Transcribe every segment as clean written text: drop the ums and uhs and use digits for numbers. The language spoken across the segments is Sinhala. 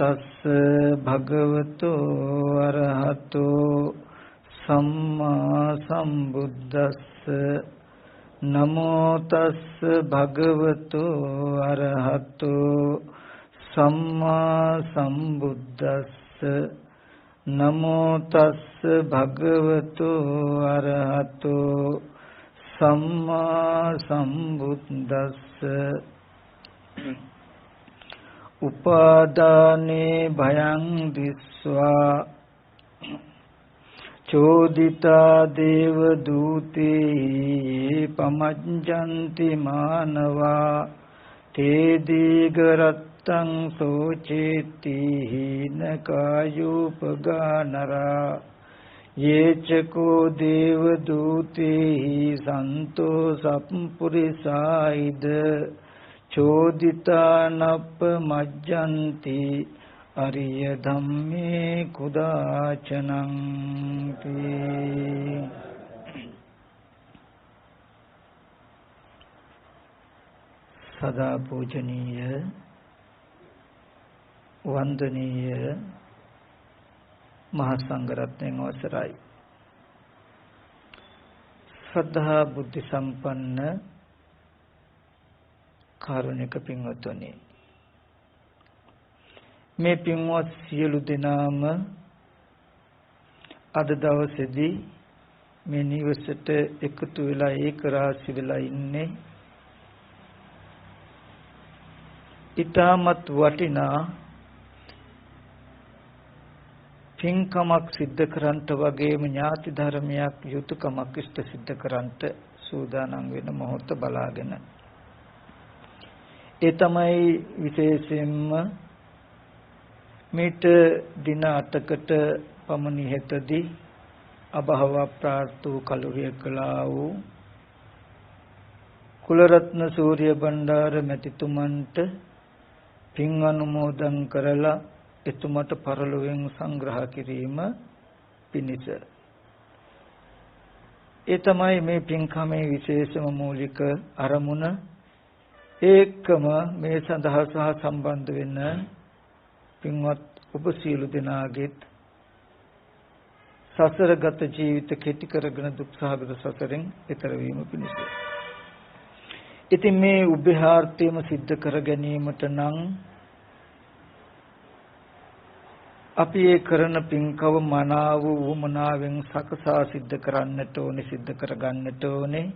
තස්ස භගවතු අරහතෝ සම්මා සම්බුද්දස්ස නමෝ තස්ස භගවතු අරහතෝ සම්මා සම්බුද්දස්ස නමෝ තස්ස භගවතු අරහතෝ සම්මා සම්බුද්දස්ස උපාදානේ භයං දිස්වා චෝදිතා දේව දූතේ පමජ්ජන්ති මානවා තේ දීගරත්තං සෝචේති හීන කායුපගානරා යේචකෝ දේව දූතේ සන්තෝ සප්පුරිසායිද චෝදිතානප්ප මජ්ජන්ති අරිය ධම්මේ කුදාචනං තී. සදා පූජනීය වන්දනීය මහා සංඝරත්නයන් අවසරයි. ශ්‍රද්ධා බුද්ධ සම්පන්න කාරුණික පින්වත්නි, මේ පින්වත් සියලු දෙනාම අද දවසේදී මේ නිවසට එකතු වෙලා ඒක රාශි වෙලා ඉන්නේ ඊටමත් වටිනා පින්කමක් සිද්ධ කරන්ට වගේම ඥාති ධර්මයක් යුතුයකමක් ඉෂ්ට සිද්ධ කරන්ට සූදානම් වෙන මොහොත බලාගෙන ඒ තමයි විශේෂයෙන්ම මේට දින 8කට පමණ ඉහතදී අභව ප්‍රාර්ථු කලුරිය කළා වූ කුලරත්න සූර්ය බණ්ඩාර මැතිතුමන්ට පින් අනුමෝදන් කරලා එතුමට පරලොවෙන් සංග්‍රහ කිරීම පිණිස ඒ තමයි මේ පින්කමේ විශේෂම මූලික අරමුණ. ඒකම මේ සඳහා සහ සම්බන්ධ වෙන පින්වත් ඔබ සියලු දෙනාගේත් සසරගත ජීවිත කෙටි කරගෙන දුක්සහගත සසරෙන් එතර වීම පිණිස. ඉතින් මේ උභයාර්ථයම සිද්ධ කර ගැනීමට නම් අපි ඒ කරන පින්කව මනාව වුමනාවෙන් සකසා සිද්ධ කරන්නට ඕනේ, සිද්ධ කරගන්නට ඕනේ.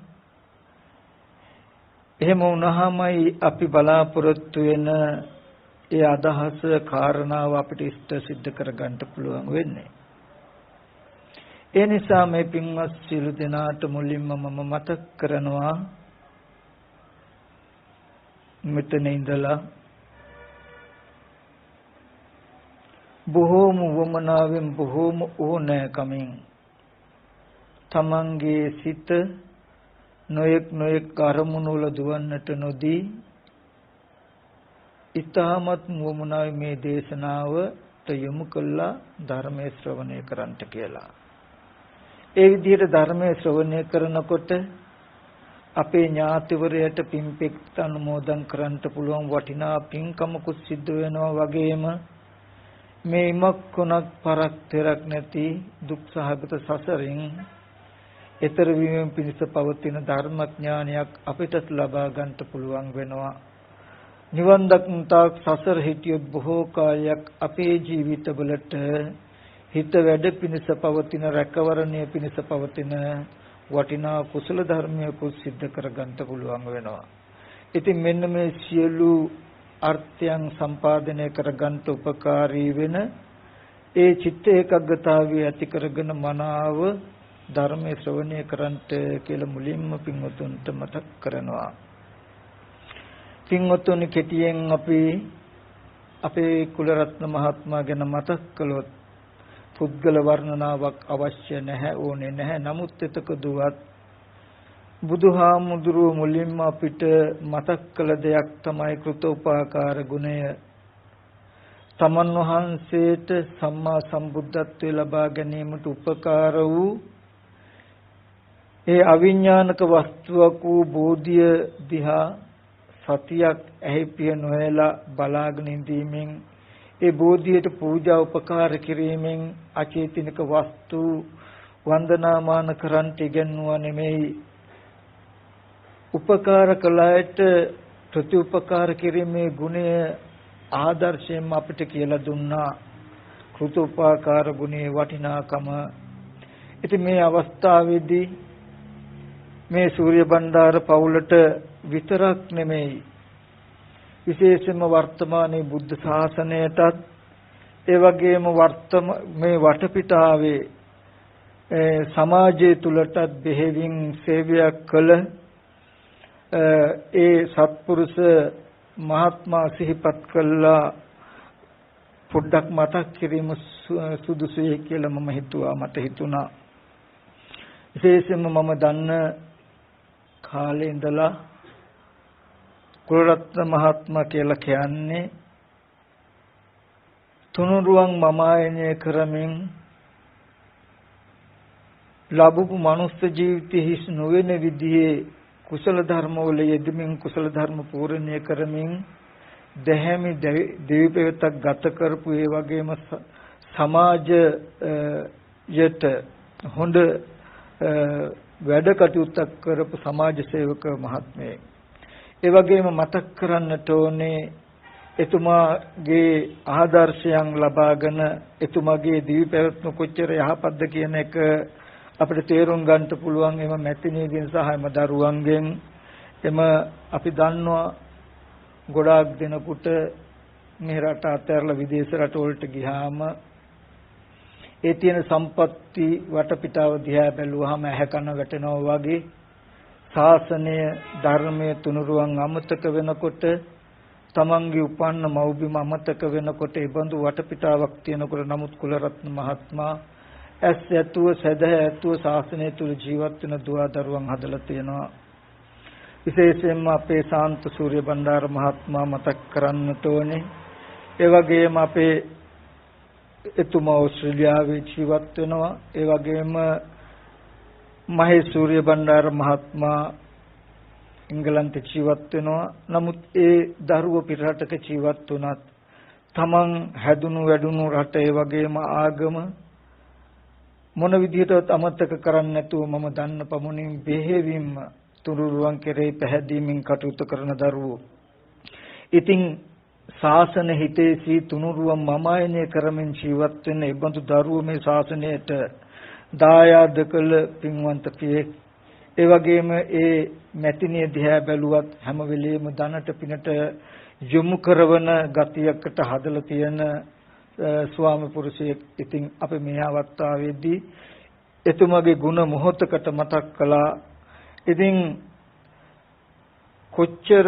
එහෙම වුණාමයි අපි බලාපොරොත්තු වෙන ඒ අදහස කාරණාව අපිට ඉෂ්ට සිද්ධ කරගන්න පුළුවන් වෙන්නේ. ඒ නිසා මේ පින්වත් සියලු දෙනාට මුලින්ම මම මතක් කරනවා මෙතන ඉඳලා බොහෝම වමනාවෙන් බොහෝම ඕනෑකමින් තමන්ගේ සිත නොයෙක් අරමුණු වල දුවන්නට නොදී ඊටමත් වමනාවේ මේ දේශනාවට යොමු කළා ධර්මයේ ශ්‍රවණය කරන්නට කියලා. ඒ විදිහට ධර්මයේ ශ්‍රවණය කරනකොට අපේ ඥාතිවරයට පින්පෙක් අනුමෝදන් කරන්නට පුළුවන් වටිනා පින්කමකුත් සිද්ධ වෙනවා. වගේම මේ ඉමක් කොනක් පරක් තෙරක් නැති දුක් සහගත සසරින් ඊතර වීම පිණිස පවතින ධර්මඥානයක් අපිට ලබා ගන්නට පුළුවන් වෙනවා. නිවන් දක්නතාක් සසර හිටියොත් බොහෝ කාලයක් අපේ ජීවිතවලට හිත වැඩ පිණිස පවතින රැකවරණය පිණිස පවතින වටිනා කුසල ධර්මයකුත් සිද්ධ කර ගන්නට පුළුවන් වෙනවා. ඉතින් මෙන්න මේ සියලු අර්ථයන් සම්පාදනය කර ගන්නට උපකාරී වෙන ඒ චිත්ත ඒකග්ගතාවය ඇති කරගෙන මනාව ධර්මයේ ශ්‍රවණය කරන්ට කියලා මුලින්ම පින්වතුන්ට මතක් කරනවා. පින්වතුනි, කෙටියෙන් අපි අපේ කුලරත්න මහත්මයා ගැන මතක් කළොත් පුද්ගල වර්ණනාවක් අවශ්‍ය නැහැ, ඕනේ නැහැ. නමුත් එතකදුවත් බුදුහාමුදුරුව මුලින්ම අපිට මතක් කළ දෙයක් තමයි කෘතෝපකාර ගුණය. තමන් වහන්සේට සම්මා සම්බුද්ධත්වයේ ලබා ගැනීමට උපකාර වූ ඒ අවිඥානික වස්තුවක් වූ බෝධිය දිහා සතියක් ඇහි පිය නොයලා බලාගෙන ඉඳීමෙන් ඒ බෝධියට පූජා උපකාර කිරීමෙන් අචේතනික වස්තු වන්දනාමාන කරන්ට ඉගෙනුවා නෙමෙයි. උපකාර කළාට ප්‍රතිඋපකාර කිරීමේ ගුණය ආදර්ශයෙන් අපිට කියලා දුන්නා. කෘතෝපකාර ගුණේ වටිනාකම. ඉතින් මේ අවස්ථාවේදී මේ සූර්ය බණ්ඩාර පවුලට විතරක් නෙමෙයි විශේෂයෙන්ම වර්තමානයේ බුද්ධ ශාසනයටත් ඒ වගේම මේ වටපිටාවේ සමාජය තුලටත් බෙහෙවින් සේවයක් කළ ඒ සත්පුරුෂ මහත්මා සිහිපත් කළා පොඩ්ඩක් මතක් කිරීම සුදුසුයි කියලා මම හිතුවා. මට හිතුණා විශේෂයෙන්ම මම දන්න කාලේ ඉඳලා කුලරත්න මහත්මයා කියලා කියන්නේ තුනුරුවන් මමායනය කරමින් ලැබපු මනුස්ස ජීවිතයේ හිස් නොවන විදිහේ කුසල ධර්මවල යෙදමින් කුසල ධර්ම පූර්ණණය කරමින් දැහැමි දෙවිපෙවතක් ගත කරපු ඒ වගේම සමාජයට හොඳ වැඩ කටයුත්තක් කරපු සමාජ සේවක මහත්මයෙක්. ඒ වගේම මතක් කරන්නට ඕනේ එතුමාගේ ආදර්ශයන් ලබාගෙන එතුමාගේ දිවිපැවැත්ම කොච්චර යහපත්ද කියන එක අපිට තේරුම් ගන්න පුළුවන්. එම මැතිණියගෙන් සහ එම දරුවන්ගෙන් එම අපි දන්නවා ගොඩාක් දෙනෙකුට මේ රට අතහැරලා විදේශ රටවලට ගියාම ඒ තියෙන සම්පත්‍ති වටපිටාව දිහා බැලුවාම ඇහැ කන වැටෙනවා වගේ ශාසනය ධර්මයේ තුනුරුවන් අමතක වෙනකොට තමන්ගේ උපන්න මව්බිම අමතක වෙනකොට ඒ බඳු වටපිටාවක් තියෙනකොට නමුත් කුලරත්න මහත්මයා ඇස් ඇතුව සදහ ඇතුව ශාසනය තුල ජීවත් වෙන දුවා දරුවන් හදලා තියෙනවා. විශේෂයෙන්ම අපේ ශාන්ත සූර්ය බණ්ඩාර මහත්මයා මතක් කරන්නට ඕනේ. ඒ වගේම අපේ එතුමා ඕස්ට්‍රේලියාවේ ජීවත් වෙනවා. ඒ වගේම මහේ සූර්ය බණ්ඩාර මහත්මයා එංගලන්තේ ජීවත් වෙනවා. නමුත් ඒ දරුව පිටරටක ජීවත් වුණත් තමන් හැදුණු වැඩුණු රට ඒ වගේම ආගම මොන විදිහටවත් අමතක කරන්නේ නැතුව මම දන්න පමණින් බෙහෙවින්ම තුරුරුවන් කෙරෙහි පැහැදීමෙන් කටයුතු කරන දරුවෝ. ඉතින් ශාසන හිතේසී තුනුරුවන් මමායනය කරමින් ජීවත් වෙන ඒ බඳු දරුවෝ මේ ශාසනයට දායාද කළ පින්වන්ත පියෙක්. ඒ වගේම ඒ මැතිණිය දිහා බැලුවත් හැම වෙලෙම ධනට පිනට යොමු කරන ගතියකට හදලා තියෙන ස්වාමි පුරුෂයෙක්. ඉතින් අපි මේ අවස්ථාවේදී එතුමාගේ ගුණ මොහොතකට මතක් කළා. ඉතින් කොච්චර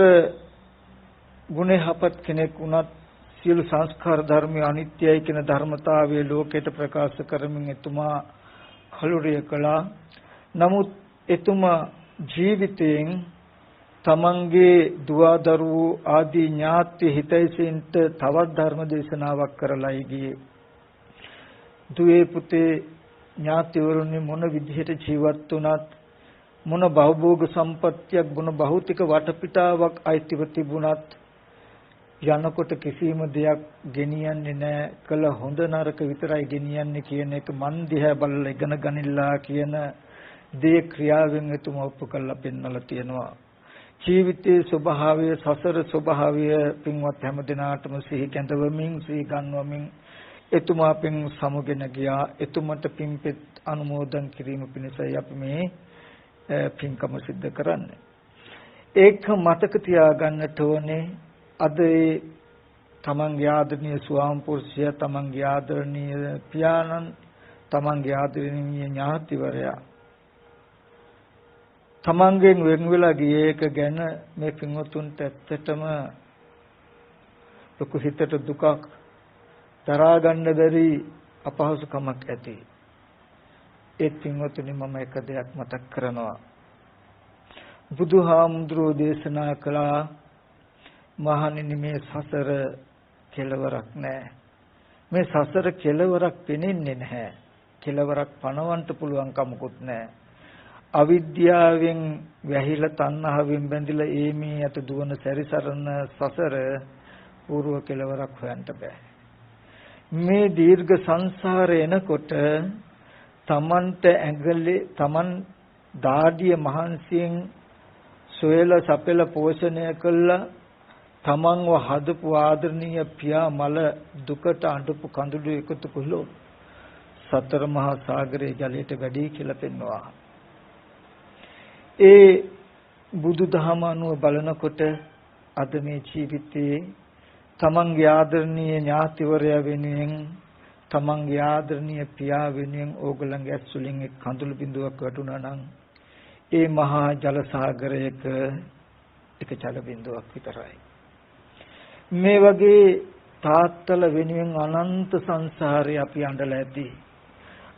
ගුණහපත් කෙනෙක් වුණත් සියලු සංස්කාර ධර්මයේ අනිත්‍යයි කියන ධර්මතාවයේ ලෝකයට ප්‍රකාශ කරමින් එතුමා කලුරිය කළා. නමුත් එතුමා ජීවිතයෙන් තමන්ගේ දුවා දරුවෝ ආදී ඥාති හිතයිසින්ට තවත් ධර්ම දේශනාවක් කරලායි ගියේ. දුවේ පුතේ ඥාතිවරුනි මොන විදිහට ජීවත් වුණත් මොන භවභෝග සම්පත්තියක් මොන භෞතික වටපිටාවක් අයිතිව තිබුණත් යනකොට කිසිම දෙයක් ගෙනියන්නේ නැහැ. කළ හොඳ නරක විතරයි ගෙනියන්නේ කියන එක මන් දිහා බලලා ඉගෙන ගනිලා කියන දේ ක්‍රියාවෙන් එතුම ඔප්පු කරලා පෙන්වලා තියෙනවා. ජීවිතයේ ස්වභාවය සසර ස්වභාවය පින්වත් හැම දිනාටම සිහි කැඳවමින් සිහි ගන්වමින් එතුමා පින් සමුගෙන ගියා. එතුමට පින්පෙත් අනුමෝදන් කිරීම පිණිසයි අපි මේ පින්කම සිද්ධ කරන්නේ. ඒක මතක තියාගන්නට ඕනේ. අද ඒ තමන්ගේ ආදරණීය ස්වාම පුරුෂයා තමන්ගේ ආදරණීය පියාණන් තමන්ගේ ආදරණීය ඥාතිවරයා තමන්ගෙන් වෙන් වෙලා ගියේ එක ගැන මේ පින්වතුන්ට ඇත්තටම ලොකු හිතට දුකක් දරා ගන්න බැරි අපහසුකමක් ඇති. ඒ පින්වතුනි මම එක දෙයක් මතක් කරනවා. බුදුහාමුදුරෝ දේශනා කළා මහණෙනි මේ සසර කෙලවරක් නැහැ. මේ සසර කෙලවරක් පෙනෙන්නේ නැහැ. කෙලවරක් පණවන්න පුළුවන් කමකුත් නැහැ. අවිද්‍යාවෙන් වැහිලා තණ්හාවෙන් බැඳිලා ඒමේ යට දුවන සැරිසරන සසර పూర్ව කෙලවරක් හොයන්න බෑ. මේ දීර්ඝ සංසාරේ එනකොට තමන්ට ඇඟලේ තමන් දාඩිය මහන්සියෙන් සොයලා සපෙලා පෝෂණය කළා තමන්ව හදපු ආදරණීය පියා මල දුකට අඬපු කඳුළු එකතු කළොත් සතර මහා සාගරයේ ජලයට වැඩි කියලා පෙන්වනවා. ඒ බුදුදහම අනුව බලනකොට අද මේ ජීවිතයේ තමන්ගේ ආදරණීය ඥාතිවරයා වෙනුවෙන් තමන්ගේ ආදරණීය පියා වෙනුවෙන් ඕගොල්ලන්ගේ ඇස්වලින් එක් කඳුළු බිඳුවක් වැටුණා නම් ඒ මහා ජල සාගරයක එක ජල බිඳුවක් විතරයි. මේ වගේ තාත්තල වෙනුවෙන් අනන්ත සංසාරේ අපි අඬලා ඇති.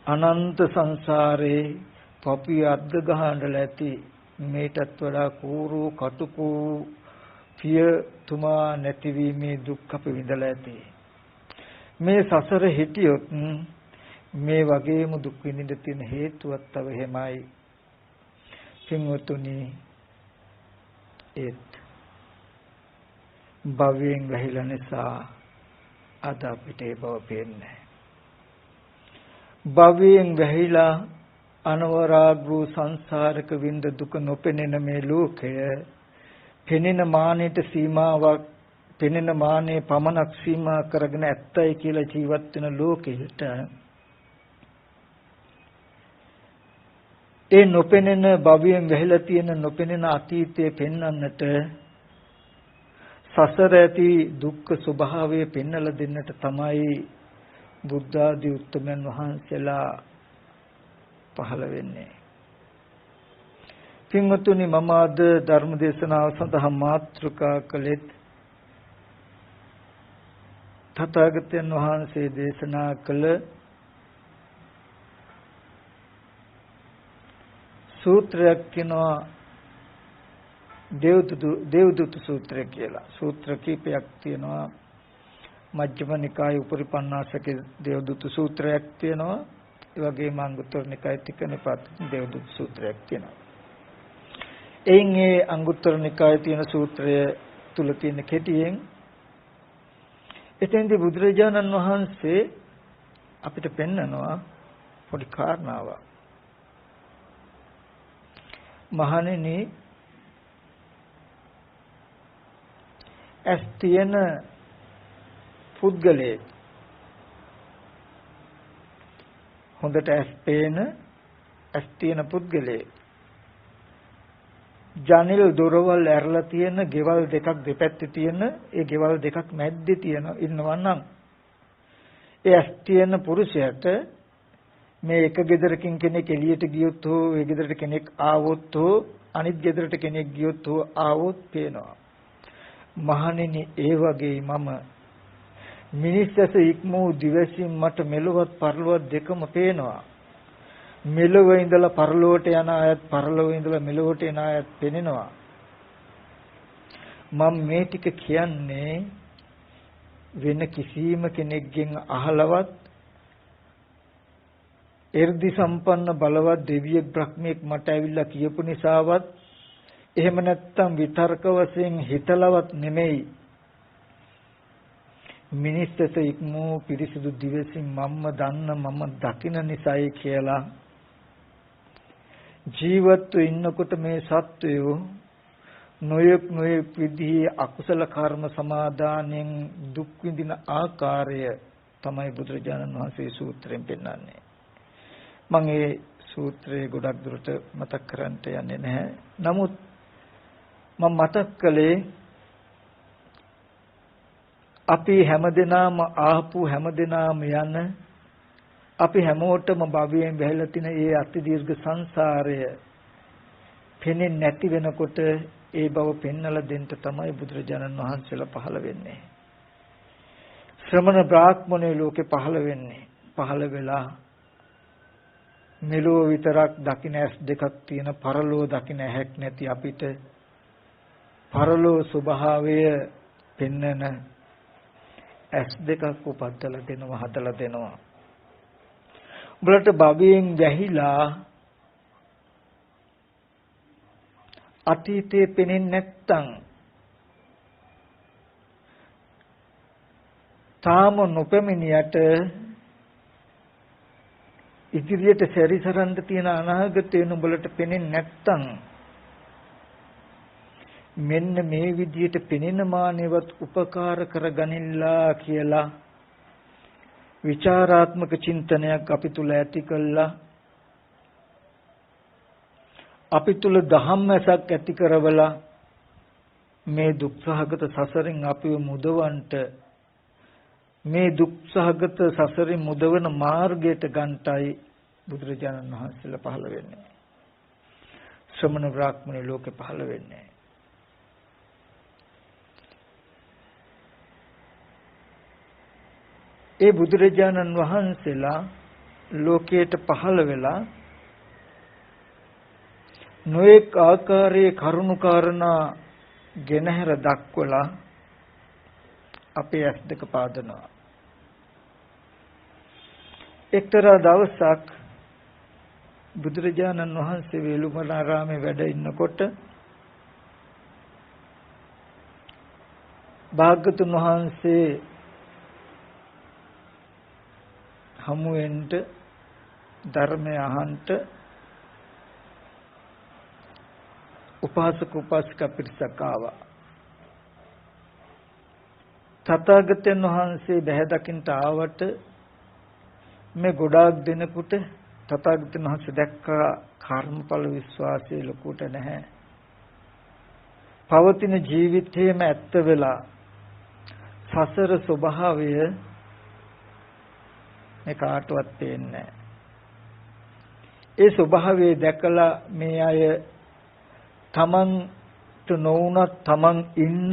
අනන්ත සංසාරේ පපි අද්ද ගහ අඬලා ඇති. මේටත් වඩා කෝරු කටුකු පියතුමා නැතිවීමේ දුක් අපි විඳලා ඇති. මේ සසර හිටියොත් මේ වගේම දුක් විඳින්න තියෙන හේතුවක් තව එහෙමයි. සිංහතුනි ඒත් භවයෙන් වැහිලා නිසා අද අපිට ඒ බව පේන්නේ. භවයෙන් වැහිලා අනවරාග්‍රෝ සංසාරක විඳ දුක නොපෙනෙන මේ ලෝකය පෙනෙන මානෙට සීමාවක් පෙනෙන මානේ පමණක් සීමා කරගෙන ඇත්තයි කියලා ජීවත් වෙන ලෝකෙට ඒ නොපෙනෙන භවයෙන් වැහිලා තියෙන නොපෙනෙන අතීතයේ පෙන්වන්නට සසර ඇති දුක්ඛ ස්වභාවය පෙන්වලා දෙන්නට තමයි බුද්ධ ආදී උත්තමයන් වහන්සේලා පහළ වෙන්නේ. පින්වතුනි මම අද ධර්ම දේශනාව සඳහා මාතෘකා කළෙත් තථාගතයන් වහන්සේ දේශනා කළ සූත්‍රයක් කියනවා දේවදූත සූත්‍රය කියලා. සූත්‍ර කීපයක් තියෙනවා. මජ්ක්‍ධිම නිකායේ උපරිපන්නාසකේ දේවදූත සූත්‍රයක් තියෙනවා. ඒ වගේම අංගුත්තර නිකායේ තිකනිපාත දේවදූත සූත්‍රයක් තියෙනවා. එයින් ඒ අංගුත්තර නිකායේ තියෙන සූත්‍රය තුල තියෙන කෙටියෙන් එතෙන්දී බුදුරජාණන් වහන්සේ අපිට පෙන්නනවා පොඩි කාරණාවක්. මහණෙනි ඇස් තියෙන පුද්ගලයෙක් හොඳට ඇස් පේන ඇස් තියෙන පුද්ගලයෙක් ජනෙල් දොරවල් ඇරලා තියෙන ගෙවල් දෙකක් දෙපැත්තේ තියෙන ඒ ගෙවල් දෙකක් මැද්දේ තියෙන ඉන්නවා නම් ඒ ඇස් තියෙන පුරුෂයාට මේ එක ගෙදරකින් කෙනෙක් එළියට ගියොත් හෝ ඒ ගෙදරට කෙනෙක් ආවොත් හෝ අනිත් ගෙදරට කෙනෙක් ගියොත් හෝ ආවොත් පේනවා. මහණෙනි ඒ වගේ මම මිනිස්සස ඉක්මෝ දිවසින් මට මෙලොවත් පරලොවත් දෙකම පේනවා. මෙලොව ඉඳලා පරලොවට යන අයත් පරලොව ඉඳලා මෙලොවට එන අයත් පෙනෙනවා. මම මේ ටික කියන්නේ වෙන කිසිම කෙනෙක්ගෙන් අහලවත් එර්ධි සම්පන්න බලවත් දෙවියෙක් බ්‍රහ්මෙක් මට ඇවිල්ලා කියපු නිසාවත් එහෙම නැත්තම් විතර්ක වශයෙන් හිතලවත් නෙමෙයි. මිනිස්සුත ඉක්මෝ පිරිසුදු දිවසින් මම දන්න මම දකින නිසායි කියලා ජීවත්ව ඉන්නකොට මේ සත්වයෝ නොයෙක් විදිහේ අකුසල කර්ම සමාදානෙන් දුක් විඳින ආකාරය තමයි බුදුරජාණන් වහන්සේ සූත්‍රයෙන් පෙන්නන්නේ. මම ඒ සූත්‍රයේ ගොඩක් දුරට මතක් කරන්නට යන්නේ නැහැ. නමුත් මම මතක් කළේ අපි හැමදෙනාම ආපු හැමදෙනාම යන අපි හැමෝටම භවයෙන් වැහිලා තියෙන ඒ අති දීර්ඝ සංසාරය පෙනෙන්නේ නැති වෙනකොට ඒ බව පෙන්වලා දෙන්න තමයි බුදුරජාණන් වහන්සේලා පහළ වෙන්නේ. ශ්‍රමණ බ්‍රාහ්මණය ලෝකේ පහළ වෙන්නේ. පහළ වෙලා මෙලෝ විතරක් දකින්න ඇස් දෙකක් තියෙන පරලෝ දකින්න ඇහැක් නැති අපිට පරලෝ ස්වභාවය පෙන්නන ඇස් දෙකක් උපද්දලා දෙනවා හදලා දෙනවා. උඹලට භවයෙන් වැහිලා අතීතේ පෙනෙන්නේ නැත්තම් තාම නොපැමිණියට ඉදිරියට සැරිසරන්න තියෙන අනාගතේ නුඹලට පෙනෙන්නේ නැත්තම් මෙන්න මේ විදියට පෙනෙන මානෙවත් උපකාර කරගනින්නලා කියලා විචාරාත්මක චින්තනයක් අපි තුල ඇති කළා අපි තුල ධම්මසක් ඇති කරවලා මේ දුක්සහගත සසරින් අපිව මුදවන්නට මේ දුක්සහගත සසරින් මුදවන මාර්ගයට ගන්ටයි බුදුරජාණන් වහන්සේලා පහළ වෙන්නේ ශ්‍රමණ බ්‍රාහ්මණ ලෝකේ පහළ වෙන්නේ ඒ බුදුරජාණන් වහන්සේලා ලෝකයට පහළ වෙලා නොඑක ආකාරයේ කරුණු කාරණා ගෙනහැර දක්වලා අපේ ඇස් දෙක පාදනවා එක්තරා දවසක් බුදුරජාණන් වහන්සේ වේළුවනාරාමේ වැඩ ඉන්නකොට භාග්‍යතුන් වහන්සේ හමුවෙන්ට ධර්මය අහන්ට උපාසක උපාසිකා පිරිසක් ආවා. තථාගතයන් වහන්සේ බැහැ දකින්ට ආවට මේ ගොඩාක් දෙනෙකුට තථාගතයන් වහන්සේ දැක්කා කර්මඵල විශ්වාසය ලොකුට නැහැ. පවතින ජීවිතයේම ඇත්ත වෙලා සසර ස්වභාවය මේ කාටවත් පේන්නේ නැහැ. ඒ ස්වභාවය දැකලා මේ අය තමන්ට නොවුනත් තමන් ඉන්න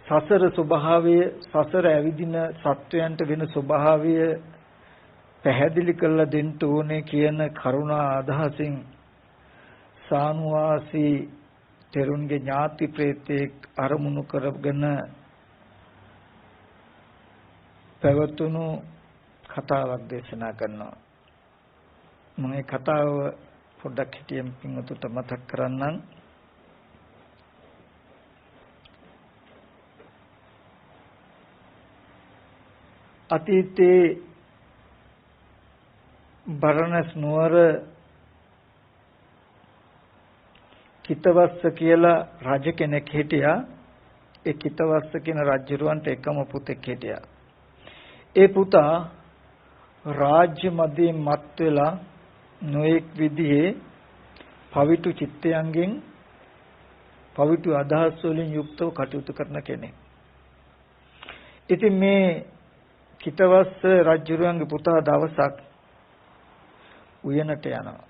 සසර ස්වභාවය සසර ඇවිදින සත්වයන්ට වෙන ස්වභාවය පැහැදිලි කරලා දෙන්න ඕනේ කියන කරුණා අදහසින් සානුවාසී තෙරුන්ගේ ඥාති ප්‍රේතෙක් අරමුණු කරගෙන පැවතුණු කතාවක් දේශනා කරනවා. මම මේ කතාව පොඩ්ඩක් හිතියෙන් පින්වතුන්ට මතක් කරන්නම්. අතීතයේ බරණස් නුවර කිතවස්ස කියලා රජ කෙනෙක් හිටියා. ඒ කිතවස්ස කියන රජුරවන්ට එකම පුතෙක් හිටියා. ඒ පුතා රාජ්‍ය මදයෙන් මත් වෙලා නොඑක් විදිහේ පවිතු චිත්තයන්ගෙන් පවිතු අදහස් වලින් යුක්තව කටයුතු කරන කෙනෙක්. ඉතින් මේ කිතවස්ස රජුරවන්ගේ පුතා දවසක් උයනට යනවා.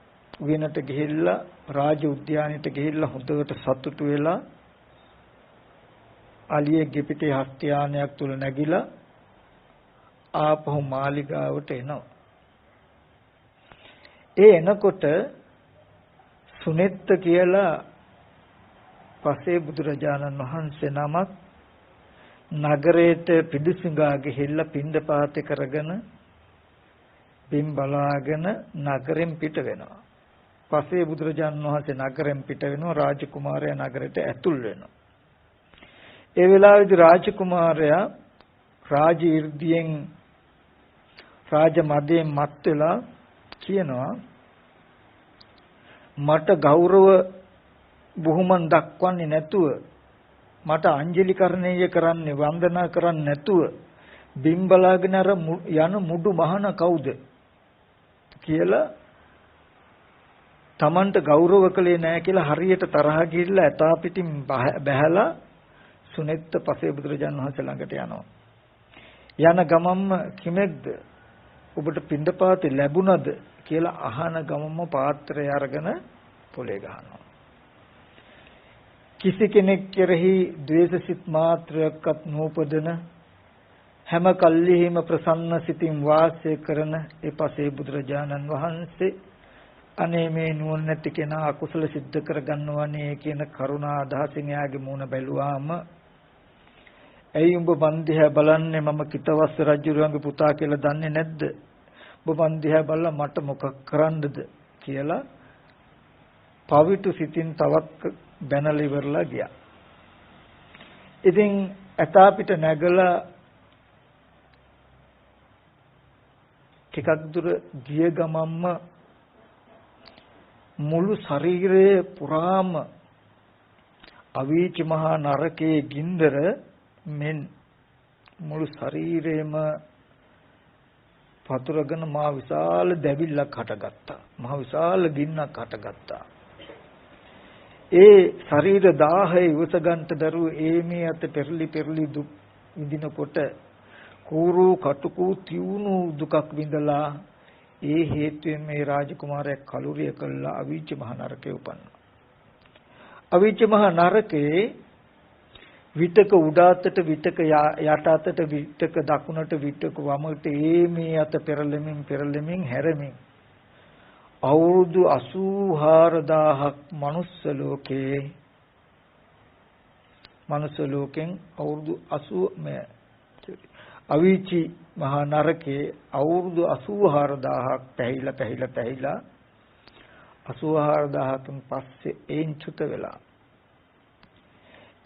උයනට ගිහිල්ලා රාජ උද්‍යානයට ගිහිල්ලා හොඳට සතුටු වෙලා අලියෙක්ගේ පිටේ හස්තියානයක් තුල නැගිලා ආපහු මාලිගාවට එනවා. ඒ එනකොට සුනෙත්ත කියලා පසේ බුදුරජාණන් වහන්සේ නමක් නගරයට පිඬුසිඟා ගිහිල්ලා පින්දපාත කරගෙන පින් බලාගෙන නගරෙන් පිට වෙනවා. පසේ බුදුරජාණන් වහන්සේ නගරෙන් පිට වෙනවා රාජකුමාරයා නගරයට ඇතුල් වෙනවා. ඒ වෙලාවේදී රාජකුමාරයා රාජ 이르දියෙන් රාජ මදයෙන් මත් වෙලා කියනවා මට ගෞරව බුහුමන් දක්වන්නේ නැතුව මට අංජලි කරණීය කරන්නේ වන්දනා කරන්නේ නැතුව බිම් බලාගෙන අර යන මුඩු මහන කවුද කියලා Tamanට ගෞරව කළේ නැහැ කියලා හරියට තරහ ගිහිල්ලා ඇතා පිටින් බැහැලා සුනෙත්ත පසේ බුදුරජාණන් වහන්සේ ළඟට යනවා. යන ගමම්ම කිමෙක්ද ඔබට පින්දපාතේ ලැබුණද කියලා අහන ගමම්ම පාත්‍රය අරගෙන පොලේ ගහනවා. කිසි කෙනෙක් කෙරෙහි ද්වේෂසිත මාත්‍රයක්වත් නූපදන හැම කල්ලිහිම ප්‍රසන්න සිතින් වාසය කරන ඒ පසේ බුදුරජාණන් වහන්සේ අනේ මේ නුවණ නැති කෙනා අකුසල සිද්ධ කරගන්නවනේ කියන කරුණා අදහසින් එයාගේ මූණ බැලුවාම ඇයි උඹ මන් දිහා බලන්නේ මම කිතවස්ස රජුගේ පුතා කියලා දන්නේ නැද්ද? ඔබ මන් දිහා බලලා මට මොකක් කරන්නද කියලා පවිතු සිතින් තවත් බැනලා ඉවරලා ගියා. ඉතින් ඇතා පිට නැගලා ටිකක් දුර ගිය ගමන්ම මුළු ශරීරයේ පුරාම අවීච මහා නරකයේ ගින්දර මෙන් මුළු ශරීරේම පතුරගෙන මා විශාල දැවිල්ලක් හටගත්තා. මහ විශාල ගින්නක් හටගත්තා. ඒ ශරීර 1000 ඉවස ගන්නට දරුව මේ අත පෙරලි දුක් විඳිනකොට කෝරු කටුකු තියුණු දුකක් විඳලා ඒ හේතුවෙන් මේ රාජකුමාරයා කලුරිය කළා අවීච මහ නරකේ උපන්නා. අවීච මහ නරකේ විතක උඩ අතට විතක යට අතට විතක දකුණට විතක වමට මේ අත පෙරලෙමින් හැරෙමින් අවුරුදු 84000ක් මනුස්ස ලෝකෙන් අවුරුදු 80 අවීචි මහා නරකේ අවුරුදු 84000ක් පැහිලා 84000කින් පස්සේ එයින් චුත වෙලා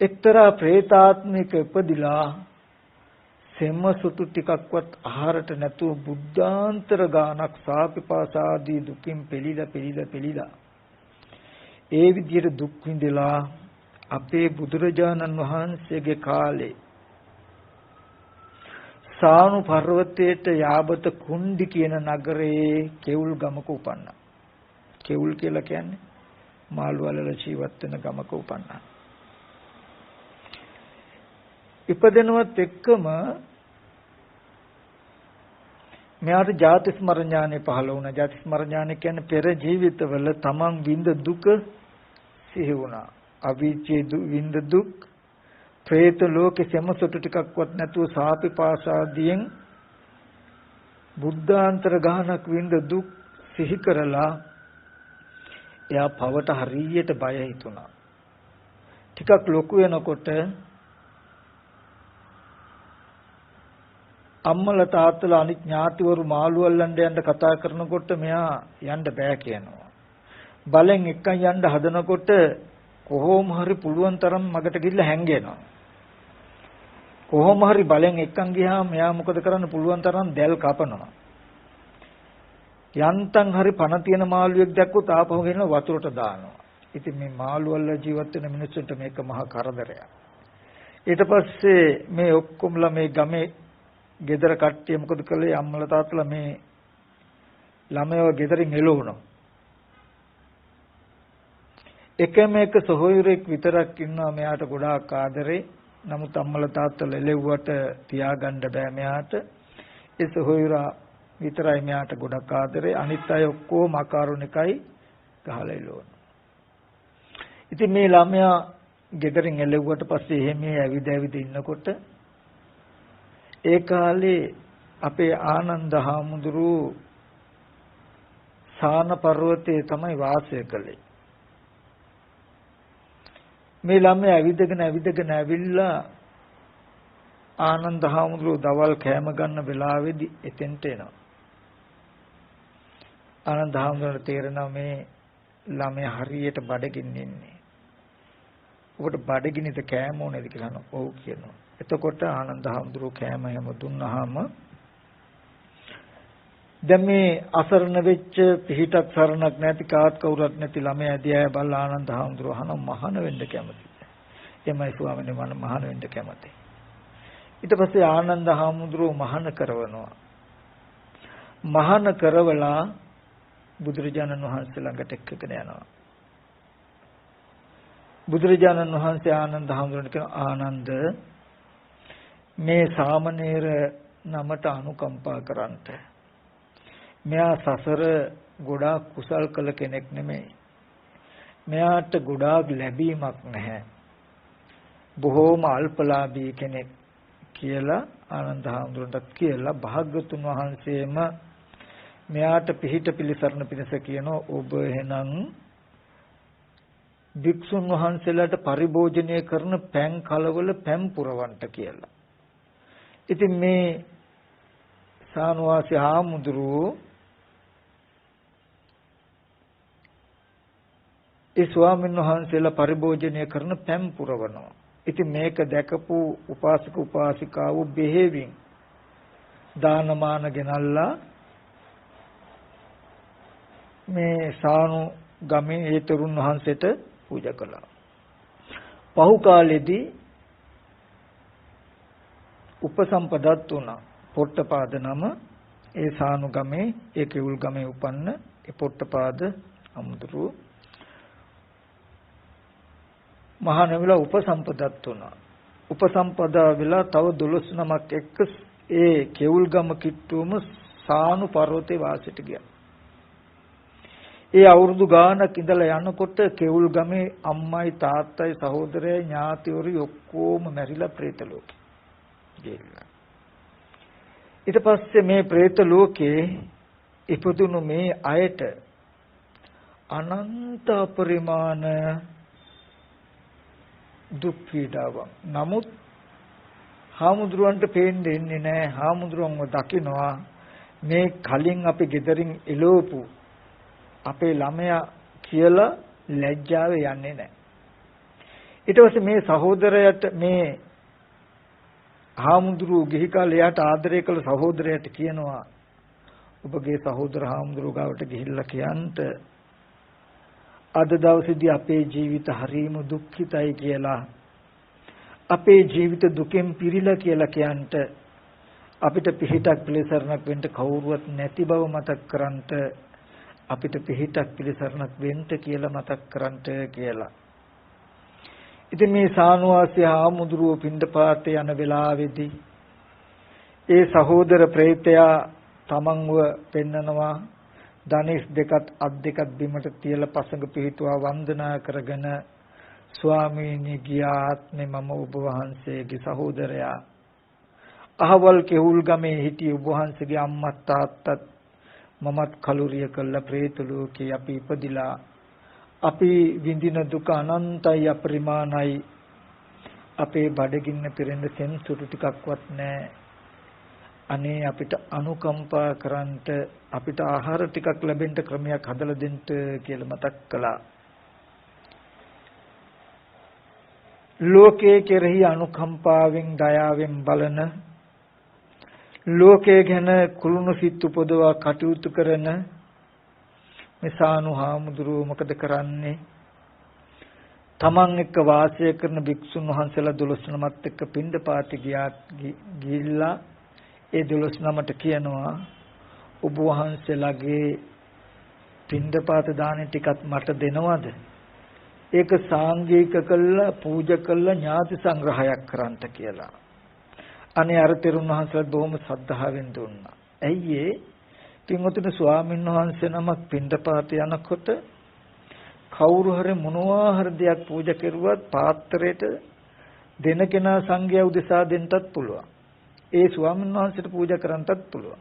එක්තරා ප්‍රේතාත්මික ඉපදිලා සෙම සුතු ටිකක්වත් ආහාරට නැතුව බුද්ධාන්තර ගානක් සාපිපාසාදී දුකින් පෙලිලා ඒ විදිහට දුක් විඳලා අපේ බුදුරජාණන් වහන්සේගේ කාලේ සානු පර්වතයට යාබත කුණ්ඩි කියන නගරයේ කෙවුල් ගමක උපන්නා. කෙවුල් කියලා කියන්නේ මාළු වලල ජීවත් වෙන ගමක උපන්නා. ඉපදෙනවත් එක්කම මෙයාට ජාති ස්මරණ ඥානෙ පහළ වුණා. ජාති ස්මරණ ඥානෙ කියන්නේ පෙර ජීවිතවල තමන් විඳ දුක සිහි වුණා. අවීචේ විඳ දුක්, പ്രേත ලෝකේ සෙමසොටු ටිකක්වත් නැතුව සාපිපාසාදියෙන් බුද්ධාන්තර ගානක් විඳ දුක් සිහි කරලා එයා පවට හරියට බය හිතුණා. ටිකක් ලොකු වෙනකොට අම්මලා තාත්තලා අනිත් ඥාතිවරු මාළු අල්ලන්න යන්න කතා කරනකොට මෙයා යන්න බෑ කියනවා. බලෙන් එක්කන් යන්න හදනකොට කොහොම හරි පුළුවන් තරම් මගට ගිහිල්ලා හැංගෙනවා. කොහොම හරි බලෙන් එක්කන් ගියාම මෙයා මොකද කරන්න පුළුවන් තරම් දැල් කපනවා. යන්තම් හරි පණ තියෙන මාළුවෙක් දැක්කොත් ආපහු ගෙනන වතුරට දානවා. ඉතින් මේ මාළු වල ජීවත් වෙන මිනිස්සුන්ට මේක මහා කරදරයක්. ඊට පස්සේ මේ ඔක්කොමලා මේ ගමේ ගෙදර කට්ටිය මොකද කළේ අම්මලා තාත්තලා මේ ළමයව ගෙදරින් එළවුණා. එකම එක සොහොයුරෙක් විතරක් ඉන්නවා මෙයාට ගොඩාක් ආදරේ. නමුත් අම්මලා තාත්තලා එළෙව්වට තියාගන්න බෑ මෙයාට. ඒ සොහොයුරා විතරයි මෙයාට ගොඩක් ආදරේ. අනිත් අය ඔක්කොම අකාරුණිකයි ගහලා එළවනවා. ඉතින් මේ ළමයා ගෙදරින් එළෙව්වට පස්සේ එහෙම ඇවිද ඉන්නකොට ඒ කාලේ අපේ ආනන්ද හාමුදුරුවෝ සාන පර්වතයේ තමයි වාසය කළේ. මේ ළමයා ඇවිදගෙන ඇවිල්ලා ආනන්ද හාමුදුරුවෝ දවල් කෑම ගන්න වෙලාවේදී එතෙන්ට එනවා. ආනන්ද හාමුදුරුවෝ තේරෙනවා මේ ළමයා හරියට බඩගින්න ඉන්නේ. ඔබට බඩගිනිද කෑම ඕනේද කියලා අහනවා. ඔව් කියනවා. එතකොට ආනන්ද හාමුදුරුවෝ කෑම හැම දුන්නාම දැන් මේ අසරණ වෙච්ච පිහිටක් සරණක් නැති කාත් කවුරක් නැති ළමයා දිහා බලලා ආනන්ද හාමුදුරුවෝ අහනවා මහාන වෙන්න කැමතිද? එමයි ස්වාමීනි මම මහාන වෙන්න කැමතියි. ඊට පස්සේ ආනන්ද හාමුදුරුවෝ මහාන කරවනවා. මහාන කරවලා බුදුරජාණන් වහන්සේ ළඟට එක්කගෙන යනවා. බුදුරජාණන් වහන්සේ ආනන්ද හාමුදුරුවන්ට කියනවා ආනන්ද මේ සාමණේර නමට අනුකම්පා කරන්ට. මෙයා සසර ගොඩාක් කුසල් කළ කෙනෙක් නෙමෙයි. මෙයාට ගොඩාක් ලැබීමක් නැහැ. බොහෝම අල්පලාභී කෙනෙක් කියලා ආනන්ද හාමුදුරන්ටත් කියලා භාග්‍යතුන් වහන්සේම මෙයාට පිහිට පිළිසරණ පිණිස කියනවා ඔබ එහෙනම් භික්ෂුන් වහන්සේලාට පරිභෝජනය කරන පැන් කලවල පැන් පුරවන්ට කියලා. ඉතින් මේ සානුවාසී හාමුදුරුවෝ ඒ ස්වාමීන් වහන්සේලා පරිභෝජනය කරන පැන් පුරවනවා. ඉතින් මේක දැකපු උපාසක උපාසිකාවෝ බෙහෙවින් දානමාන ගෙනල්ලා මේ සානු ගමේ ඒ තරුණ වහන්සේට පූජා කළා. පහු කාලෙදී උපසම්පදත් වුණා. පොට්ටපාද නම ඒ සානු ගමේ ඒ කෙවුල් ගමේ උපන්න ඒ පොට්ටපාද අමුදුරු මහානවිලා උපසම්පදත් වුණා. උපසම්පදා වෙලා තව 12 නමක් එක්ක ඒ කෙවුල් ගම කිට්ටුවම සානු පර්වතේ වාසයට ගියා. ඒ අවුරුදු ගානක් ඉඳලා යනකොට කෙවුල් ගමේ අම්මයි තාත්තයි සහෝදරයයි ඥාතිවරු ඔක්කොම මැරිලා പ്രേත ලෝකේ ගිහිල්ලා. ඊට පස්සේ මේ പ്രേත ලෝකේ ඉපදුණු මේ අයට අනන්ත පරිමාණ දුක් පීඩාවක්. නමුත් හාමුදුරුවන්ට පේන්නේ නැහැ. හාමුදුරුවන්ව දකිනවා මේ කලින් අපි ගෙදරින් එළවපු අපේ ළමයා කියලා ලැජ්ජාවේ යන්නේ නැහැ. ඊට පස්සේ මේ සහෝදරයාට මේ හාමුදුරුවෝ ගිහි කාලේ යාට ආදරය කළ සහෝදරයාට කියනවා ඔබගේ සහෝදර හාමුදුරුවෝ ගාවට ගිහිල්ලා කියන්ට අද දවසේදී අපේ ජීවිත හරීම දුක්ඛිතයි කියලා අපේ ජීවිත දුකෙන් පිරීලා කියලා කියන්ට අපිට පිහිටක් පිළිසරණක් වෙන්න කවුරුවත් නැති බව මතක් කරන්ට අපිට පිහිටක් පිළිසරණක් වෙන්න කියලා මතක් කරන්ට කියලා. ඉතින් මේ සානුවාසී හාමුදුරුවෝ පිණ්ඩපාතේ යන වෙලාවේදී ඒ සහෝදර ප්‍රේතයා තමන්ව පෙන්නනවා ධනිස් දෙකත් අත් දෙකත් බිමට තියලා පසඟ පිහිටුවා වන්දනා කරගෙන ස්වාමීනි ගියාත්මේ මම ඔබ වහන්සේගේ සහෝදරයා අහවල් කෙහුල් ගමේ හිටිය ඔබ වහන්සේගේ අම්මත් තාත්තත් මමත් කලුරිය කළ പ്രേත ලෝකේ අපි ඉපදිලා අපි විඳින දුක අනන්තයි අපරිමාණයි අපේ බඩගින්න පිරෙන්න සෙන්සුරු ටිකක්වත් නැහැ. අනේ අපිට අනුකම්පා කරන්ට අපිට ආහාර ටිකක් ලැබෙන්න ක්‍රමයක් හදලා දෙන්න කියලා මතක් කළා. ලෝකයේ කෙරෙහි අනුකම්පාවෙන් දයාවෙන් බලන ලෝකයේ ගැන කුළුණු සිත් උපදවා කටයුතු කරන මේ සානු හාමුදුරුවෝ මොකද කරන්නේ? තමන් එක්ක වාසය කරන භික්ෂුන් වහන්සේලා 12 නමත් එක්ක පින්ඩපාතේ ගිහිල්ලා ඒ 12 නමට කියනවා ඔබ වහන්සේලාගේ පින්ඩපාත දාන ටිකත් මට දෙනවද? ඒක සාංගික කළා පූජා කළා ඥාති සංග්‍රහයක් කරන්ට කියලා. අනේ අර තෙරුන් වහන්සේලා බොහොම ශ්‍රද්ධාවෙන් දුන්නා. ඇයි ඒ? පින්වතුනි ස්වාමීන් වහන්සේ නමක් පින්ඩපාත යනකොට කවුරු හරි මොනවා හරි දෙයක් පූජා කරුවත් පාත්‍රයට දෙන කෙනා සංඝයා උදෙසා දෙන්නත් පුළුවන්. ඒ ස්වාමීන් වහන්සේට පූජා කරන්නත් පුළුවන්.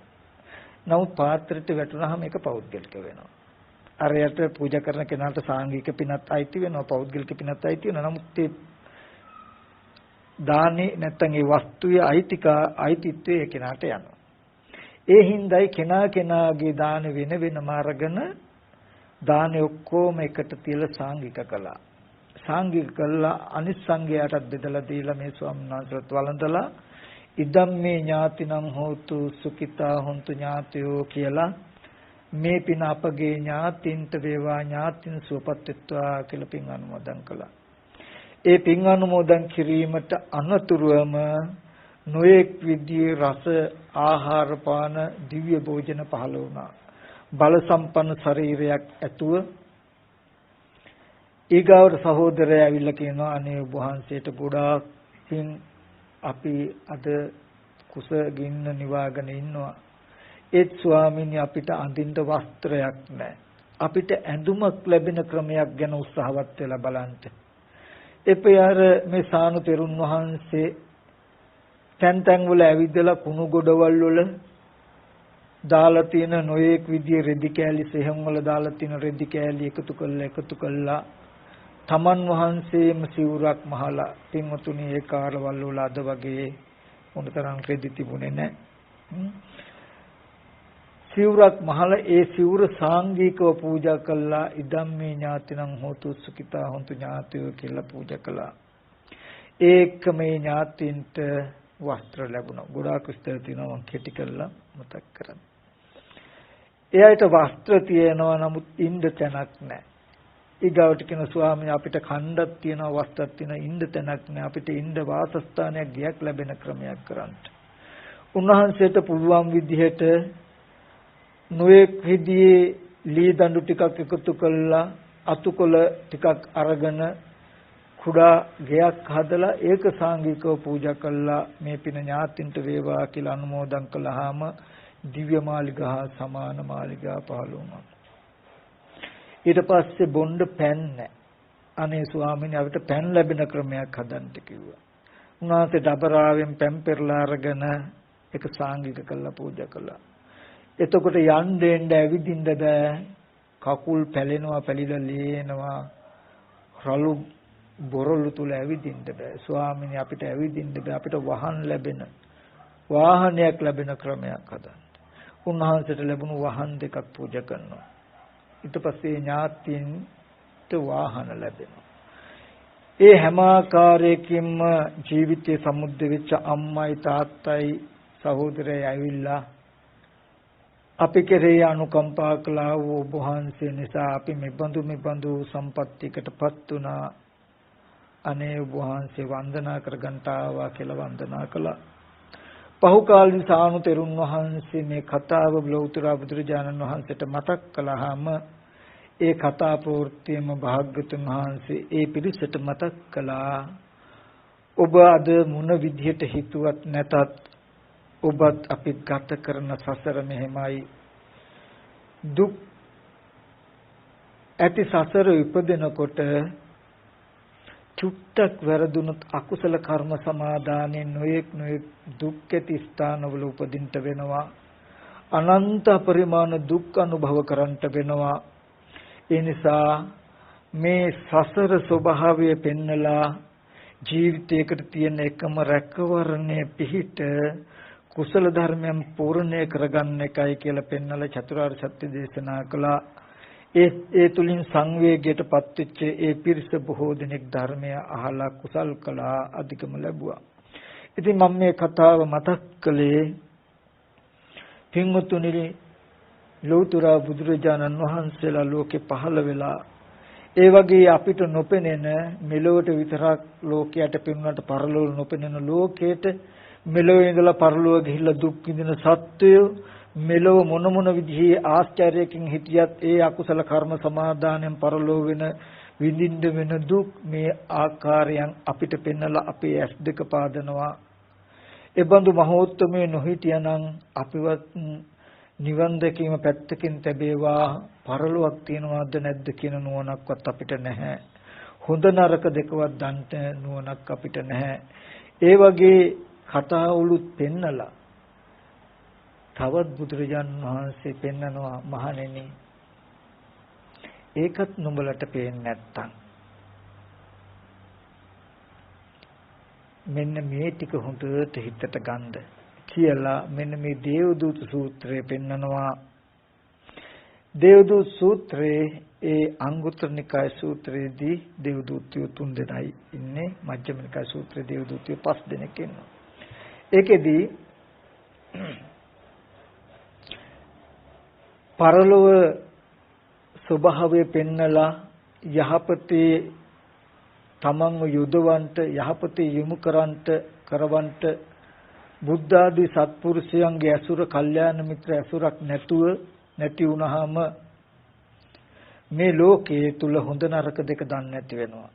නමුත් පාත්‍රයට වැටුනහම ඒක පෞද්ගලික වෙනවා. අරයට පූජා කරන කෙනාට සාංගික පිනත් අයිති වෙනවා, පෞද්ගලික පිනත් අයිති වෙනවා. නමුත් ඒ දානේ නැත්තම් ඒ වස්තුවේ අයිතිත්වයේ ඒ කෙනාට යනවා. ඒ හින්දායි කෙනාගේ දාන වෙන වෙනම අරගෙන දානේ ඔක්කොම එකට තියලා සාංගික කළා. සාංගික කළා අනිත් සංඝයාටත් බෙදලා දීලා මේ ස්වාමීන් වහන්සේට වළඳලා ඉදම් මේ ඥාතිනම් හෝතු සුඛිතා හොන්තු ඥාතයෝ කියලා මේ පින අපගේ ඥාතින්ට වේවා ඥාතින් සුවපත් වෙත්වා කියලා පින් අනුමෝදන් කළා. ඒ පින් අනුමෝදන් කිරීමට අනතුරුවම නොඑක් විදිහේ රස ආහාර පාන දිව්‍ය භෝජන පහළ වුණා. බල සම්පන්න ශරීරයක් ඇතුව ඊගාවට සහෝදරය ඇවිල්ලා කියනවා අනේ ඔබ වහන්සේට ගොඩාක් පින් අපි අද කුස ගින්න නිවාගෙන ඉන්නවා. ඒත් ස්වාමීනි අපිට අඳින්න වස්ත්‍රයක් නැහැ. අපිට ඇඳුමක් ලැබෙන ක්‍රමයක් ගැන උත්සාහවත් වෙලා බලන්න. එපයර මේ සානු තෙරුන් වහන්සේ තැන් වල ඇවිදලා කුණු ගොඩවල් වල දාලා තියෙන නොයේක් විදිහේ රෙදි කෑලි සෙහම් වල දාලා තියෙන රෙදි කෑලි එකතු කළා තමන් වහන්සේම සිවුරක් මහලා පින්වතුනි ඒ කාලවල වල අද වගේ මොනතරම් රෙදි තිබුණේ නැහැ. සිවුරක් මහලා ඒ සිවුර සාංගිකව පූජා කළා. ඉදම්මේ ඥාතිනම් හෝතු සුඛිතා හොන්තු ඥාතියෝ කියලා පූජා කළා. ඒක මේ ඥාතින්ට වස්ත්‍ර ලැබුණා. ගොඩාක් විස්තර තියෙනවා මම කෙටි කරලා මතක් කරන්න. එයාට වස්ත්‍ර තියෙනවා නමුත් ඉන්න තැනක් නැහැ. ඊගාවට කියන ස්වාමී අපිට ඛණ්ඩක් තියෙනවා වස්ත්‍රයක් තියෙනවා ඉන්න තැනක් නැහැ. අපිට ඉන්න වාසස්ථානයක් ගියක් ලැබෙන ක්‍රමයක් කරන්න. උන්වහන්සේට පුළුවන් විදිහට නොයෙක් විදිහේ ලී දඬු ටිකක් එකතු කළා අතුකොළ ටිකක් අරගෙන කුඩා ගෙයක් හදලා ඒක සාංගිකව පූජා කළා මේ පින ඥාතින්ට වේවා කියලා අනුමෝදන් කළාම දිව්‍ය මාලිගා සමාන මාලිගා පහළ වුණා. ඊට පස්සේ බොණ්ඩ පෑන් නැහැ. අනේ ස්වාමීනි අපිට පෑන් ලැබෙන ක්‍රමයක් හදන්න කිව්වා. උන්වහන්සේ දබරාවෙන් පෑන් පෙරලා අරගෙන ඒක සාංගික කළා පූජා කළා. එතකොට යන්න දෙන්න ඇවිදින්න බෑ. කකුල් පැලෙනවා පැලිලා ලේනවා. රළු බොරළු තුල ඇවිදින්න බෑ. ස්වාමීනි අපිට ඇවිදින්න බෑ. අපිට වාහනයක් ලැබෙන ක්‍රමයක් හදන්න. උන්වහන්සේට ලැබුණු වාහන දෙකක් පූජා කරනවා. ඊට පස්සේ ඥාතියින්ට වාහන ලැබෙනවා. ඒ හැම ආකාරයකින්ම ජීවිතයේ සමුද්ද වෙච්ච අම්මයි තාත්තයි සහෝදරයයි ඇවිල්ලා අපි කෙරෙහි අනුකම්පා කළා වූ ඔබ වහන්සේ නිසා අපි මෙබඳු සම්පත්තියකටපත් වුණා. අනේ ඔබ වහන්සේ වන්දනා කරගන්ට ආවා කියලා වන්දනා කළා. පහුකාලී සානු තෙරුන් වහන්සේ මේ කතාව ලෞතර බුදුරජාණන් වහන්සේට මතක් කළාම ඒ කතා ප්‍රවෘත්තියම භාග්‍යතුන් වහන්සේ ඒ පිරිසට මතක් කළා. ඔබ අද මොන විදිහට හිතුවත් නැතත් ඔබත් අපි ගත කරන සසර මෙහෙමයි. දුක් ඇති සසර ඉපදෙනකොට චුට්ටක් වැරදුනොත් අකුසල කර්ම සමාදානෙන් නොයෙක් දුක් ඇති ස්ථානවල උපදින්න වෙනවා. අනන්ත පරිමාණ දුක් අනුභව කරන්නට වෙනවා. ඒ නිසා මේ සසර ස්වභාවය පෙන්නලා ජීවිතයකට තියෙන එකම රැකවරණය පිහිට කුසල ධර්මයන් පූර්ණේ කරගන්න එකයි කියලා පෙන්නලා චතුරාර්ය සත්‍ය දේශනා කළා. ඒ තුලින් සංවේගයටපත් වෙච්ච ඒ පිරිස බොහෝ දෙනෙක් ධර්මය අහලා කුසල් කළා අධිකම ලැබුවා. ඉතින් මම මේ කතාව මතක් කළේ පින්වතුනි ලෞතර බුදුරජාණන් වහන්සේලා ලෝකේ පහළ වෙලා ඒ වගේ අපිට නොපෙනෙන මෙලොවට විතරක් ලෝකයට පෙනුනට පරලෝක නොපෙනෙන ලෝකයට මෙලොව ඉඳලා පරලෝක ගිහිල්ලා දුක් විඳින සත්වයෝ මෙලොව මොන විදිහේ ආශ්චර්යයකින් හිටියත් ඒ අකුසල කර්ම සමාදානයෙන් පරලෝක වෙන විඳින්න වෙන දුක් මේ ආකාරයන් අපිට පෙන්නලා අපේ ඇස් දෙක පාදනවා. ඒ බඳු මහෝත්තමයේ නොහිටියනම් අපිවත් නිවන් දැකීම පැත්තකින් තැබේවා පරලොවක් තියනවද නැද්ද කියන නුවණක්වත් අපිට නැහැ. හොඳ නරක දෙකවත් දන්ට නුවණක් අපිට නැහැ. ඒ වගේ කතාවලුත් පෙන්නලා තවත් බුදුරජාණන් වහන්සේ පෙන්නනවා මහණෙනි ඒකත් නුඹලට පේන්නේ නැත්තම් මෙන්න මේ ටික හොඳට හිතට ගන්න කියලා මෙන්න මේ දේවදූත සූත්‍රය පෙන්නනවා. දේවදූත සූත්‍රයේ ඒ අංගුත්තර නිකාය සූත්‍රයේදී දේවදූතයෝ 3 දෙනයි ඉන්නේ. මජ්ක්‍ධිම නිකාය සූත්‍රයේ දේවදූතයෝ 5 දෙනෙක් ඉන්නවා. ඒකෙදී පරලොව ස්වභාවය පෙන්නලා යහපතේ තමන්ව යොදවන්ට යහපතේ යොමු කරවන්ට බුද්ධ ආදී සත්පුරුෂයන්ගේ ඇසුර කල්යාණ මිත්‍ර ඇසුරක් නැති වුනහම මේ ලෝකයේ තුල හොඳ නරක දෙක දන්නේ නැති වෙනවා.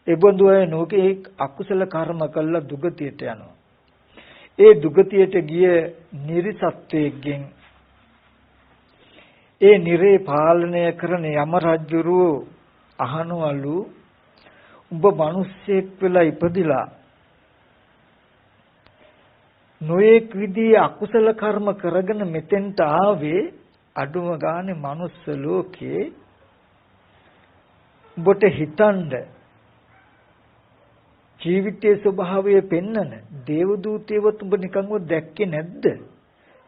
ඒ බඳු අය නෝකේ අකුසල කර්ම කළා දුගතියට යනවා. ඒ දුගතියට ගිය නිර්සත්වයෙන් ඒ නිරේ පාලනය කරන යම රජුරු අහනවලු උඹ මිනිස්සෙක් වෙලා ඉපදිලා නොඑක් විදිහේ අකුසල කර්ම කරගෙන මෙතෙන්ට ආවේ අඩුම ගානේ මනුස්ස ලෝකේ උඹට හිතන්න ජීවිතයේ ස්වභාවය පෙන්නන දේවදූතයවත් උඹ නිකන්ව දැක්කේ නැද්ද?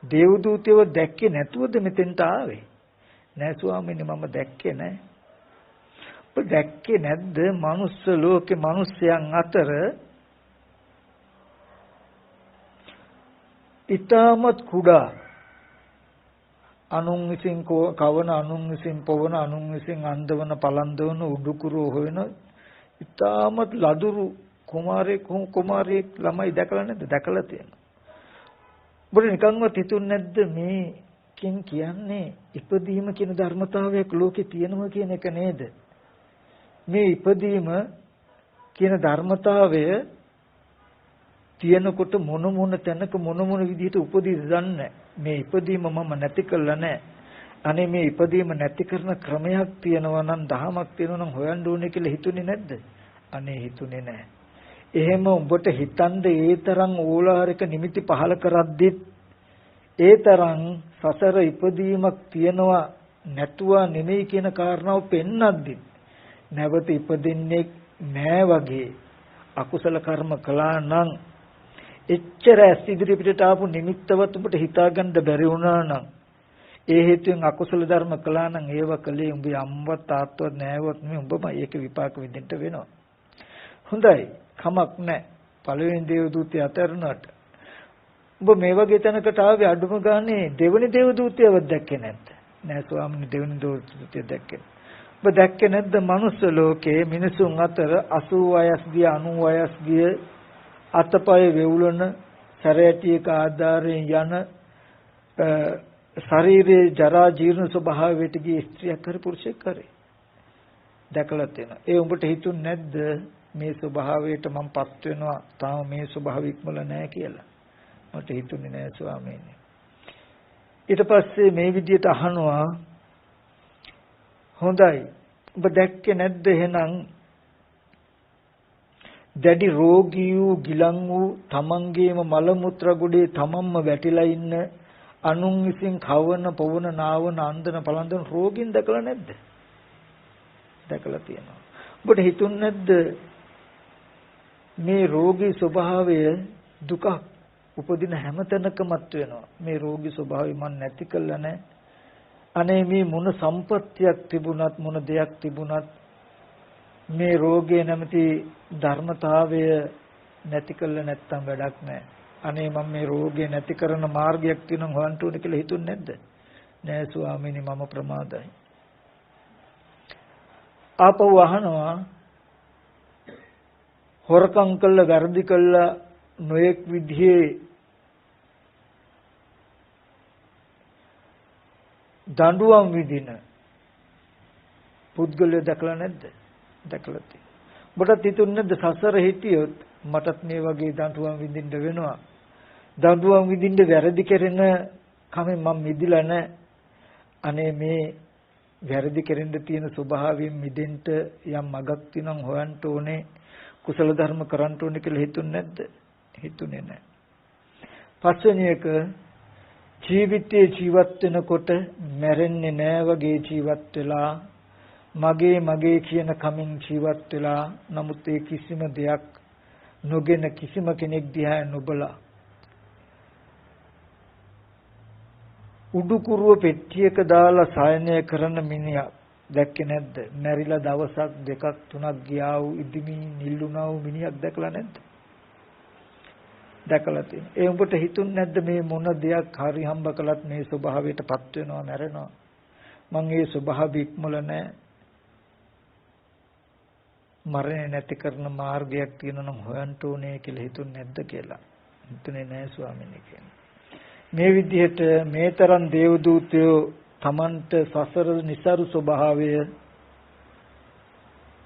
දේවදූතයව දැක්කේ නැතුවද මෙතෙන්ට ආවේ? නෑ ස්වාමීනි මම දැක්කේ නෑ. ඔබ දැක්කේ නැද්ද මනුස්ස ලෝකේ මිනිස්යන් අතර ඊටමත් කුඩා අනුන් විසින් කවන අනුන් විසින් පොවන අනුන් විසින් අන්දවන පලන්දවන උඩුකුරු හොයන ඉතාමත් ලදුරු කුමාරයෙක් ළමයි දැකලා නැද්ද? දැකලා තියෙනවා. ඔබ නිකන්වත් හිතුන්නේ නැද්ද මේකින් කියන්නේ ඉපදීම කියන ධර්මතාවයක් ලෝකේ තියෙනවා කියන එක නේද? මේ ඉපදීම කියන ධර්මතාවය තියෙනකොට මොන තැනක මොන විදිහට උපදීද දන්නේ මේ ඉපදීම මම නැති කළා නෑ. අනේ මේ ඉපදීම නැති කරන ක්‍රමයක් තියෙනවා නම් දහමක් තියෙනවා නම් හොයන්න ඕනේ කියලා හිතුනේ නැද්ද? අනේ හිතුනේ නෑ. එහෙම උඹට හිතන්න ඒ තරම් ඕලාරික නිමිති පහල කරද්දිත් ඒ තරම් සසර ඉපදීමක් තියෙනවා නැතුවා නෙමෙයි කියන කාරණාව පෙන්වද්දි නැවත ඉපදින්නේ නෑ වගේ අකුසල කර්ම කළා නම් එච්චර ඇස් ඉදිරි පිටට ආපු නිමිත්තවත් උඹට හිතාගන්න බැරි වුණා නම් ඒ හේතුවෙන් අකුසල ධර්ම කළා නම් ඒව කලේ උඹේ අම්මවත් තාත්තවත් නෑවත් නෙමෙයි උඹම ඒක විපාක විඳින්න වෙනවා. හොඳයි කමක් නැහැ. පළවෙනි දේව දූතය අතරනට ඔබ මේ වගේ තැනකට ආවේ අඩුම ගානේ දෙවෙනි දේව දූතයව දැක්කේ නැද්ද? නෑ ස්වාමීනි දෙවෙනි දේව දූතය දැක්කේ. ඔබ දැක්කේ නැද්ද මනුස්ස ලෝකයේ මිනිසුන් අතර 80 වයස් ගිය 90 වයස් ගිය අතපය වෙවුලන සැරයටියක ආධාරයෙන් යන ශරීරයේ ජරා ජීර්ණ ස්වභාවයට ගිය ස්ත්‍රියක් හරි පුරුෂයෙක් හරි දැකලා තියෙනවා. ඒ උඹට හිතුන්නේ නැද්ද මේ ස්වභාවයට මම පත් වෙනවා තාම මේ ස්වභාවය ඉක්මල නැහැ කියලා? මට හිතුනේ නෑ ස්වාමීනි. ඊට පස්සේ මේ විදියට අහනවා හොඳයි ඔබ දැක්කේ නැද්ද එහෙනම් දැඩි රෝගී වූ ගිලන් වූ තමන්ගේම මල මුත්‍ර ගොඩේ තමන්ම වැටිලා ඉන්න අනුන් විසින් කවන පවන නාවන අන්දන පලන්දන රෝගීන් දැකලා නැද්ද? දැකලා තියෙනවා. ඔබට හිතුන්නේ නැද්ද මේ රෝගී ස්වභාවය දුක උපදින හැම තැනකමත් වෙනවා. මේ රෝගී ස්වභාවය මන් නැති කළා නෑ. අනේ මේ මොන සම්පත්තියක් තිබුණත් මොන දෙයක් තිබුණත් මේ රෝගය නැමැති ධර්මතාවය නැති කළා නැත්තම් වැඩක් නෑ. අනේ මම මේ රෝගය නැති කරන මාර්ගයක් තියෙනවා හොයන්න ඕනේ කියලා හිතුන්නේ නැද්ද? නෑ ස්වාමීනි මම ප්‍රමාදයි. ආපහු අහනවා හොරකම් කළා වැරදි කළා නොයෙක් විදිහේ දඬුවම් විදින පුද්ගලයෝ දැකලා නැද්ද? දැකලා තියෙනවා. ඔබට හිතුන්නේ නැද්ද සසර හිටියොත් මටත් මේ වගේ දඬුවම් විඳින්න වෙනවා. දඬුවම් විඳින්න වැරදි කරන කමෙන් මම මිදිලා නැහැ. අනේ මේ වැරදි කෙරෙන්න තියෙන ස්වභාවයෙන් මිදෙන්න යම් මගක් තියෙනම් හොයන්න ඕනේ. කුසල ධර්ම කරන්න ඕනේ කියලා හිතුන්නේ නැද්ද? හිතුනේ නැහැ. පස්වෙනි එක ජීවිතේ ජීවත් වෙනකොට මැරෙන්නේ නැහැ වගේ ජීවත් වෙලා මගේ කියන කමින් ජීවත් වෙලා නමුත් ඒ කිසිම දෙයක් නොගෙන කිසිම කෙනෙක් දිහා නොබලා උඩුකුරුව පෙට්ටියක දාලා සායනය කරන මිනිහා දැක්කේ නැද්ද? මැරිලා දවසක් දෙකක් තුනක් ගියා වූ ඉදිමි නිල්ුණා වූ මිනිහක් දැකලා නැද්ද? දැකලා තියෙනවා. ඒ උඹට හිතුන්නේ නැද්ද මේ මොන දෙයක් හරි හම්බ කළත් මේ ස්වභාවයටපත් වෙනවා මැරෙනවා. මං ඒ ස්වභාවය ඉක්මල නැහැ. මරණය නැති කරන මාර්ගයක් තියෙනවා නම් හොයන්න ඕනේ කියලා හිතුන්නේ නැද්ද කියලා? හිතුනේ නැහැ ස්වාමීනි කියන්නේ. මේ විදිහට මේ තරම් දේව දූතයෝ තමන්ට සසර નિසරු ස්වභාවය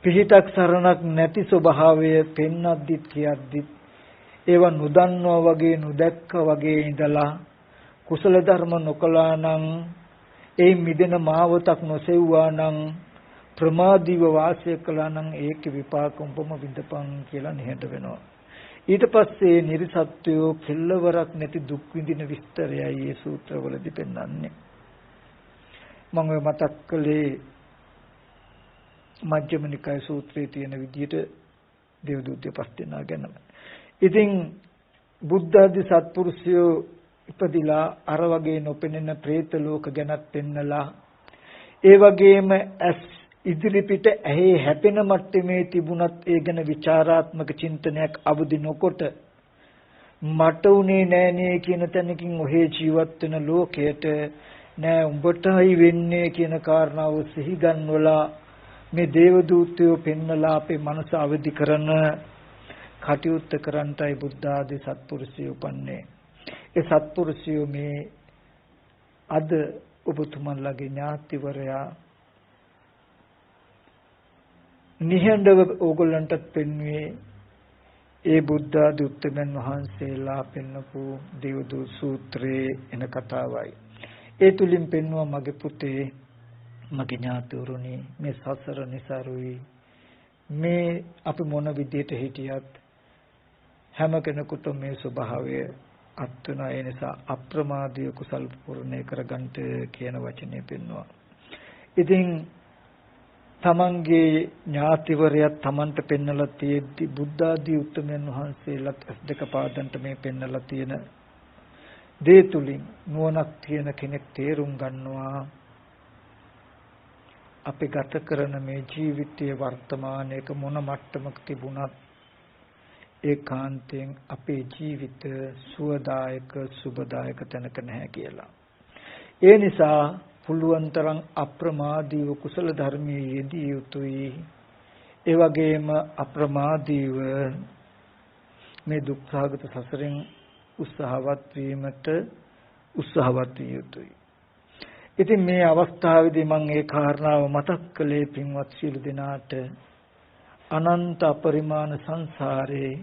පිහිටක් සරණක් නැති ස්වභාවය පෙන්වද්දිත් කියද්දිත් ඒව නොදන්නවා වගේ නොදැක්කා වගේ ඉඳලා කුසල ධර්ම නොකළා නම් ඒ මිදෙන මාවතක් නොසෙව්වා නම් ප්‍රමාදීව වාසය කළා නම් ඒක විපාක උඹම විඳපන් කියලා නිහඬ වෙනවා. ඊට පස්සේ නිර්සත්වයෝ කෙල්ලවරක් නැති දුක් විඳින විස්තරයයි මේ සූත්‍රවලදී පෙන්වන්නේ. මම මතක් කළේ මජ්ක්‍ධිම නිකාය සූත්‍රයේ තියෙන විදිහට දේවදූතය පස් දෙනා ගැනම. ඉතින් බුද්ධ ආදී සත්පුරුෂයෝ ඉපදිලා අර වගේ නොපෙනෙන പ്രേත ලෝක ගැනත් පෙන්නලා ඒ වගේම ඇස් ඉදිරිපිට ඇහි හැපෙන මට්ටමේ තිබුණත් ඒ ගැන ਵਿਚාරාත්මක චින්තනයක් අවදි නොකොට මට උනේ නෑනේ කියන තැනකින් ඔහේ ජීවත් වෙන ලෝකයට නෑ උඹටයි වෙන්නේ කියන කාරණාව සිහි ගන්නවලා මේ දේව දූතයෝ පෙන්නලා අපේ මනස අවදි කරන කටයුත්ත කරන්ටයි බුද්ධ ආදී සත්පුරුෂයෝ උපන්නේ. ඒ සත්පුරුෂයෝ මේ අද ඔබතුමන්ලගේ ඥාතිවරයා නිහඬව ඕගොල්ලන්ටත් පෙන්වුවේ ඒ බුද්ධ ආදී උත්තමයන් වහන්සේලා පෙන්වපු දේවදූත සූත්‍රයේ එන කතාවයි. ඒ තුලින් පෙන්වුවා මගේ පුතේ මගේ ඥාතිවරුනි මේ සසර નિසරුයි මේ අපි මොන විදියට හිටියත් හැම කෙනෙකුට මේ ස්වභාවය අත් වෙන ඒ නිසා අප්‍රමාදීය කුසල් පූර්ණේ කරගන්නට කියන වචනේ පෙන්වුවා. ඉතින් තමන්ගේ ඥාතිවරයා තමන්ට පෙන්නලා තියෙද්දි බුද්ධ ආදී උත්තමයන් වහන්සේලාත් දෙක පාදන්ට මේ පෙන්නලා තියෙන දේ තුලින් නුවණක් තියෙන කෙනෙක් තේරුම් ගන්නවා අපි ගත කරන මේ ජීවිතයේ වර්තමානයේක මොන මට්ටමක තිබුණත් ඒකාන්තයෙන් අපේ ජීවිත සුවදායක සුබදායක තැනක නැහැ කියලා. ඒ නිසා පුළුවන් තරම් අප්‍රමාදීව කුසල ධර්මයේ යෙදිය යුතුයි. ඒ වගේම අප්‍රමාදීව මේ දුක්ඛාගත සසරෙන් උත්සාහවත් වීමට උත්සාහවත් විය යුතුයි. ඉතින් මේ අවස්ථාවේදී මම ඒ කාරණාව මතක් කළේ පින්වත් සියලු දෙනාට අනන්ත අපරිමාණ සංසාරේ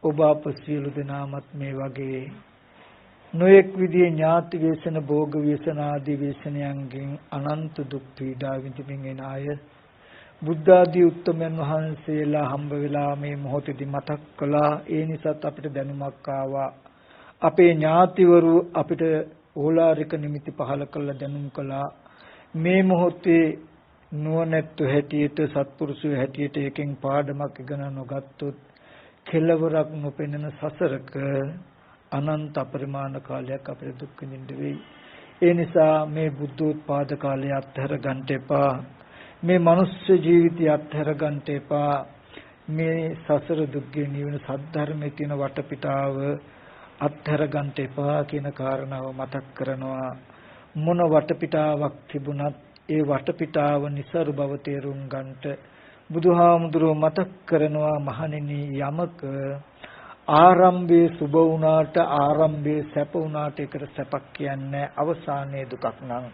ඔබ අප සියලු දෙනාමත් මේ වගේ නොඑක් විදිහේ ඥාති වේසන භෝග වේසන ආදී වේසනයන්ගෙන් අනන්ත දුක් පීඩා විඳින්මින් එන අය බුද්ධ ආදී උත්තමයන් වහන්සේලා හම්බ වෙලා මේ මොහොතේදී මතක් කළා. ඒ නිසාත් අපිට දැනුමක් ආවා. අපේ ඥාතිවරු අපිට ඕලාරික නිමිති පහල කළ දැනුම් කළා. මේ මොහොතේ නුවණැත්තු හැටියට සත්පුරුෂය හැටියට එකෙන් පාඩමක් ඉගෙන නොගත්තොත් කෙලවරක් නොපෙනෙන සසරක අනන්ත අපරිමාණ කාලයක් අපිට දුක් විඳින්න වෙයි. ඒ නිසා මේ බුද්ධෝත්පාද කාලය අත්හැර ගන්න එපා. මේ මනුස්ස ජීවිතය අත්හැර ගන්න එපා. මේ සසර දුක්ගේ නිවන සද්ධර්මයේ තියෙන වටපිටාව අත්හැර ගන්න එපා කියන කාරණාව මතක් කරනවා. මොන වටපිටාවක් තිබුණත් ඒ වටපිටාව નિසරු බව තේරුම් ගන්නට බුදුහාමුදුරුව මතක් කරනවා. මහණෙනි යමක ආරම්භයේ සුබ වුණාට ආරම්භයේ සැප වුණාට ඒකට සැපක් කියන්නේ අවසානයේ දුකක් නම්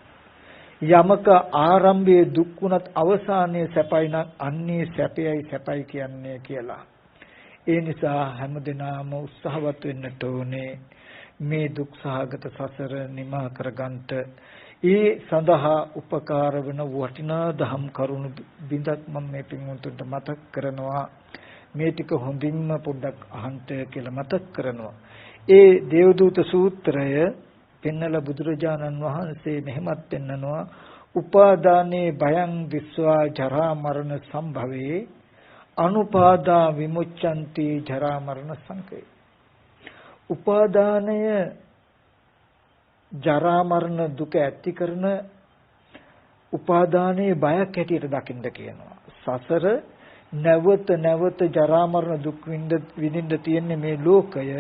යමක ආරම්භයේ දුක් වුණත් අවසානයේ සැපයි නම් අන්නේ සැපයි කියන්නේ කියලා. ඒ නිසා හැමදෙනාම උත්සාහවත් වෙන්නට ඕනේ මේ දුක් සහගත සසර නිමා කරගන්නට. ඒ සඳහා උපකාර වෙන වටිනා දහම් කරුණු බිඳක් මම මේ පින්වතුන්ට මතක් කරනවා. මේ ටික හොඳින්ම පොඩ්ඩක් අහන්න කියලා මතක් කරනවා. ඒ දේවදූත සූත්‍රය පෙන්නලා බුදුරජාණන් වහන්සේ මෙහෙමත් පෙන්නනවා. උපාදානේ භයං විස්වා ජරා මරණ සම්භවේ අනුපාදා විමුච්ඡanti ජරා මරණ සංකේ. උපාදානය ජරා මරණ දුක ඇති කරන උපාදානයේ බයක් හැටියට දකින්න කියනවා. සසර නැවත ජරා මරණ දුක් විඳින්න තියෙන්නේ මේ ලෝකය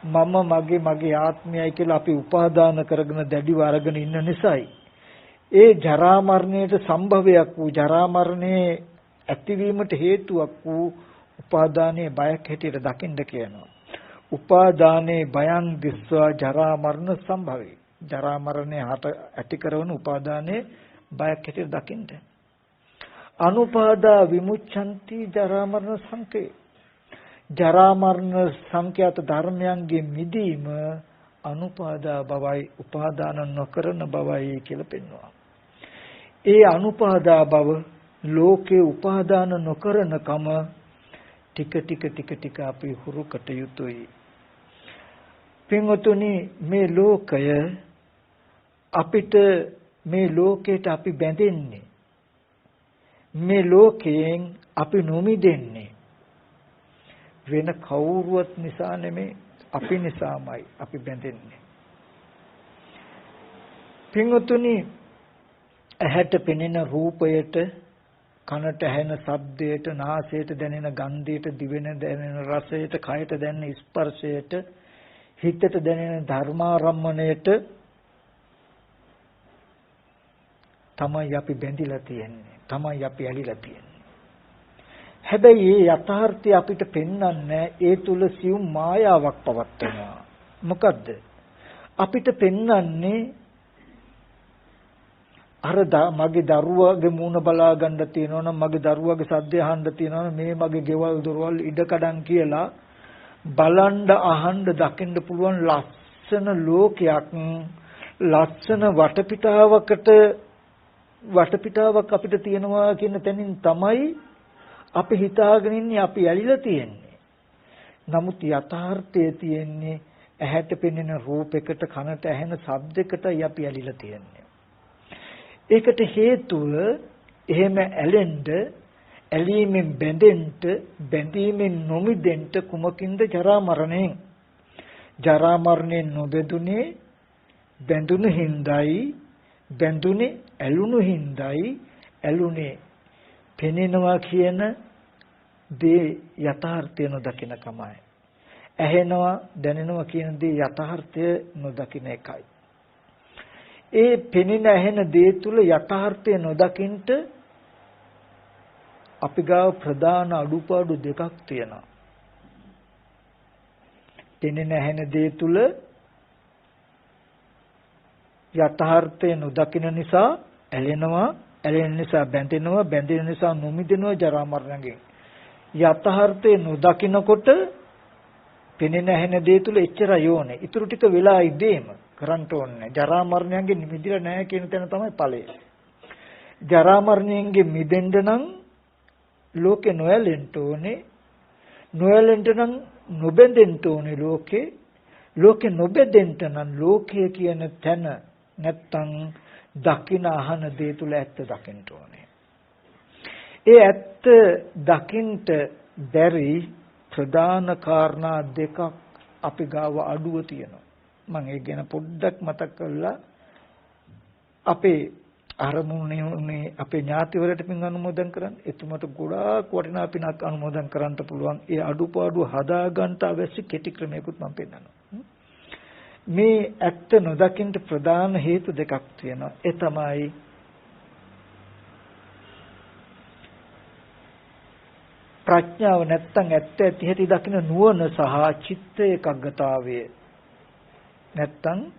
මම මගේ ආත්මයයි කියලා අපි උපාදාන කරගෙන දැඩිව අරගෙන ඉන්න නිසායි. ඒ ජරා මරණයට සම්භවයක් වූ ජරා මරණයේ ඇතිවීමට හේතුවක් වූ උපාදානයේ බයක් හැටියට දකින්න කියනවා. උපාදානේ භයං දිස්වා ජරා මරණ සම්භවේ. ජරා මරණය ඇති කරන උපාදානේ බයක් හැටියට දකින්න. අනුපාදා විමුච්ඡanti ජරා මරණ සංකේ. ජරා මරණ සංඛ්‍යාත ධර්මයන්ගේ මිදීම අනුපාදා බවයි උපාදාන නොකරන බවයි කියලා පෙන්වනවා. ඒ අනුපාදා බව ලෝකේ උපාදාන නොකරන කම ටික අපි හුරු කට යුතුයි. පින්වතුනි මේ ලෝකය අපිට මේ ලෝකයට අපි බැඳෙන්නේ. මේ ලෝකයෙන් අපි නොමිදෙන්නේ. වෙන කවුරුවත් නිසා නෙමෙයි අපි නිසාමයි අපි බැඳෙන්නේ. පින්වතුනි ඇහැට පෙනෙන රූපයට කනට ඇහෙන ශබ්දයට නාසයට දැනෙන ගන්ධයට දිවෙන දැනෙන රසයට කයට දැනෙන ස්පර්ශයට හිතට දැනෙන ධර්මාරම්මණයට තමයි අපි බැඳිලා තියෙන්නේ. තමයි අපි ඇලිලා තියෙන්නේ. හැබැයි මේ යථාර්ථය අපිට පෙන්වන්නේ ඒ තුල සියුම් මායාවක් පවත්වනවා. මොකද්ද? අපිට පෙන්වන්නේ අර මගේ දරුවාගේ මූණ බලා ගන්න තියෙනවනම් මගේ දරුවාගේ සද්දය අහන්න තියෙනවනම් මේ මගේ ගෙවල් දොරවල් ඉඩකඩම් කියලා බලන්න අහන්න දකින්න පුළුවන් ලස්සන ලෝකයක් ලස්සන වටපිටාවක් අපිට තියෙනවා කියන තැනින් තමයි අපි හිතාගෙන ඉන්නේ අපි ඇලිලා තියෙන්නේ. නමුත් යථාර්ථයේ තියෙන්නේ ඇහැට පෙනෙන රූපයකට කනට ඇහෙන ශබ්දයකටයි අපි ඇලිලා තියෙන්නේ. ඒකට හේතුව එහෙම ඇලීමෙන් බැඳීමෙන් නොමිදෙන්න කුමකින්ද? ජරා මරණයෙන්. ජරා මරණයෙන් නොබැඳුනේ බැඳුණු හිඳයි බැඳුනේ ඇලුණු හිඳයි ඇලුනේ පෙනෙනවා කියන දේ යථාර්ථය නොදකින කමයි. ඇහෙනවා දැනෙනවා කියන දේ යථාර්ථය නොදකින එකයි. ඒ පෙනෙන ඇහෙන දේ තුල යථාර්ථය නොදකින්ට අපි ගාව ප්‍රධාන අඩුපාඩු දෙකක් තියෙනවා. පෙනෙන ඇහෙන දේ තුල යථාර්ථය නොදකින නිසා ඇලෙනවා, ඇලෙන නිසා බැඳෙනවා, බැඳෙන නිසා නොමිදෙනවා ජරා මරණයෙන්. යථාර්ථය නොදකිනකොට පෙනෙන ඇහෙන දේ තුල එච්චරයි ඕනේ. ඊටු ටික වෙලා ඉදීම කරන්න ඕනේ. ජරා මරණයෙන් නිමිදිලා නැහැ කියන තැන තමයි ඵලය. ජරා මරණයෙන් මිදෙන්න නම් ලෝකේ නොයැලෙන්න ඕනේ. නොයැලෙන්න නම් නොබැඳෙන්න ඕනේ ලෝකේ. ලෝකේ නොබැඳෙන්න නම් ලෝකය කියන තැන නැත්තම් දකින අහන දේ තුල ඇත්ත දකින්න ඕනේ. ඒ ඇත්ත දකින්ට බැරි ප්‍රධාන කාරණා දෙකක් අපි ගාව අඩුව තියෙනවා. මම ඒක ගැන පොඩ්ඩක් මතක් කරලා අපේ අරමුණේ අපේ ඥාතිවරට පින් අනුමෝදන් කරන්න. එතුමට ගොඩාක් වටිනා පිනක් අනුමෝදන් කරන්න පුළුවන්. ඒ අඩුපාඩු හදාගන්න අවශ්‍ය කෙටි ක්‍රමයකට මම පෙන්නනවා. මේ ඇත්ත නොදකින්න ප්‍රධාන හේතු දෙකක් තියෙනවා. ඒ තමයි ප්‍රඥාව නැත්තම් ඇත්ත ඇති හැටි දකින නුවණ සහ චිත්ත ඒකග්ගතාවය නැත්තම්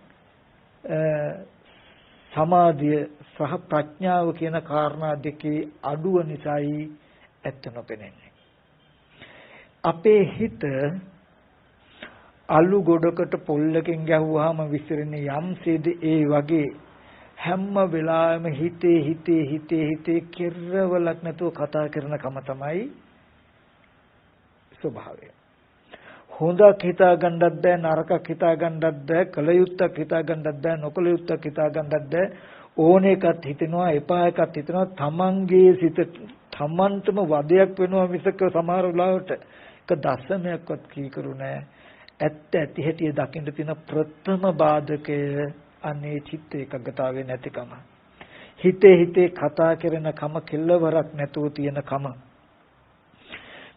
සමාධිය සහ ප්‍රඥාව කියන කාරණා දෙකේ අඩුව නිසායි ඇත්ත නොපෙනෙන්නේ. අපේ හිත අලු ගොඩකට පොල්ලකින් ගැහුවාම විසිරෙන්නේ යම්සේද ඒ වගේ හැම වෙලාවෙම හිතේ කෙරවලක් නැතුව කතා කරන කම තමයි ස්වභාවය. හොඳක් හිතා ගන්නත් බෑ, නරකක් හිතා ගන්නත් බෑ, කල යුත්තක් හිතා ගන්නත් බෑ, නොකල යුත්තක් හිතා ගන්නත් බෑ. ඕන එකක් හිතෙනවා, එපා එකක් හිතෙනවා. තමන්ගේ සිත තමන්ටම වදයක් වෙනවා මිසක සමහර වෙලාවට එක දශමයක්වත් කීකරු නෑ. ඇත්ත ඇති හැටි දකින්න තියෙන ප්‍රථම බාධකය අනේ චිත්ත ඒකග්ගතාවේ නැතිකම. හිතේ කතා කරන කම කෙල්ලවරක් නැතුව තියෙන කම.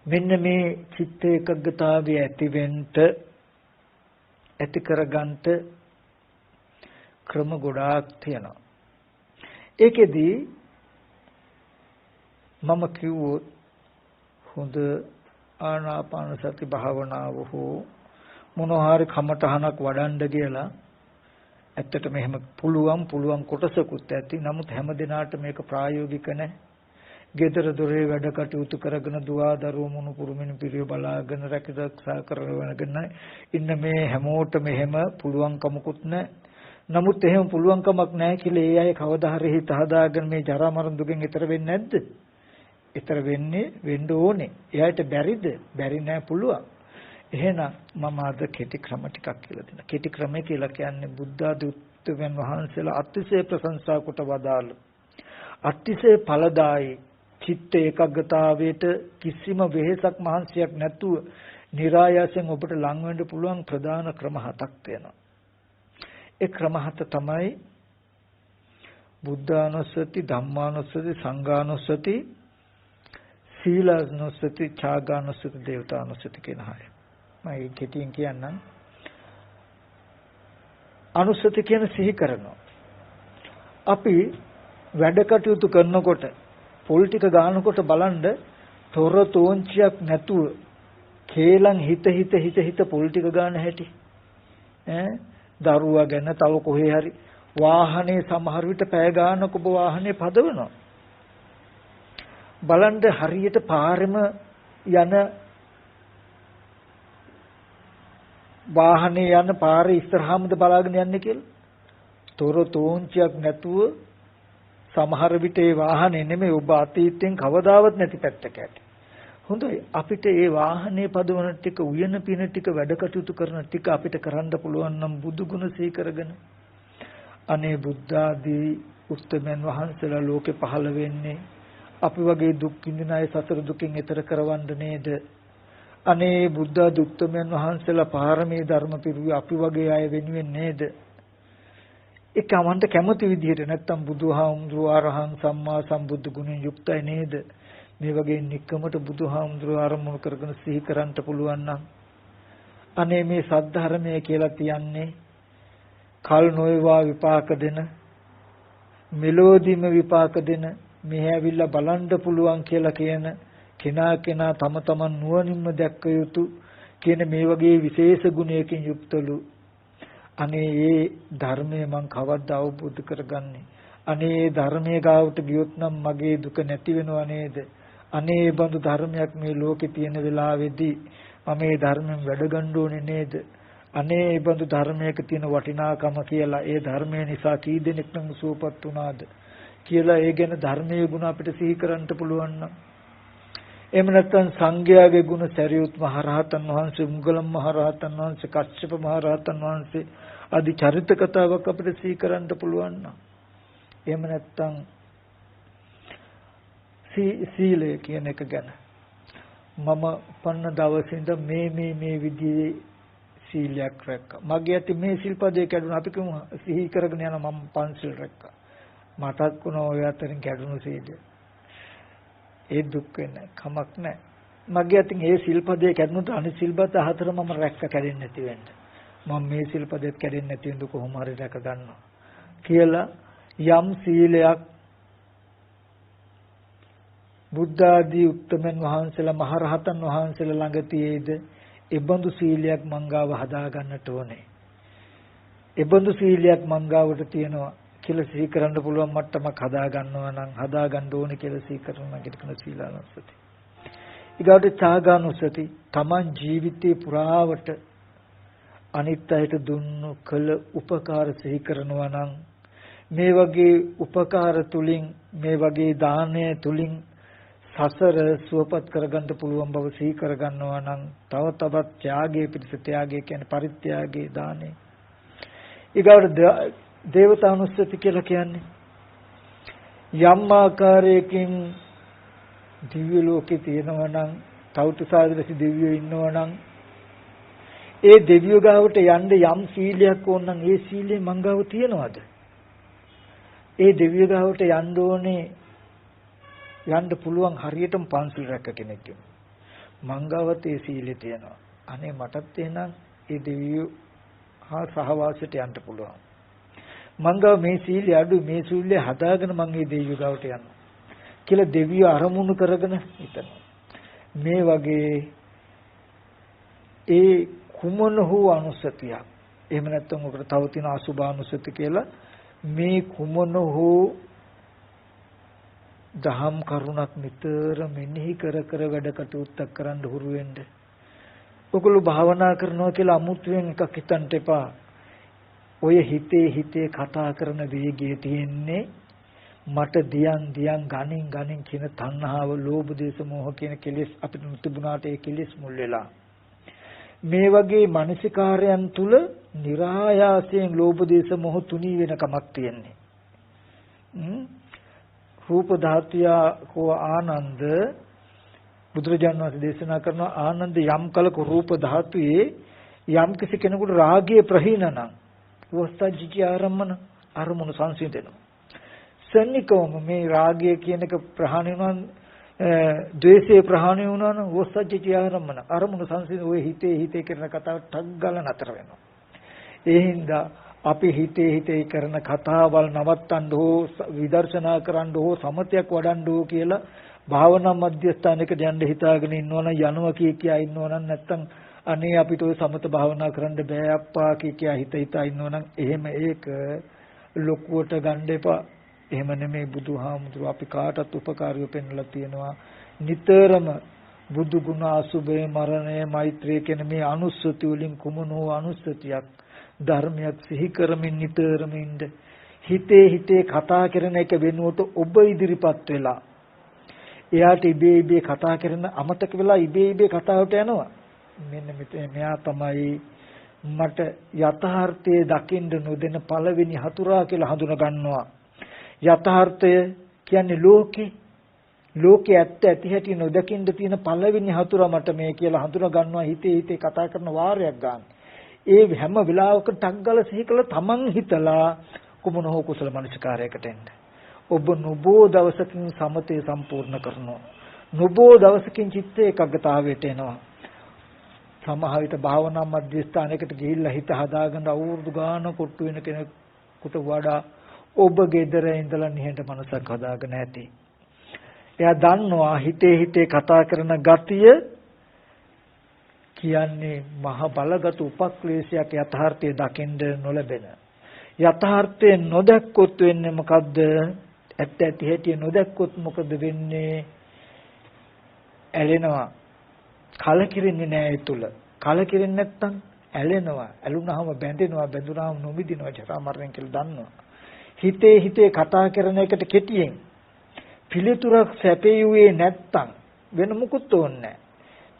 මෙන්න මේ චිත්ත ඒකග්ගතාවය ඇති කරගන්න ක්‍රම ගොඩාක් තියෙනවා. ඒකෙදි මම කිව්වොත් හොඳ ආනාපාන සති භාවනාව හෝ මොනවා හරි කමටහනක් වඩන්න කියලා ඇත්තටම එහෙම පුළුවන් කොටසකුත් ඇති. නමුත් හැම දිනාට මේක ප්‍රායෝගික නැහැ. ගෙදර දොරේ වැඩ කටයුතු කරගෙන දුවා දරුවෝ මුණු පුරුමින් පිරිය බලාගෙන රැකරක්ෂා කරගෙන ඉන්න මේ හැමෝටම එහෙම පුළුවන්කමකුත් නැහැ. නමුත් එහෙම පුළුවන්කමක් නැහැ කියලා ඒ අය කවදා හරි හිත හදාගෙන මේ ජරා මරණ දුකෙන් ඈතර වෙන්නේ නැද්ද? ඈතර වෙන්න ඕනේ. එයාට බැරිද? බැරි නෑ පුළුවන්. එහෙනම් මම අද කෙටි ක්‍රම ටිකක් කියලා දෙනවා. කෙටි ක්‍රමය කියලා කියන්නේ බුද්ධ ආදී උත්තමයන් වහන්සේලා අතිශය ප්‍රශංසා කොට වදාළ අතිශය ඵලදායි චිත්ත ඒකග්ගතාවයට කිසිම වෙහෙසක් මහන්සියක් නැතුව નિરાයාසයෙන් ඔබට ලං වෙන්න පුළුවන් ප්‍රධාන ක්‍රම හතක් තියෙනවා. ඒ ක්‍රම හත තමයි බුද්ධානුස්සති, ධම්මානුස්සති, සංඝානුස්සති, සීලානුස්සති, ඡාගානුස්සති, දේවතානුස්සති කියන හය. මම කෙටියෙන් කියන්නම්. අනුස්සති කියන සිහි කරනවා. අපි වැඩ කටයුතු කරනකොට පොල් ටික ගන්නකොට බලන්න තොර තෝංචියක් නැතුව කේලම් හිත පොල් ටික ගන්න හැටි දරුවා ගැන තව කොහේ හරි වාහනේ සමහර විට පැය ගානක ඔබ වාහනේ පදවනවා බලන්න හරියට පාරෙම යන වාහනේ යන පාරේ ඉස්සරහාමද බලාගෙන යන්නේ කියලා තොර තෝංචියක් නැතුව සමහර විට ඒ වාහනේ නෙමෙයි ඔබ අතීතයෙන් කවදාවත් නැති පැත්තක ඇති. හොඳයි අපිට ඒ වාහනේ පදවන ටික උයන පින ටික වැඩ කටයුතු කරන ටික අපිට කරන්න පුළුවන් නම් බුදු ගුණ සිහි කරගෙන අනේ බුද්ධ ආදී උත්තමයන් වහන්සේලා ලෝකේ පහළ වෙන්නේ අපි වගේ දුක් විඳින අය සතර දුකින් එතර කරවන්න නේද? අනේ බුද්ධ ආදී උත්තමයන් වහන්සේලා පාරමී ධර්ම පිරුවේ අපි වගේ අය වෙනුවෙන් නේද? ඒක අමන්ට කැමති විදිහට නැත්තම් බුදුහාමුදුරුවෝ අරහං සම්මා සම්බුද්ධ ගුණයෙන් යුක්තයි නේද මේ වගේ නික්කමට බුදුහාමුදුරුවෝ ආරමුණු කරගෙන සිහි කරන්න පුළුවන් නම් අනේ මේ සද්ධර්මය කියලා තියන්නේ කල් නොවේවා විපාක දෙන මෙලෝදීම විපාක දෙන මෙහෙ ඇවිල්ලා බලන්න පුළුවන් කියලා කියන කෙනා තම තමන් නුවණින්ම දැක්ක යුතු කියන මේ වගේ විශේෂ ගුණයකින් යුක්තලු අනේ ඒ ධර්මය මං කවද්ද අවබෝධ කරගන්නේ අනේ ඒ ධර්මයේ ගාවට ගියොත් නම් මගේ දුක නැති වෙනව නේද අනේ ඒ බඳු ධර්මයක් මේ ලෝකේ තියෙන වෙලාවේදී මම මේ ධර්මයෙන් වැඩ ගන්න ඕනේ නේද අනේ ඒ බඳු ධර්මයක තියෙන වටිනාකම කියලා ඒ ධර්මය නිසා කී දෙනෙක් නම් සුවපත් වුණාද කියලා ඒ ගැන ධර්මයේ ගුණ අපිට සිහි කරන්න පුළුවන් නම් එහෙම නැත්නම් සංඝයාගේ ගුණ සරියුත් මහ රහතන් වහන්සේ මුගලන් මහ රහතන් වහන්සේ කච්චප මහ රහතන් වහන්සේ ආදී චරිත කතාවක් අපිට සිහි කරන්න පුළුවන් නම් එහෙම නැත්නම් සීලය කියන එක ගැන මම පන්න දවසේ ඉඳන් මේ විදිහේ සීලයක් රැක්කා මගේ ඇති මේ සිල්පදේ කැඩුණා අපි කියමු සිහි කරගෙන යන මම පන්සිල් රැක්කා මටත් වුණා ඔය අතරින් කැඩුණු සීලය ඒ දුක් වෙන්නේ කමක් නැහැ මගේ අතින් ඒ සිල්පදේ කැඩුණොත් අනිත් සිල්පද හතර මම රැක්ක කැඩෙන්නේ නැති වෙන්න මම මේ සිල්පදෙත් කැඩෙන්නේ නැති වෙන්න කොහොම හරි රැක ගන්නවා කියලා යම් සීලයක් බුද්ධ ආදී උත්තමයන් වහන්සේලා මහරහතන් වහන්සේලා ළඟ තියේද ඒබඳු සීලයක් මංගාව හදා ගන්නට ඕනේ ඒබඳු සීලයක් මංගාවට තියෙනවා කියලා සිහි කරන්න පුළුවන් මට්ටමක් හදා ගන්නවා නම් හදා ගන්න ඕනේ කියලා සිහි කරනවා කියන සීලානුස්සති. ඊගාට ත්‍යාගානුස්සති තමන් ජීවිතේ පුරාවට අනිත් අයට දුන්නු කළ උපකාර සිහි කරනවා නම් මේ වගේ උපකාර තුලින් මේ වගේ දානය තුලින් සසර සුවපත් කරගන්න පුළුවන් බව සිහි කරගන්නවා නම් තව තවත් ත්‍යාගයේ පිටස ත්‍යාගය කියන්නේ පරිත්‍යාගයේ දානය. ඊගාට දේවතානුස්සති කියලා කියන්නේ යම් ආකාරයකින් දිව්‍ය ලෝකේ තියෙනවා නම් තවුතුසාදලසි දෙවියෝ ඉන්නවා නම් ඒ දෙවියෝ ගාවට යන්න යම් සීලයක් ඕන නම් ඒ සීලය මං ගාව තියනවාද? ඒ දෙවියෝ ගාවට යන්න ඕනේ යන්න පුළුවන් හරියටම පන්සිල් රැක කෙනෙක් මං ගාවත් ඒ සීලය තියෙනවා. අනේ මටත් එහෙනම් ඒ දෙවියෝ හා සහවාසයට යන්න පුළුවන්. මං ගාව මේ සීලය අඩු මේ සීලය හදාගෙන මං මේ දෙවියෝ ගාවට යනවා කියලා දෙවියෝ අරමුණු කරගෙන හිතනවා. මේ වගේ ඒ කුමන හෝ අනුසතියක් එහෙම නැත්නම් ඔකට තව තියෙන අසුභානුසති කියලා මේ කුමන හෝ දහම් කරුණක් නිතර මෙනෙහි කර වැඩ කටයුත්තක් කරන්න හුරු වෙන්න. ඔගොල්ලෝ භාවනා කරනවා කියලා අමුතුවෙන් එකක් හිතන්න එපා. ඔය හිතේ කතා කරන වේගය තියෙන්නේ මට දියන් ගණින් කියන තණ්හාව, ලෝභ, දේශ, මෝහ කියන කෙලෙස් අපිට තිබුණාට ඒ කෙලෙස් මුල් වෙලා. මේ වගේ මානසිකාරයන් තුල નિરાයාසයෙන් ලෝභ, දේශ, මෝහ තුනී වෙන කමක් තියෙන්නේ. රූප ධාතුය කෝ ආනන්ද බුදුරජාණන් වහන්සේ දේශනා කරන ආනන්ද යම් කලක රූප ධාතුයේ යම් කිසි කෙනෙකුට රාගය ප්‍රහීන නම් වස්තජ්ජි ආරම්මන අරමුණු සංසිඳෙනවා. සන්නිකවම මේ රාගය කියන එක ප්‍රහාණය වුණා ද්වේෂය ප්‍රහාණය වුණා නම් වස්තජ්ජි ආරම්මන අරමුණු සංසිඳ ඔය හිතේ කරන කතාව ටක් ගාලා නතර වෙනවා. ඒ හින්දා අපි හිතේ කරන කතාවල් නවත්තන්න හෝ විදර්ශනා කරන්න හෝ සමතයක් වඩන්න හෝ කියලා භාවනා මධ්‍යස්ථානයකට යන්න හිතාගෙන ඉන්නවනම් යනවා කියා ඉන්නවනම් නැත්තම් අනේ අපිට ඔය සමත භාවනා කරන්න බෑ අප්පා කියා හිතා ඉන්නවනම් එහෙම ඒක ලොකුවට ගන්න එපා. එහෙම නෙමෙයි බුදුහාමුදුරුවෝ අපි කාටත් උපකාරය පෙන්වලා තියෙනවා. නිතරම බුදු ගුණ අසුබේ මරණය මෛත්‍රිය කියන මේ අනුස්සති වලින් කුමනෝ අනුස්සතියක් ධර්මයක් සිහි කරමින් නිතරම ඉන්න. හිතේ කතා කරන එක වෙනුවට ඔබ ඉදිරිපත් වෙලා එයාට ඉබේ කතා කරන අමතක වෙලා ඉබේ කතාවට යනවා. මෙන්න මෙයා තමයි මට යථාර්ථයේ දකින්න නොදෙන පළවෙනි හතුරා කියලා හඳුන ගන්නවා. යථාර්ථය කියන්නේ ලෝකේ ඇත්ත ඇති හැටි නොදකින්න තියෙන පළවෙනි හතුරා මට මේ කියලා හඳුන ගන්නවා. හිතේ කතා කරන වාරයක් ගන්න. ඒ හැම වෙලාවකම ටග්ගල සිහි කළ තමන් හිතලා කුමන හෝ කුසල මනසකාරයකට එන්න. ඔබ නොබෝ දවසකින් සමතේ සම්පූර්ණ කරනවා. නොබෝ දවසකින් චිත්ත ඒකාග්‍රතාවයට එනවා. සමහර විට භාවනා මධ්‍යස්ථානයකට ගිහිල්ලා හිත හදාගෙන අවුරුදු ගාන කොට්ටු වෙන කෙනෙකුට වඩා ඔබ ගෙදර ඉඳලා නිහඬ මනසක් හදාගෙන ඇති. එයා දන්නවා හිතේ කතා කරන ගතිය කියන්නේ මහ බලගත් උපක්ලේශයක් යථාර්ථයේ දකින්න නොලැබෙන. යථාර්ථයේ නොදැක්කොත් වෙන්නේ මොකද්ද? ඇත්ත ඇති හැටි නොදැක්කොත් මොකද වෙන්නේ? ඇලෙනවා. කලකිරෙන්නේ නැහැ ඒ තුල. කලකිරෙන්නේ නැත්තම් ඇලෙනවා. ඇලුනහම බැඳෙනවා. බැඳුනහම නොමිදිනවා. ජරා මරණය කියලා දන්නවා. හිතේ කතා කරන එකට කෙටියෙන් පිළිතුරක් සැපෙන්නේ නැත්තම් වෙන මුකුත් ඕනේ නැහැ.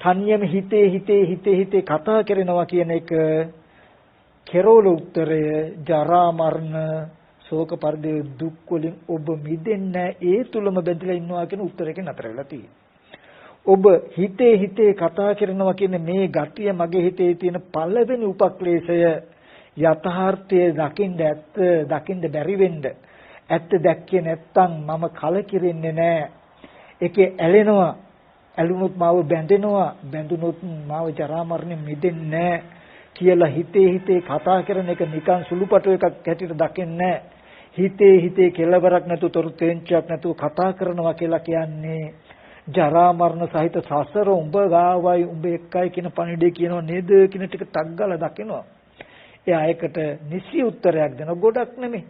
තනියම හිතේ කතා කරනවා කියන එක කෙරෝල උත්තරය ජරා මරණ ශෝක පරිදේ දුක් වලින් ඔබ මිදෙන්නේ ඒ තුලම බැඳලා ඉන්නවා කියන උත්තරයකින් අතර වෙලා තියෙනවා. ඔබ හිතේ කතා කරනවා කියන මේ ගතිය මගේ හිතේ තියෙන පළවෙනි උපක්ලේශය යථාර්ථයේ දකින්න බැරි වෙන්න ඇත්ත දැක්කේ නැත්තම් මම කලකිරෙන්නේ නැහැ. ඒකේ ඇලෙනවා. ඇලුනොත් මාව බැඳෙනවා. බැඳුනොත් මාව ජරා මරණය මිදෙන්නේ නැහැ කියලා හිතේ කතා කරන එක නිකන් සුළුපටු එකක් හැටියට දකින්නේ නැහැ. හිතේ කෙලවරක් නැතුව තොරු තෙන්චයක් නැතුව කතා කරනවා කියලා කියන්නේ ජරා මරණ සහිත සසර උඹ ගාවයි උඹ එක්කයි කියන පණිඩේ කියනවා නේද කියන ටික ටක් ගාලා දකිනවා. එයා ඒකට නිසි උත්තරයක් දෙන ගොඩක් නෙමෙයි.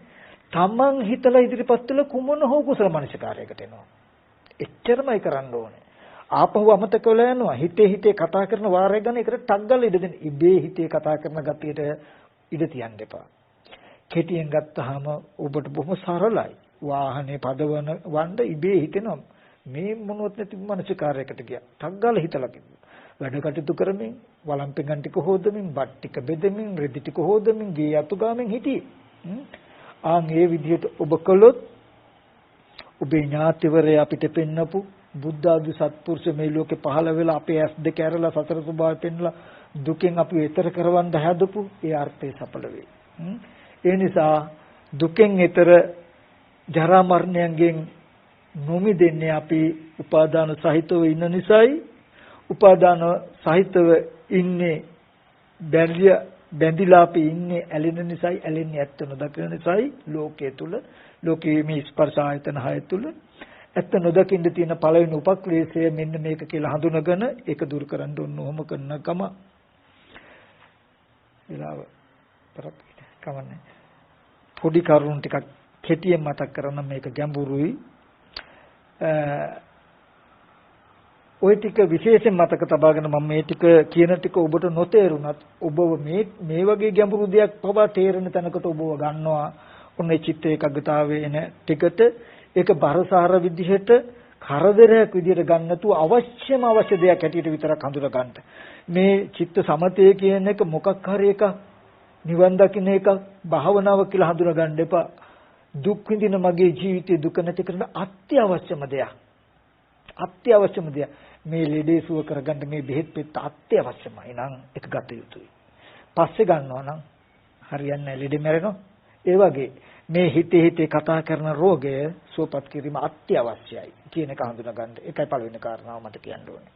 තමන් හිතලා ඉදිරිපත් කළ කුමන හෝ කුසල මනසකාරයකට එනවා. එච්චරමයි කරන්න ඕනේ. ආපහු අමතක වෙලා යනවා. හිතේ කතා කරන වාරය ගන්න එකට ටක් ගාලා ඉඩ දෙන්න. ඉබේ හිතේ කතා කරන ගතියට ඉඩ තියන්න එපා. කෙටියෙන් ගත්තාම ඔබට බොහොම සරලයි. වාහනේ පදවන වණ්ඩ ඉබේ හිතෙනවා. මේ මොනවත් නැති මනසකාරයකට ගියා. ටක් ගාලා හිතලා කිව්වා. වැඩ කටයුතු කරමින් වළම් පෙඟන් ටික හොදමින් බත් ටික බෙදමින් රෙදි ටික හොදමින් ගේ අතු ගාමින් හිටියේ. ඒ විදිහට ඔබ කළොත් ඔබේ ඥාතිවරය අපිට පෙන්නපු බුද්ධ ආදී සත්පුරුෂ මේ ලෝකේ පහළ වෙලා අපේ ඇස් දෙක ඇරලා සතර ස්වභාවය පෙන්නලා දුකෙන් අපි ඈතර කරවන්න හැදපු ඒ අර්ථය සඵල වේ. ඒ නිසා දුකෙන් ඈතර ජරා මරණයෙන් නොමිදෙන්නේ අපි උපාදාන සහිතව ඉන්න නිසායි. උපාදාන සහිතව ඉන්නේ බැඳිලා අපි ඉන්නේ ඇලෙන නිසායි. ඇලෙන්නේ ඇත්ත නොදකින නිසායි. ලෝකයේ තුල ලෝකයේ මේ ස්පර්ශ ආයතන හය තුල ඇත්ත නොදකින්න තියෙන පළවෙනි උපක්ලේශය මෙන්න මේක කියලා හඳුනගෙන ඒක දුරු කරන්න ඕන. ඔහොම කරනකම විලාව තරක් කවන්නේ පොඩි කරුණු ටිකක් කෙටියෙන් මතක් කරන්න මේක ගැඹුරුයි. ওই ටික විශේෂයෙන් මතක තබාගෙන මම මේ ටික කියන ටික ඔබට නොතේරුණත් ඔබව මේ වගේ ගැඹුරු දෙයක් පවා තේරෙන තැනකට ඔබව ගන්නවා. ඔන්නේ චිත්ත ඒකාග්‍රතාවයේ එන ටිකට ඒක බරසාර විදිහට කරදරයක් විදිහට ගන්න නැතුව අවශ්‍ය දෙයක් හැටියට විතරක් හඳුනා ගන්න. මේ චිත්ත සමතය කියන එක මොකක් හරි එකක් නිවන් දකින්න එකක් භාවනාව කියලා හඳුනා ගන්න එපා. දුක් විඳින මගේ ජීවිතේ දුක නැති කරන අත්‍යවශ්‍යම දෙයක්. අත්‍යවශ්‍යම දෙයක්. මේ ලෙඩේ සුව කරගන්න මේ බෙහෙත් පෙත්ත අත්‍යවශ්‍යමයි නම් ඒක ගත යුතුයි. පස්සේ ගන්නවා නම් හරියන්නේ නැහැ ලෙඩ මැරෙනවා. ඒ වගේ මේ හිතේ කතා කරන රෝගය සුවපත් කිරීම අත්‍යවශ්‍යයි කියන එක හඳුනා ගන්න. ඒකයි පළවෙනි කාරණාව මට කියන්න ඕනේ.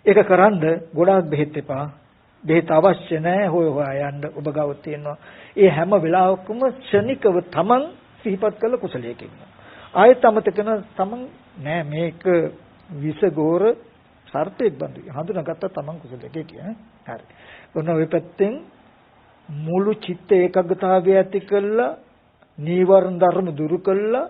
ඒක කරන්ද ගොඩාක් බෙහෙත් එපා. බෙහෙත අවශ්‍ය නැහැ හොය හොයා යන්න ඔබ ගාව තියෙනවා. ඒ හැම වෙලාවකම ශනිකව තමන් සිහිපත් කළ කුසලයකින්. ආයෙත් අමතකන තමන් නෑ මේක විසගෝර සර්පෙක් බඳු. හඳුනාගත්ත තමන් කුසලයක කියන්නේ. හරි. ඔන්න ඔය පැත්තෙන් මුළු චිත්ත ඒකාග්‍රතාවය ඇති කළා නීවරණ ධර්ම දුරු කළා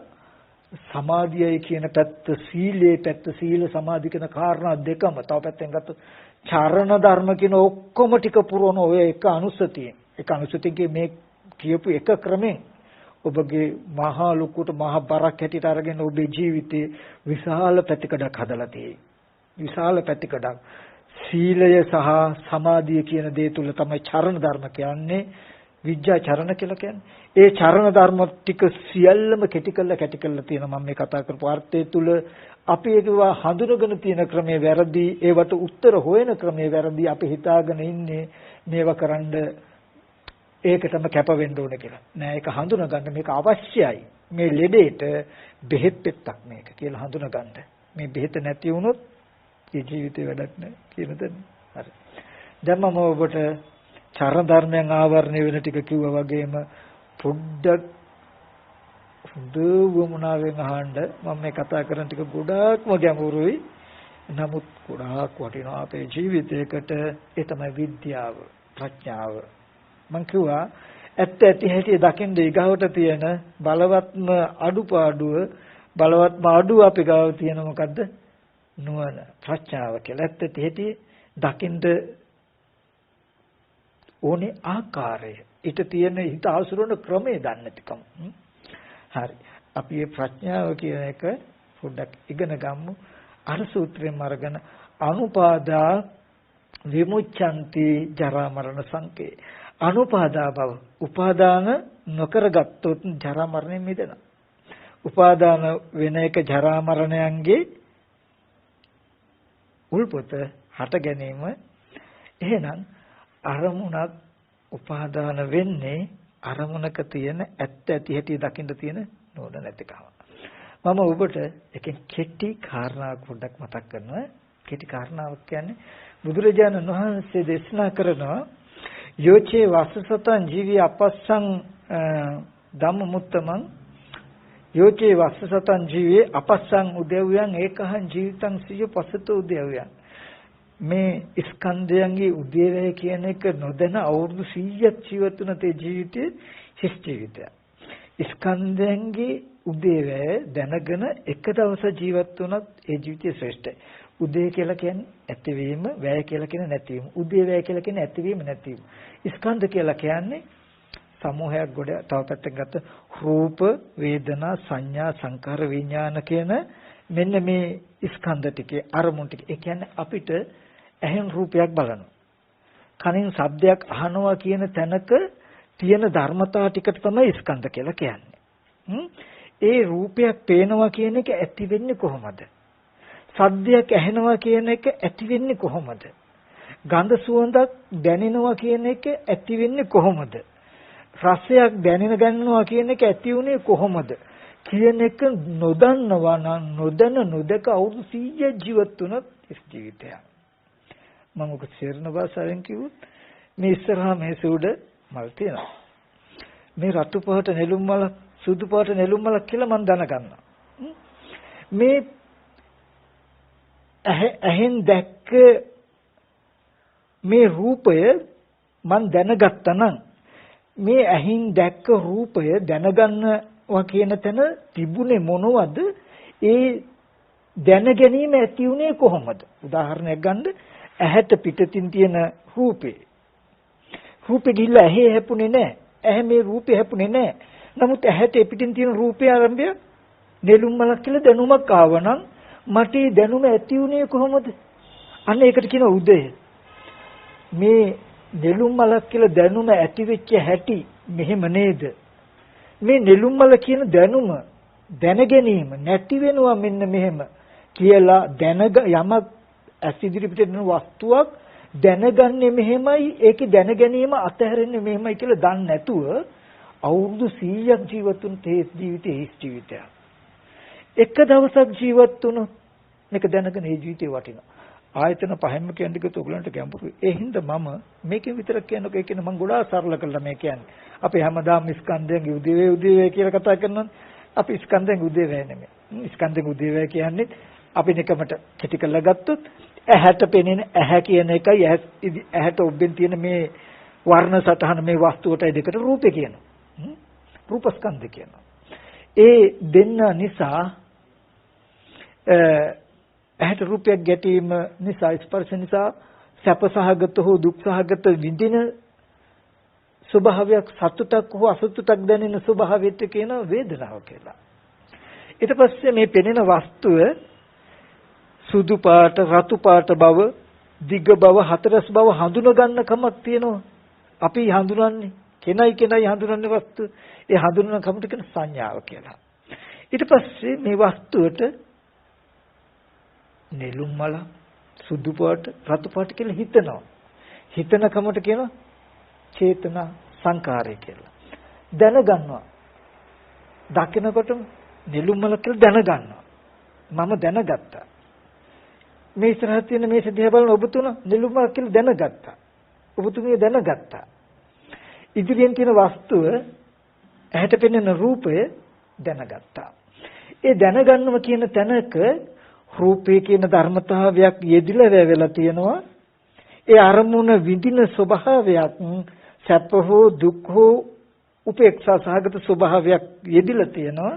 සමාධියයි කියන පැත්ත සීලේ පැත්ත සීල සමාධි කියන කාරණා දෙකම තව පැත්තෙන් ගත්තොත් චරණ ධර්ම කියන ඔක්කොම ටික පුරවන ඔය එක අනුසතිය. එක අනුසතියගේ මේ කියපු එක ක්‍රමෙන් ඔබගේ මහා ලොකුට මහා බරක් හැටියට අරගෙන ඔබේ ජීවිතේ විශාල පැතිකඩක් හදලා තියෙයි. විශාල පැතිකඩක්. සීලය සහ සමාධිය කියන දේ තුල තමයි චරණ ධර්ම කියන්නේ. විද්‍යා චරණ කියලා කියන්නේ. ඒ චරණ ධර්ම ටික සියල්ලම කැටි කළා තියෙනවා. මම මේ කතා කරපු අර්ථය තුල අපි ඒකවා හඳුනගෙන තියෙන ක්‍රමයේ වැරදි, ඒවට උත්තර හොයන ක්‍රමයේ වැරදි. අපි හිතාගෙන ඉන්නේ මේවා කරන්න ඒකටම කැප වෙන්න ඕන කියලා. නෑ ඒක හඳුනගන්න මේක අවශ්‍යයි. මේ ලෙඩේට බෙහෙත් පෙත්තක් මේක කියලා හඳුනගන්න. මේ බෙහෙත නැති වුණොත් ඒ ජීවිතේ වැඩක් නෑ කියන දේ. හරි. දැන් මම ඔබට චරණ ධර්මයන් ආවරණය වෙන ටික කිව්වා වගේම පොඩ්ඩක් දුවමුණාවෙන් අහන්න මම මේ කතා කරන ටික ගොඩාක්ම ගැඹුරුයි. නමුත් ගොඩාක් වටිනවා අපේ ජීවිතයකට. ඒ තමයි විද්‍යාව, ප්‍රඥාව. මම කිව්වා ඇත්ත ඇති හැටි දකින්න ඊගාවට තියෙන බලවත්ම අඩුපාඩුව බලවත්ම අඩුව අපි ගාව තියෙන මොකද්ද? නුවණ, ප්‍රඥාව කියලා. ඇත්ත ඇති හැටි දකින්න ඕනේ ආකාරය. ඊට තියෙන හිත ආසුරන ක්‍රමය දන්නේ නැතිකම. හරි. අපි මේ ප්‍රඥාව කියන එක පොඩ්ඩක් ඉගෙන ගමු. අර සූත්‍රයෙන් අරගෙන අනුපාදා විමුච්ඡanti ජරා මරණ සංකේ. අනුපාදා බව උපාදාන නොකරගත්තොත් ජරා මරණයෙන් මිදෙනවා. උපාදාන වෙන එක ජරා මරණයන්ගේ උල්පොත හට ගැනීම. එහෙනම් අරමුණක් උපාදාන වෙන්නේ අරමුණක තියෙන ඇත්ත ඇති හැටි දකින්න තියෙන නෝන නැතිකම. මම ඔබට එකෙන් කෙටි කාරණාවක් පොඩ්ඩක් මතක් කරනවා. කෙටි කාරණාවක් කියන්නේ බුදුරජාණන් වහන්සේ දේශනා කරනවා යෝචේ වස්සසතං ජීවි අපස්සං ධම්මමුත්තමං යෝචේ වස්සසතං ජීවි අපස්සං උදේවයන් ඒකහං ජීවිතං සිය පසතෝ උදේවයන්. මේ ස්කන්ධයන්ගේ උදේවැය කියන එක නොදැන අවුරුදු 100ක් ජීවත් වුණ තේ ජීවිතයේ හිස් ජීවිතය. ස්කන්ධයන්ගේ උදේවැය දැනගෙන එක දවසක් ජීවත් වුණත් ඒ ජීවිතය ශ්‍රේෂ්ඨයි. උදේ කියලා කියන්නේ ඇතිවීම, වැය කියලා කියන්නේ නැතිවීම. උදේවැය කියලා කියන්නේ ඇතිවීම නැතිවීම. ස්කන්ධ කියලා කියන්නේ සමූහයක් ගොඩ තව පැත්තකින් ගත්ත රූප, වේදනා, සංඥා, සංකාර, විඥාන කියන මෙන්න මේ ස්කන්ධ ටිකේ අරමුණු ටික. ඒ කියන්නේ අපිට ඇහෙන් රූපයක් බලනවා. කනින් ශබ්දයක් අහනවා කියන තැනක තියෙන ධර්මතා ටිකට තමයි ස්කන්ධ කියලා කියන්නේ. ඒ රූපයක් පේනවා කියන එක ඇති වෙන්නේ කොහොමද? ශබ්දයක් ඇහෙනවා කියන එක ඇති වෙන්නේ කොහොමද? ගඳ සුවඳක් දැනෙනවා කියන එක ඇති වෙන්නේ කොහොමද? රසයක් දැනෙන ගන්නවා කියන එක ඇති වුනේ කොහොමද? කියන එක නොදන්නවා නම් නොදක අවුරුදු 100 ජීවත් වුණත් ජීවිතය. මම ඔක සේරන භාෂාවෙන් කිව්වොත් මේ ඉස්සරහා මේ සූඩ මල් තියෙනවා. මේ රතු පහට නෙළුම් මල සුදු පහට නෙළුම් මල කියලා මම දැනගන්නවා. මේ ඇහෙන් දැක්ක මේ රූපය මම දැනගත්තා නම් මේ ඇහින් දැක්ක රූපය දැනගන්නවා කියන තැන තිබුණේ මොනවද? ඒ දැන ගැනීම ඇති උනේ කොහොමද? උදාහරණයක් ගන්න ඇහැට පිටතින් තියෙන රූපේ ගිහිල්ලා ඇහි හැපුණේ නැහැ. ඇහැ මේ රූපේ හැපුණේ නැහැ. නමුත් ඇහැට පිටින් තියෙන රූපේ ආරම්භය නෙළුම් මලක් කියලා දැනුමක් ආවනම් මට ඒ දැනුම ඇති උනේ කොහොමද? අන්න ඒකට කියන උදය. මේ නෙළුම් මලක් කියලා දැනුම ඇති වෙච්ච හැටි මෙහෙම නේද? මේ නෙළුම් මල කියන දැනුම දැන ගැනීම නැති වෙනවා මෙන්න මෙහෙම කියලා යමක් ඇස් ඉදිරි පිටේ දෙන වස්තුවක් දැනගන්නේ මෙහෙමයි, ඒකේ දැන ගැනීම අතහැරෙන්නේ මෙහෙමයි කියලා දන්නේ නැතුව අවුරුදු 100ක් ජීවත් වුණ තේ ජීවිතයක්. එක දවසක් ජීවත් වුණොත් මේක දැනගෙන ඒ ජීවිතේ වටිනවා. ආයතන පහෙන්ම කියන්නේ කිව්වොත් ඔයගලන්ට ගැඹුරුයි. ඒ හින්දා මම මේකෙන් විතරක් කියනකොට ඒ කියන්නේ මම ගොඩාක් සරල කළා මේ කියන්නේ. අපි හැමදාම ස්කන්ධයෙන් උදේවේ කියලා කතා කරනවානේ. අපි ස්කන්ධයෙන් උදේවේ නෙමෙයි. ස්කන්ධයෙන් උදේවේ කියන්නේ අපි නිකමට කෙටි කරලා ගත්තොත් ඇහැට පෙනෙන ඇහැ කියන එකයි ඇහැට ඔබෙන් තියෙන මේ වර්ණ සටහන මේ වස්තුවටයි දෙකට රූපේ කියනවා. රූපස්කන්ධ කියනවා. ඒ දෙන්න නිසා ඇහැට රූපයක් ගැටීම නිසා ස්පර්ශ නිසා සැපසහගත හෝ දුක්සහගත විඳින ස්වභාවයක් සතුටක් හෝ අසතුටක් දැනෙන ස්වභාවයට කියන වේදනාව කියලා. ඊට පස්සේ මේ පෙනෙන වස්තුව සුදු පාට, රතු පාට බව, දිග බව, හතරස් බව හඳුන ගන්න කමක් තියෙනවා. අපි හඳුනන්නේ කෙනයි හඳුනන්නේ වස්තු. ඒ හඳුනන කමට කියන සංඥාව කියලා. ඊට පස්සේ මේ වස්තුවට නෙළුම් මල, සුදු පාට, රතු පාට කියලා හිතනවා. හිතන කමට කියන චේතනා සංකාරය කියලා. දැනගන්නවා. දකිනකොටම නෙළුම් මල කියලා දැනගන්නවා. මම දැනගත්තා. මේ ඉස්සරහ තියෙන මේ දිහා බලන ඔබතුන නෙළුම් මල කියලා දැනගත්තා. ඔබතුමිය දැනගත්තා. ඉදිරියෙන් තියෙන වස්තුව ඇහැට පෙනෙන රූපය දැනගත්තා. ඒ දැනගන්නම කියන තැනක රූපේ කියන ධර්මතාවයක් යෙදිලා වැවෙලා තියෙනවා. ඒ අරමුණ විඳින ස්වභාවයක් සැප හෝ දුක් හෝ උපේක්ෂා සහගත ස්වභාවයක් යෙදිලා තියෙනවා.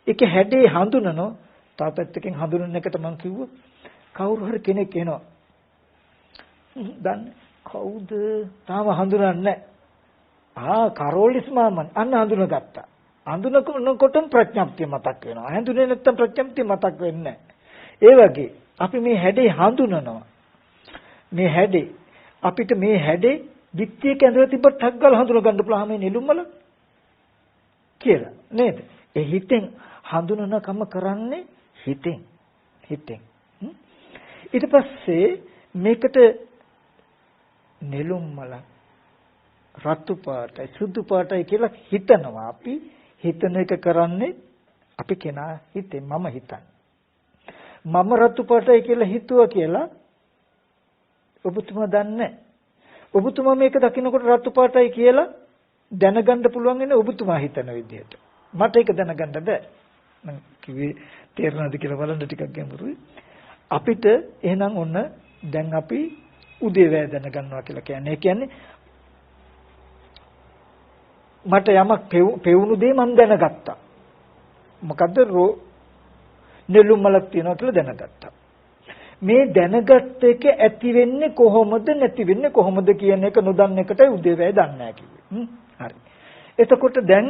ඒක හැඩේ හඳුනනවා. තව පැත්තකින් හඳුනන එකට මම කිව්වා කවුරු හරි කෙනෙක් එනවා. දන්නේ කවුද? තාම හඳුනන්නේ නැහැ. කරෝලිස් මාමන් අන්න හඳුනගත්තා. හඳුනනකොටම ප්‍රඥප්තිය මතක් වෙනවා. හඳුනේ නැත්තම් ප්‍රඥප්තිය මතක් වෙන්නේ නැහැ. ඒ වගේ අපි මේ හැඩේ හඳුනනවා. මේ හැඩේ අපිට මේ හැඩේ දික්තියක ඇඳලා තිබ්බට ටක් ගාලා හඳුන ගන්න පුළුවන් මේ නෙළුම්මල කියලා නේද? ඒ හිතෙන් හඳුනනකම කරන්නේ හිතෙන්. ඊට පස්සේ මේකට නෙළුම්මල රතු පාටයි සුදු පාටයි කියලා හිතනවා. අපි හිතන එක කරන්නේ අපි කෙනා හිතෙන්. මම හිතන්නේ මම රතු පාටයි කියලා හිතුවා කියලා ඔබතුමා දන්නේ. ඔබතුමා මේක දකින්නකොට රතු පාටයි කියලා දැනගන්න පුළුවන් ඉන්නේ ඔබතුමා හිතන විදිහට. මට ඒක දැනගන්න බෑ. මම කිව්වේ තේරෙනවද කියලා බලන්න ටිකක් ගැඹුරුයි. අපිට එහෙනම් ඔන්න දැන් අපි උදේවැය දැනගන්නවා කියලා කියන්නේ. ඒ කියන්නේ මට යමක් පෙවුණු දේ මම දැනගත්තා. මොකද්ද? නෙළුම් මලක් තියෙනවා කියලා දැනගත්තා. මේ දැනගත් එක ඇති වෙන්නේ කොහොමද නැති වෙන්නේ කොහොමද කියන එක නොදන්න එකටයි උදේවැය දන්නේ නැහැ කිව්වේ. හරි. එතකොට දැන්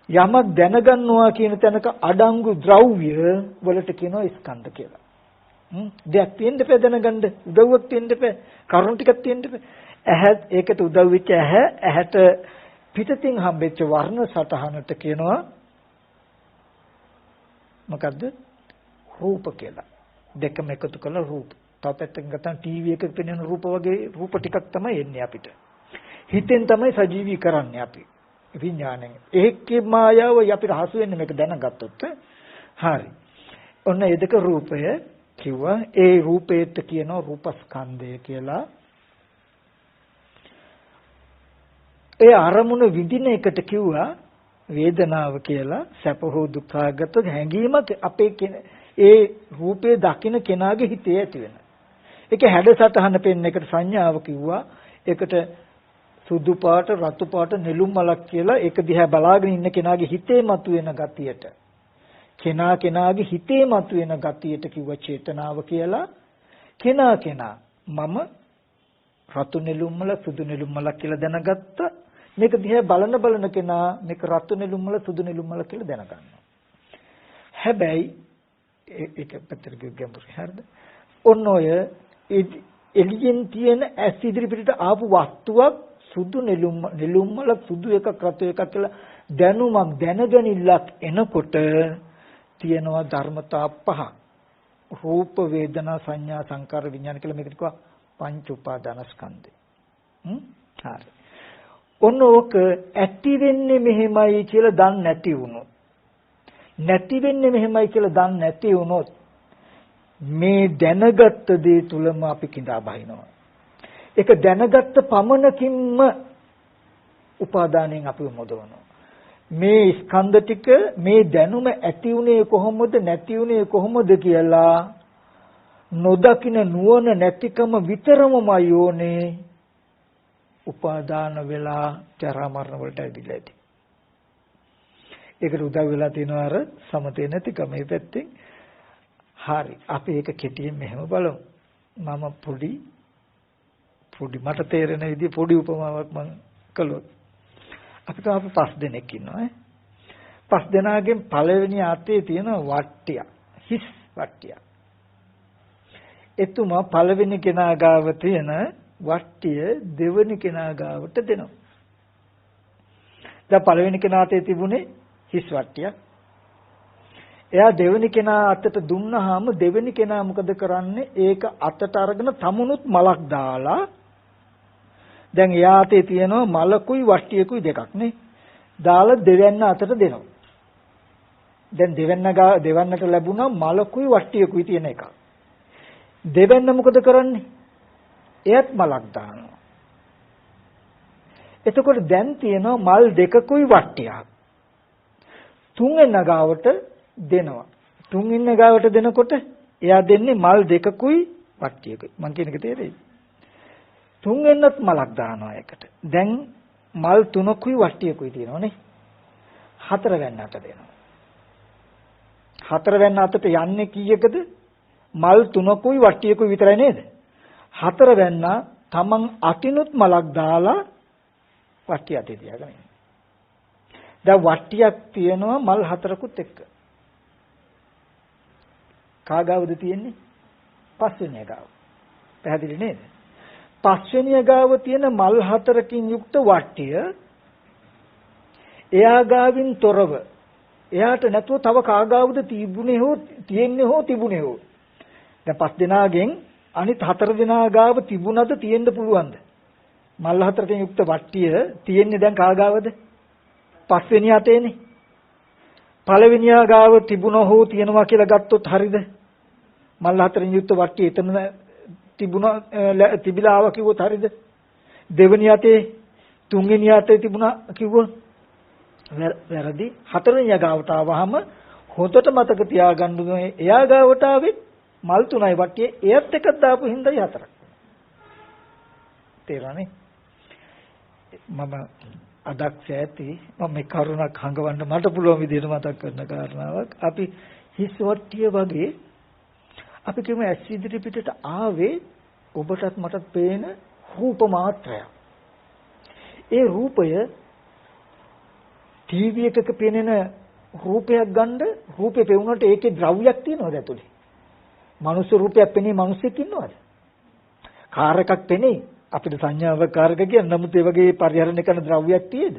යමක් දැනගන්නවා කියන තැනක අඩංගු ද්‍රව්‍ය වලට කියනවා ස්කන්ධ කියලා. දෙයක් තියෙන්න බෑ දැනගන්න. උදව්වක් තියෙන්න බෑ. කරුණු ටිකක් තියෙන්න බෑ. ඇහැ ඒකට උදව් වෙච්ච ඇහැට පිටතින් හම්බෙච්ච වර්ණ සටහනට කියනවා මොකද්ද? රූප කියලා. දෙකම එකතු කරලා රූප. තව පැත්තකින් ගත්තම ටීවී එකක පෙනෙන රූප වගේ රූප ටිකක් තමයි එන්නේ අපිට. හිතෙන් තමයි සජීවී කරන්නේ අපි. විඥාණයෙන්. ඒකේ මායාව අපිට හසු වෙන්නේ මේක දැනගත්තොත්. හරි. ඔන්න ඒ දෙක රූපය කිව්වා. ඒ රූපේට කියනවා රූපස්කන්ධය කියලා. ඒ අරමුණ විඳින එකට කිව්වා වේදනාව කියලා. සැප හෝ දුක්ඛාගත හැඟීමක් අපේ ඒ රූපේ දකින්න කෙනාගේ හිතේ ඇති වෙන. ඒක හැඩසටහන පෙන්න එකට සංඥාව කිව්වා. ඒකට සුදු පාට, රතු පාට, නෙළුම් මලක් කියලා ඒක දිහා බලාගෙන ඉන්න කෙනාගේ හිතේ මතුවෙන ගතියට. කෙනාගේ හිතේ මතුවෙන ගතියට කිව්වා චේතනාව කියලා. කෙනා මම රතු නෙළුම් මල, සුදු නෙළුම් මලක් කියලා දැනගත්තා. මේක දිහා බලන කෙනා මේක රතු නෙළුම් මල, සුදු නෙළුම් මල කියලා දැනගන්නවා. හැබැයි ඒක පැත්තට ගැඹුරුයි. හරිද? ඔන්න ඔය එළියෙන් තියෙන ඇස් ඉදිරි පිටට ආපු වස්තුවක් සුදු නෙළුම් මල සුදු එකක් රතු එකක් කියලා දැනුමක් දැනගනිල්ලක් එනකොට තියෙනවා ධර්මතා පහ. රූප, වේදනා, සංඥා, සංකාර, විඥාන කියලා මේකට කිව්වා පංච උපාදානස්කන්ධය. හරි. ඔන්න ඕක ඇති වෙන්නේ මෙහෙමයි කියලා දන්නේ නැති වුණොත්, නැති වෙන්නේ මෙහෙමයි කියලා දන්නේ නැති වුණොත් මේ දැනගත් දේ තුලම අපි කිඳා බහිනවා. ඒක දැනගත් පමණකින්ම උපාදානයෙන් අපිව මොදවනවා. මේ ස්කන්ධ ටික මේ දැනුම ඇති උනේ කොහොමද නැති උනේ කොහොමද කියලා නොදකින නුවණ නැතිකම විතරමයි ඕනේ. උපාදාන වෙලා ජරා මරණ වලට ඇවිල්ලා ඇති. ඒකට උදව් වෙලා තියෙනවා අර සමතේ නැතිකම මේ පැත්තෙන්. හරි. අපි ඒක කෙටියෙන් මෙහෙම බලමු. මම පොඩි මට තේරෙන විදිහ පොඩි උපමාවක් මම කළොත්. අපිට අපි 5 දෙනෙක් ඉන්නවා ඈ. 5 දෙනාගෙන් පළවෙනි ආතේ තියෙන වට්ටිය. හිස් වට්ටිය. එතුමා පළවෙනි කෙනා ගාව තියෙන වට්ටිය දෙවෙනි කෙනා ගාවට දෙනවා. දැන් පළවෙනි කෙනාට තිබුණේ හිස් වට්ටියක්. එයා දෙවෙනි කෙනා අතට දුන්නාම දෙවෙනි කෙනා මොකද කරන්නේ? ඒක අතට අරගෙන තමුණුත් මලක් දාලා දැන් එයා අතේ තියෙනවා මලකුයි වට්ටියකුයි දෙකක් නේ. දාලා දෙවන්න අතට දෙනවා. දැන් දෙවන්නට ලැබුණා මලකුයි වට්ටියකුයි තියෙන එක. දෙවන්න මොකද කරන්නේ? එයත් මලක් දානවා. එතකොට දැන් තියෙනවා මල් දෙකකුයි වට්ටියක්. තුන්වෙනි ගාවට දෙනවා. තුන්වෙනි ගාවට දෙනකොට එයා දෙන්නේ මල් දෙකකුයි වට්ටියකුයි. මං කියන එක තේරෙයිද? තුන්වෙන්නත් මලක් දානවා එකට. දැන් මල් තුනකුයි වට්ටියකුයි තියෙනවනේ. හතරවෙන්නට දෙනවා. හතරවෙන්න අතට යන්නේ කීයකද? මල් තුනකුයි වට්ටියකුයි විතරයි නේද? හතරවෙන්න තමන් අතිනුත් මලක් දාලා වට්ටිය අතේ තියාගෙන ඉන්නවා. දැන් වට්ටියක් තියෙනවා මල් හතරකුත් එක්ක. කාගාවද තියෙන්නේ? පස්වෙනි ගාව. පැහැදිලි නේද? පස්වෙනි ගාව තියෙන මල් හතරකින් යුක්ත වට්ටිය එයා ගාවින් තොරව එයාට නැතුව තව කාගාවද තිබුණේ හෝ තියෙන්නේ හෝ තිබුණේ හෝ. දැන් 5 දෙනාගෙන් අනිත් 4 දෙනා ගාව තිබුණද තියෙන්න පුළුවන්ද? මල් හතරකින් යුක්ත වට්ටිය තියෙන්නේ දැන් කාගාවද? පස්වෙනි අතේනේ. පළවෙනියා ගාව තිබුණා හෝ තියෙනවා කියලා ගත්තොත් හරිද? මල් හතරකින් යුක්ත වට්ටිය එතන තිබිලා ආවා කිව්වොත් හරිද? දෙවෙනි අතේ තුන්වෙනි අතේ තිබුණා කිව්වොත් වැරදි. හතරවෙනි ගාවට ආවහම හොතට මතක තියාගන්න ඕනේ එයා ගාවට ආවේ මල් තුනයි වට්ටියේ එයත් එකක් දාපු හින්දායි හතරක්. තේරුණානේ? මම අදක්ෂ ඇති මම මේ කරුණක් හංගවන්න මට පුළුවන් විදිහට මතක් කරන කාරණාවක්. අපි හිස් වට්ටිය වගේ අපි කියමු ඇස් ඉදිරි පිටට ආවේ ඔබටත් මටත් පේන රූප මාත්‍රයක්. ඒ රූපය ටීවී එකක පෙනෙන රූපයක් ගන්න රූපේ පෙවුනට ඒකේ ද්‍රව්‍යයක් තියෙනවද ඇතුලේ? මනුස්ස රූපයක් පෙනේ මිනිස්සෙක් ඉන්නවද? කාර් එකක් පෙනේ අපිට සංඥාවක් කාර් එක කියන නමුත් ඒ වගේ පරිහරණය කරන ද්‍රව්‍යයක් තියෙද?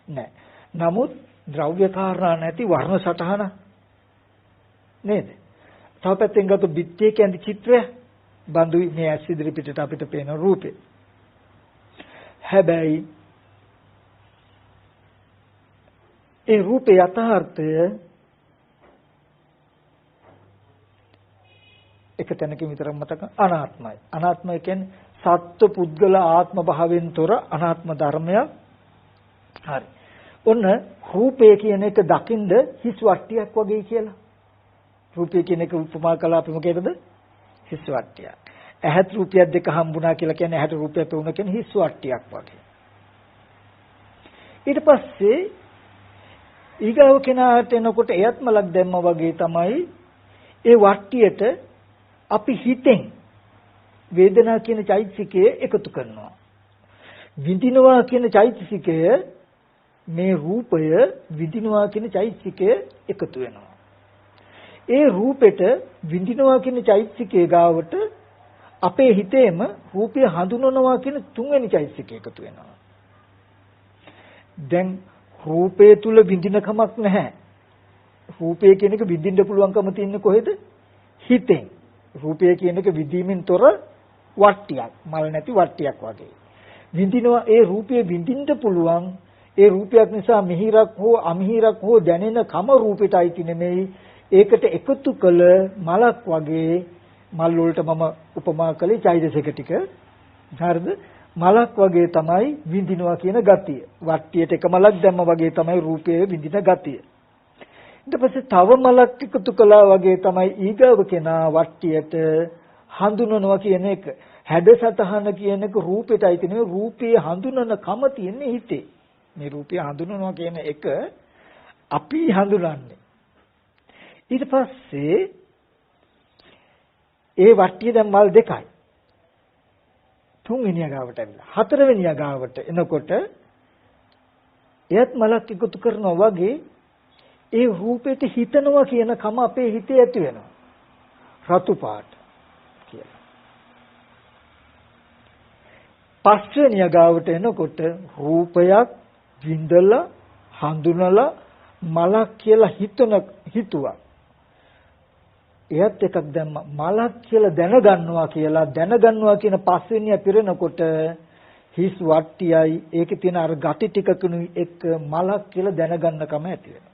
නැහැ. නමුත් ද්‍රව්‍ය කාරණා නැති වර්ණ සටහන නේද? තව පැත්තෙන් ගත්තොත් බිත්තියේ කැඳි චිත්‍රය බඳුයි මේ ඇස් ඉදිරි පිටට අපිට පේන රූපේ. හැබැයි ඒ රූපේ යථාර්ථය එක තැනකින් විතරක් මතක අනාත්මයි. අනාත්මය කියන්නේ සත්ව පුද්ගල ආත්ම භාවයෙන් තොර අනාත්ම ධර්මයක්. හරි. ඔන්න රූපය කියන එක දකින්ද හිස් වට්ටියක් වගේ කියලා. රූපය කියන එක උපමා කළා අපි මොකේද? හිස් වට්ටියක්. ඇහත් රූපයක් දෙක හම්බුණා කියලා කියන්නේ ඇහට රූපයක් වුණා කියන්නේ හිස් වට්ටියක් වගේ. ඊට පස්සේ ඊගාව කෙනාට එනකොට එයත් මලක් දැම්මා වගේ තමයි ඒ වට්ටියට අපි හිතෙන් වේදනා කියන චෛතසිකය එකතු කරනවා. විඳිනවා කියන චෛතසිකය මේ රූපය විඳිනවා කියන චෛතසිකය එකතු වෙනවා. ඒ රූපෙට විඳිනවා කියන චෛතසිකයේ ගාවට අපේ හිතේම රූපය හඳුනනවා කියන තුන්වෙනි චෛතසිකය එකතු වෙනවා. දැන් රූපය තුල විඳින කමක් නැහැ. රූපය කියන එක විඳින්න පුළුවන්කම තියෙන්නේ කොහෙද? හිතෙන්. රූපය කියන එක විඳීමෙන් තොර වට්ටියක්, මල් නැති වට්ටියක් වගේ. විඳිනවා ඒ රූපය විඳින්න පුළුවන්. ඒ රූපයක් නිසා මිහිරක් හෝ අමිහිරක් හෝ දැනෙන කම රූපෙට අයිති නෙමෙයි. ඒකට එකතු කළ මලක් වගේ මල් වලට මම උපමා කළේ චෛතසික ටික. හරිද? මලක් වගේ තමයි විඳිනවා කියන ගතිය. වට්ටියට එක මලක් දැම්ම වගේ තමයි රූපයේ විඳින ගතිය. ඊට පස්සේ තව මලක් එකතු කළා වගේ තමයි ඊගව කෙනා වට්ටියට හඳුනනවා කියන එක. හැඩසතහන කියන එක රූපෙටයි තියෙන්නේ. රූපයේ හඳුනන කම තියෙන්නේ හිතේ. මේ රූපය හඳුනනවා කියන එක අපි හඳුනන්නේ. ඊට පස්සේ ඒ වට්ටිය දැන් මල් දෙකයි. තුන්වෙනි ගාවට ඇවිල්ලා හතරවෙනි ගාවට එනකොට එයත් මලක් එකතු කරනවා වගේ ඒ රූපෙට හිතනවා කියන කම අපේ හිතේ ඇති වෙනවා. රතු පාට කියලා. පස්වෙනි ගාවට එනකොට රූපයක් විඳලා හඳුනලා මලක් කියලා හිතුවා. එයත් එකක් දැම්ම මලක් කියලා දැනගන්නවා කියන පස්වෙනිය පිරෙනකොට හිස් වට්ටියයි ඒකේ තියෙන අර ගති ටිකකුණු එක්ක මලක් කියලා දැනගන්නකම ඇති වෙනවා.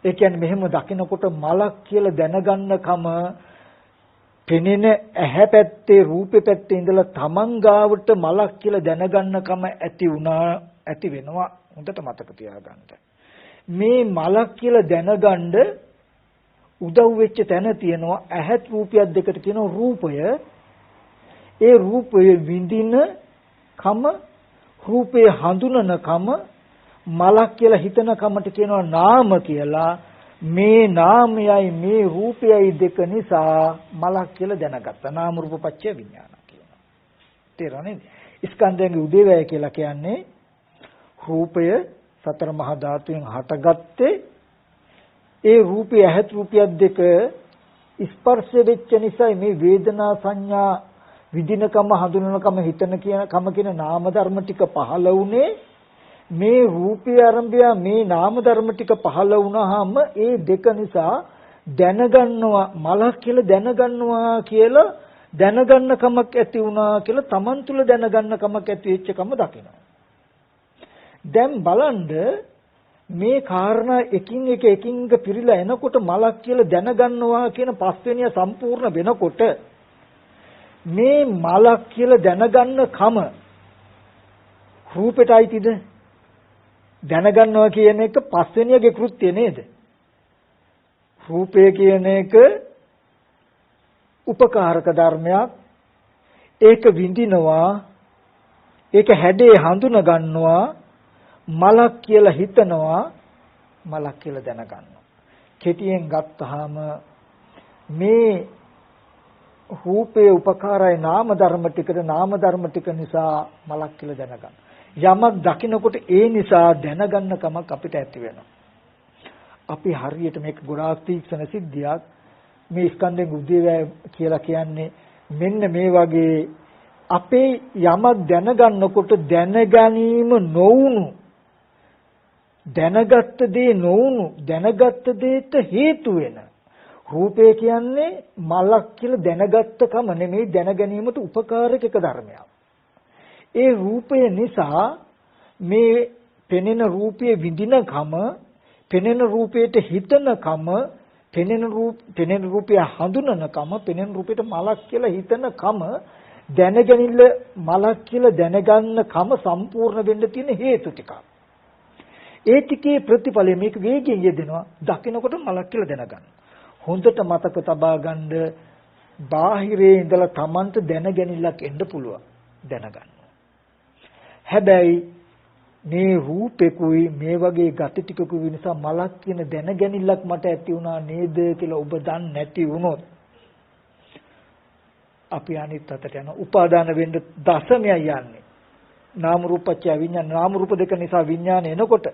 ඒ කියන්නේ මෙහෙම දකිනකොට මලක් කියලා දැනගන්නකම පෙනෙන ඇහැ පැත්තේ රූපේ පැත්තේ ඉඳලා තමන් ගාවට මලක් කියලා දැනගන්නකම ඇති වෙනවා. හොඳට මතක තියාගන්න. මේ මලක් කියලා දැනගන්න උදව් වෙච්ච තැන තියෙනවා ඇහත් රූපයක් දෙකට කියන රූපය. ඒ රූපය විඳින කම රූපය හඳුනන කම මලක් කියලා හිතන කමට කියනවා නාම කියලා. මේ නාමයයි මේ රූපයයි දෙක නිසා මලක් කියලා දැනගත්තා. නාම රූප පත්‍ය විඥාන කියනවා. තේරෙනවද? ස්කන්ධයන්ගේ උදේවැය කියලා කියන්නේ රූපය සතර මහා ධාතුයෙන් හටගත්තේ ඒ රූපය ඇහත් රූපයක් දෙක ස්පර්ශ වෙච්ච නිසා මේ වේදනා සංඥා විදිනකම හඳුනනකම හිතන කියන නාම ධර්ම ටික පහළ වුණේ මේ රූපය ආරම්භය මේ නාම ධර්ම ටික පහළ වුණාම ඒ දෙක නිසා දැනගන්නවා මලක් කියලා දැනගන්නවා කියලා දැනගන්න කමක් ඇති වුණා කියලා Taman තුල දැනගන්න කමක් ඇති වෙච්ච කම දකිනවා. දැන් බලන්න මේ කාරණා එකින් එක පිරීලා එනකොට මලක් කියලා දැනගන්නවා කියන පස්වෙනිය සම්පූර්ණ වෙනකොට මේ මලක් කියලා දැනගන්න කම රූපෙට අයිතිද? දැනගන්නවා කියන එක පස්වෙනියගේ කෘත්‍ය නේද? රූපය කියන එක උපකාරක ධර්මයක්. ඒක විඳිනවා, ඒක හැඩේ හඳුන ගන්නවා, මලක් කියලා හිතනවා, මලක් කියලා දැනගන්නවා. කෙටියෙන් ගත්තාම මේ රූපේ උපකාරයි නාම ධර්ම ටික නිසා මලක් කියලා දැනගන්න. යමක් දකිනකොට ඒ නිසා දැනගන්න කමක් අපිට ඇති වෙනවා. අපි හරියට මේක ගොඩාක් තීක්ෂණ සිද්ධියක්. මේ ස්කන්ධෙන් උදේවැය කියලා කියන්නේ මෙන්න මේ වගේ අපේ යමක් දැනගන්නකොට දැනගැනීම නොවුණු දැනගත්ත දේ නොවුණු දැනගත්ත දේට හේතු වෙන රූපය කියන්නේ මලක් කියලා දැනගත්තකම නෙමෙයි දැනගැනීමට උපකාරක එක ධර්මයක්. ඒ රූපය නිසා මේ පෙනෙන රූපයේ විඳිනකම පෙනෙන රූපයට හිතනකම පෙනෙන රූපය හඳුනනකම පෙනෙන රූපයට මලක් කියලා හිතනකම දැනගැනිල්ල මලක් කියලා දැනගන්නකම සම්පූර්ණ වෙන්න තියෙන හේතු ටිකක්. ඒ ටිකේ ප්‍රතිඵලය මේක වේගයෙන් යෙදෙනවා දකින්නකොට මලක් කියලා දැනගන්න. හොඳට මතක තබා ගන්න බාහිරේ ඉඳලා Tamanට දැනගැනිල්ලක් එන්න පුළුවන් දැනගන්න. හැබැයි මේ රූපෙකුයි මේ වගේ ගති ටිකකුයි නිසා මලක් කියන දැනගැනිල්ලක් මට ඇති වුණා නේද කියලා ඔබ දන්නේ නැති වුණොත් අපි අනිත් අතට යන උපාදාන වෙන්න දශමයයි යන්නේ. නාම රූපච්ඡ විඥාන නාම රූප දෙක නිසා විඥාන එනකොට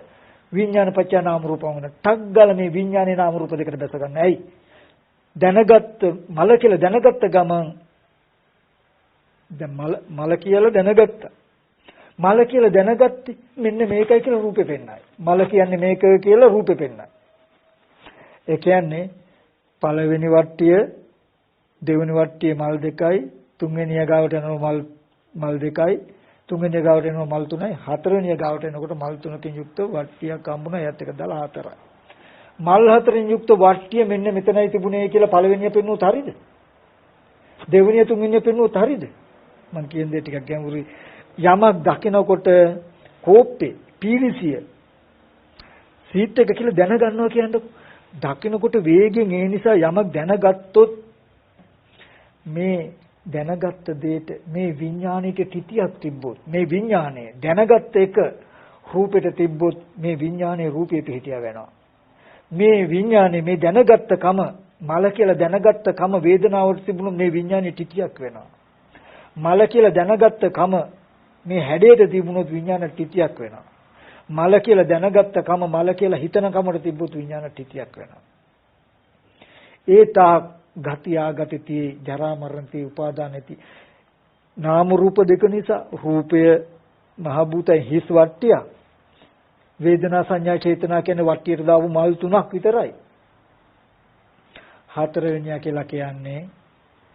විඥාන පත්‍ය නාම රූප වුණ ටග්ගල මේ විඥානේ නාම රූප දෙකට බැස ගන්න. ඇයි? දැනගත්ත මල කියලා දැනගත්ත ගමන් දැන් මල කියලා දැනගත්තා. මල කියලා දැනගත්තේ මෙන්න මේකයි කියලා රූපේ පෙන්නයි. මල කියන්නේ මේක කියලා රූපේ පෙන්නයි. ඒ කියන්නේ පළවෙනි වට්ටිය දෙවෙනි වට්ටියේ මල් දෙකයි තුන්වෙනි ගාවට යනවා මල් දෙකයි තුන්වෙනි ගාවට එනවා මල් තුනයි හතරවෙනි ගාවට එනකොට මල් තුනකින් යුක්ත වට්ටියක් හම්බුණා. එයත් එක දාලා හතරයි. මල් හතරෙන් යුක්ත වට්ටිය මෙන්න මෙතනයි තිබුණේ කියලා පළවෙනිය පෙන්නුවොත් හරියද? දෙවෙනිය තුන්වෙනිය පෙන්නුවොත් හරියද? මම කියන දේ ටිකක් ගැඹුරුයි. යමක් දකිනකොට කෝප්පේ පීලිසිය සීට් එක කියලා දැනගන්නවා කියන්නේ දකිනකොට වේගෙන් ඒ නිසා යමක් දැනගත්තොත් මේ දැනගත්ත දෙයට මේ විඥාණයට තිතියක් තිබ්බොත් මේ විඥාණය දැනගත්ත එක රූපෙට තිබ්බොත් මේ විඥානයේ රූපේ පිහිටියා වෙනවා. මේ විඥානේ මේ දැනගත්ත කම මල කියලා දැනගත්ත කම වේදනාවට තිබුණොත් මේ විඥානේ තිතියක් වෙනවා. මල කියලා දැනගත්ත කම මේ හැඩයට තිබුණොත් විඥාන තිතියක් වෙනවා. මල කියලා දැනගත්ත කම මල කියලා හිතන කමට තිබ්බොත් විඥාන තිතියක් වෙනවා. ඒතා ගති ආගතිති ජරා මරණති උපාදානති නාම රූප දෙක නිසා රූපය මහ භූතයි හිස් වට්ටිය වේදනා සංඥා චේතනා කියන වට්ටියට දාපු මල් තුනක් විතරයි. හතරවෙනියා කියලා කියන්නේ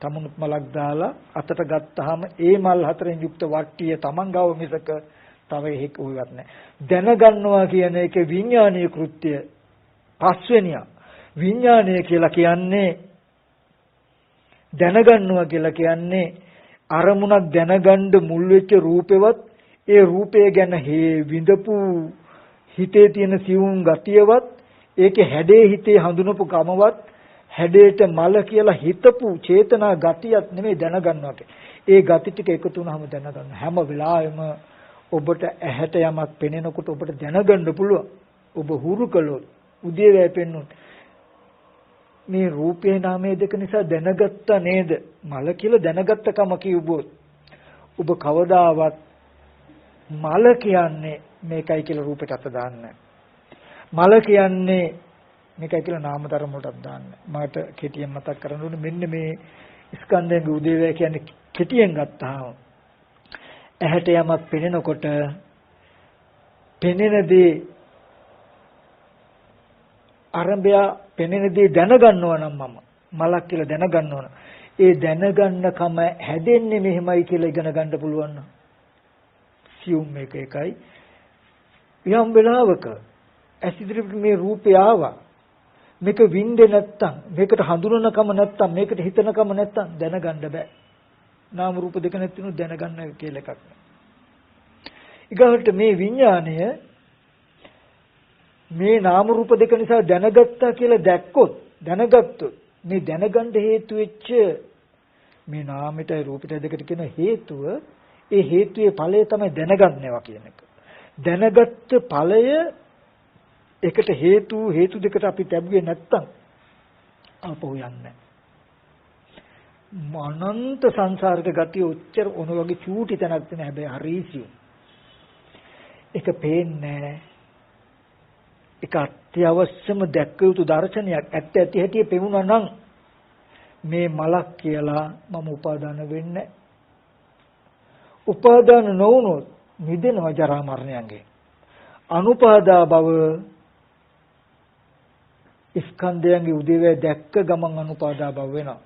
තමුණුත් මලක් දාලා අතට ගත්තාම ඒ මල් හතරෙන් යුක්ත වට්ටිය තමන් ගාව මිසක තව එකක් උවත් නැහැ. දැනගන්නවා කියන එක විඥානීය කෘත්‍ය. පස්වෙනියා විඥානීය කියලා කියන්නේ දැනගන්නවා කියලා කියන්නේ අරමුණක් දැනගන්න මුල් වෙච්ච රූපෙවත් ඒ රූපය ගැන විඳපු හිතේ තියෙන සියුම් ගතියවත් ඒකේ හැඩේ හිතේ හඳුනපු ගමවත් හැඩේට මල කියලා හිතපු චේතනා ගතියක් නෙමෙයි දැනගන්නවා කියන්නේ. ඒ ගති ටික එකතු වුනහම දැනගන්න හැම වෙලාවෙම ඔබට ඇහැට යමක් පෙනෙනකොට ඔබට දැනගන්න පුළුවන්. ඔබ හුරු කළොත් උදේවැය පෙන්නුත් මේ රූපේ නාමයේ දෙක නිසා දැනගත්තා නේද? මල කියලා දැනගත්ත කම කිව්වොත් ඔබ කවදාවත් මල කියන්නේ මේකයි කියලා රූපෙට අත දාන්නේ. මල කියන්නේ මේකයි කියලා නාම ධර්ම වලටත් දාන්නේ. මට කෙටියෙන් මතක් කරන්න ඕනේ මෙන්න මේ ස්කන්ධයන්ගේ උදේවැය කියන්නේ කෙටියෙන් ගත්තාම ඇහැට යමක් පෙනෙනකොට පෙනෙන දේ ආරම්භය පෙනෙන දේ දැනගන්නවා නම් මම මලක් කියලා දැනගන්නවා නම් ඒ දැනගන්නකම හැදෙන්නේ මෙහෙමයි කියලා ඉගෙන ගන්න පුළුවන් නම් සියුම් එක එකයි යම් වෙලාවක ඇසිදිරිපිට මේ රූපය ආවා මේක වින්දේ නැත්තම් මේකට හඳුනනකම නැත්තම් මේකට හිතනකම නැත්තම් දැනගන්න බෑ නාම රූප දෙක නැතිනු දැනගන්න කියලා එකක් නෑ ඊගොල්ලන්ට මේ විඥාණය මේ නාම රූප දෙක නිසා දැනගත්තා කියලා දැක්කොත් දැනගත්තොත් මේ දැනගන්න හේතු වෙච්ච මේ නාමයටයි රූපයටයි දෙකට කියන හේතුව ඒ හේතුයේ ඵලය තමයි දැනගන්නවා කියන එක. දැනගත්ත ඵලය එකට හේතු දෙකට අපි ලැබුවේ නැත්තම් අපෝ යන්නේ. අනන්ත සංසාරික ගතිය උච්චර ඔන වගේ චූටි තැනක් තියෙන හැබැයි හරිසිය. ඒක පේන්නේ ඒක අත්‍යවශ්‍යම දැක්ක යුතු දර්ශනයක් ඇත්ත ඇති හැටි පෙමුණා නම් මේ මලක් කියලා මම උපාදාන වෙන්නේ උපාදාන නොවුනොත් මිදෙනවා ජරා මරණයන්ගෙන් අනුපාදා භව ස්කන්ධයන්ගේ උදේවැය දැක්ක ගමන් අනුපාදා භව වෙනවා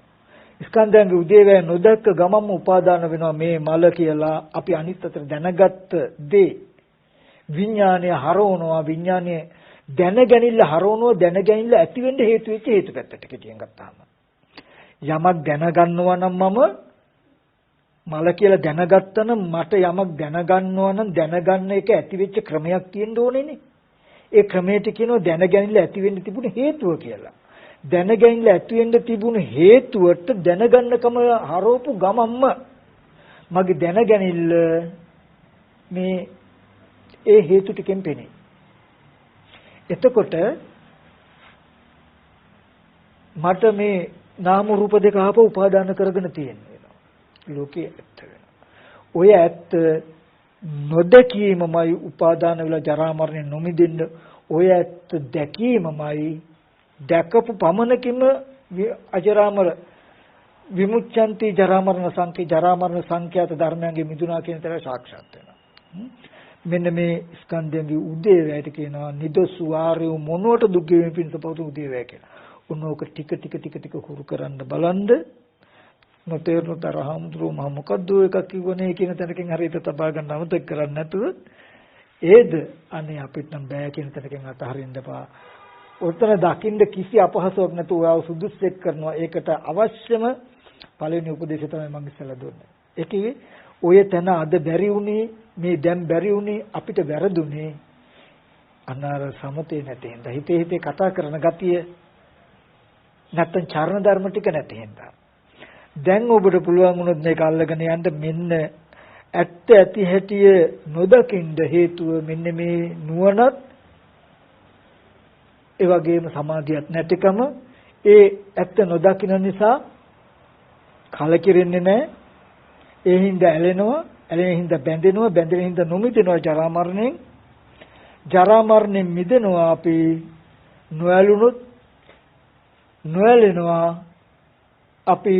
ස්කන්ධයන්ගේ උදේවැය නොදැක්ක ගමන්ම උපාදාන වෙනවා මේ මල කියලා අපි අනිත් අතට දැනගත්ත දේ විඥානය හරවනවා විඥානය දැනගැනිල්ල හරවනවා දැනගැනිල්ල ඇති වෙන්න හේතු වෙච්ච හේතු පැත්තට කෙටියෙන් ගත්තාම යමක් දැනගන්නවා නම් මම මල කියලා දැනගත්තා නම් මට යමක් දැනගන්නවා නම් දැනගන්න එක ඇති වෙච්ච ක්‍රමයක් තියෙන්න ඕනේනේ ඒ ක්‍රමයට කියනවා දැනගැනිල්ල ඇති වෙන්න තිබුණ හේතුව කියලා දැනගැනිල්ල ඇති වෙන්න තිබුණ හේතුවට දැනගන්නකම හරවපු ගමම්ම මගේ දැනගැනිල්ල මේ ඒ හේතු ටිකෙන් පෙනේ එතකොට මට මේ නාම රූප දෙක ආපහු උපාදාන කරගෙන තියෙනවා ලෝකේ ඇත්ත වෙනවා ඔය ඇත්ත නොදැකීමමයි උපාදාන වෙලා ජරා මරණය නොමිදෙන්න ඔය ඇත්ත දැකීමමයි දැකපු පමණකින්ම අජරාමර විමුච්ඡanti ජරා මරණ සංඛ්‍යාත ධර්මයන්ගේ මිදුණා කියන තර සාක්ෂාත් වෙනවා මෙන්න මේ ස්කන්ධයන්ගේ උදේවැයට කියනවා නිදොසු ආර්යෝ මොනවට දුක් ගෙවීම පිණිස පවතු උදේවැය කියලා. උන්නෝක ටික හුරු කරන්න බලන්ද නොතේරුණු තරහම්තුරු මම මොකද්ද එකක් කිව්වනේ කියන තැනකින් හරියට තබා ගන්න අමතක කරන්නේ නැතුව ඒද අනේ අපිට නම් බෑ කියන තැනකින් අතහරින්න එපා. උතන දකින්න කිසි අපහසුයක් නැතුව ඔයාව සුදුස්සෙක් කරනවා. ඒකට අවශ්‍යම පළවෙනි උපදේශය තමයි මම ඉස්සෙල්ලා දුන්නේ. ඒ කිව්වේ ඔය තැන අද බැරි වුණේ මේ දැන් බැරි වුණේ අපිට වැරදුනේ අනාර සමතේ නැති හින්දා. හිතේ හිතේ කතා කරන ගතිය නැත්තම් චරණ ධර්ම ටික නැති හින්දා. දැන් ඔබට පුළුවන් වුණොත් මේක අල්ලගෙන යන්න මෙන්න ඇත්ත ඇති හැටිය නොදකින්න හේතුව මෙන්න මේ නුවණත් ඒ වගේම සමාධියක් නැතිකම ඒ ඇත්ත නොදකින්න නිසා කලකිරෙන්නේ නැහැ. ඒ හින්දා ඇලෙනවා, ඇලෙන හින්දා බැඳෙනවා, බැඳෙන හින්දා නොමිදෙනවා ජරා මරණයෙන්. ජරා මරණයෙන් මිදෙනවා අපි නොඇලුනොත්, නොඇලෙනවා අපි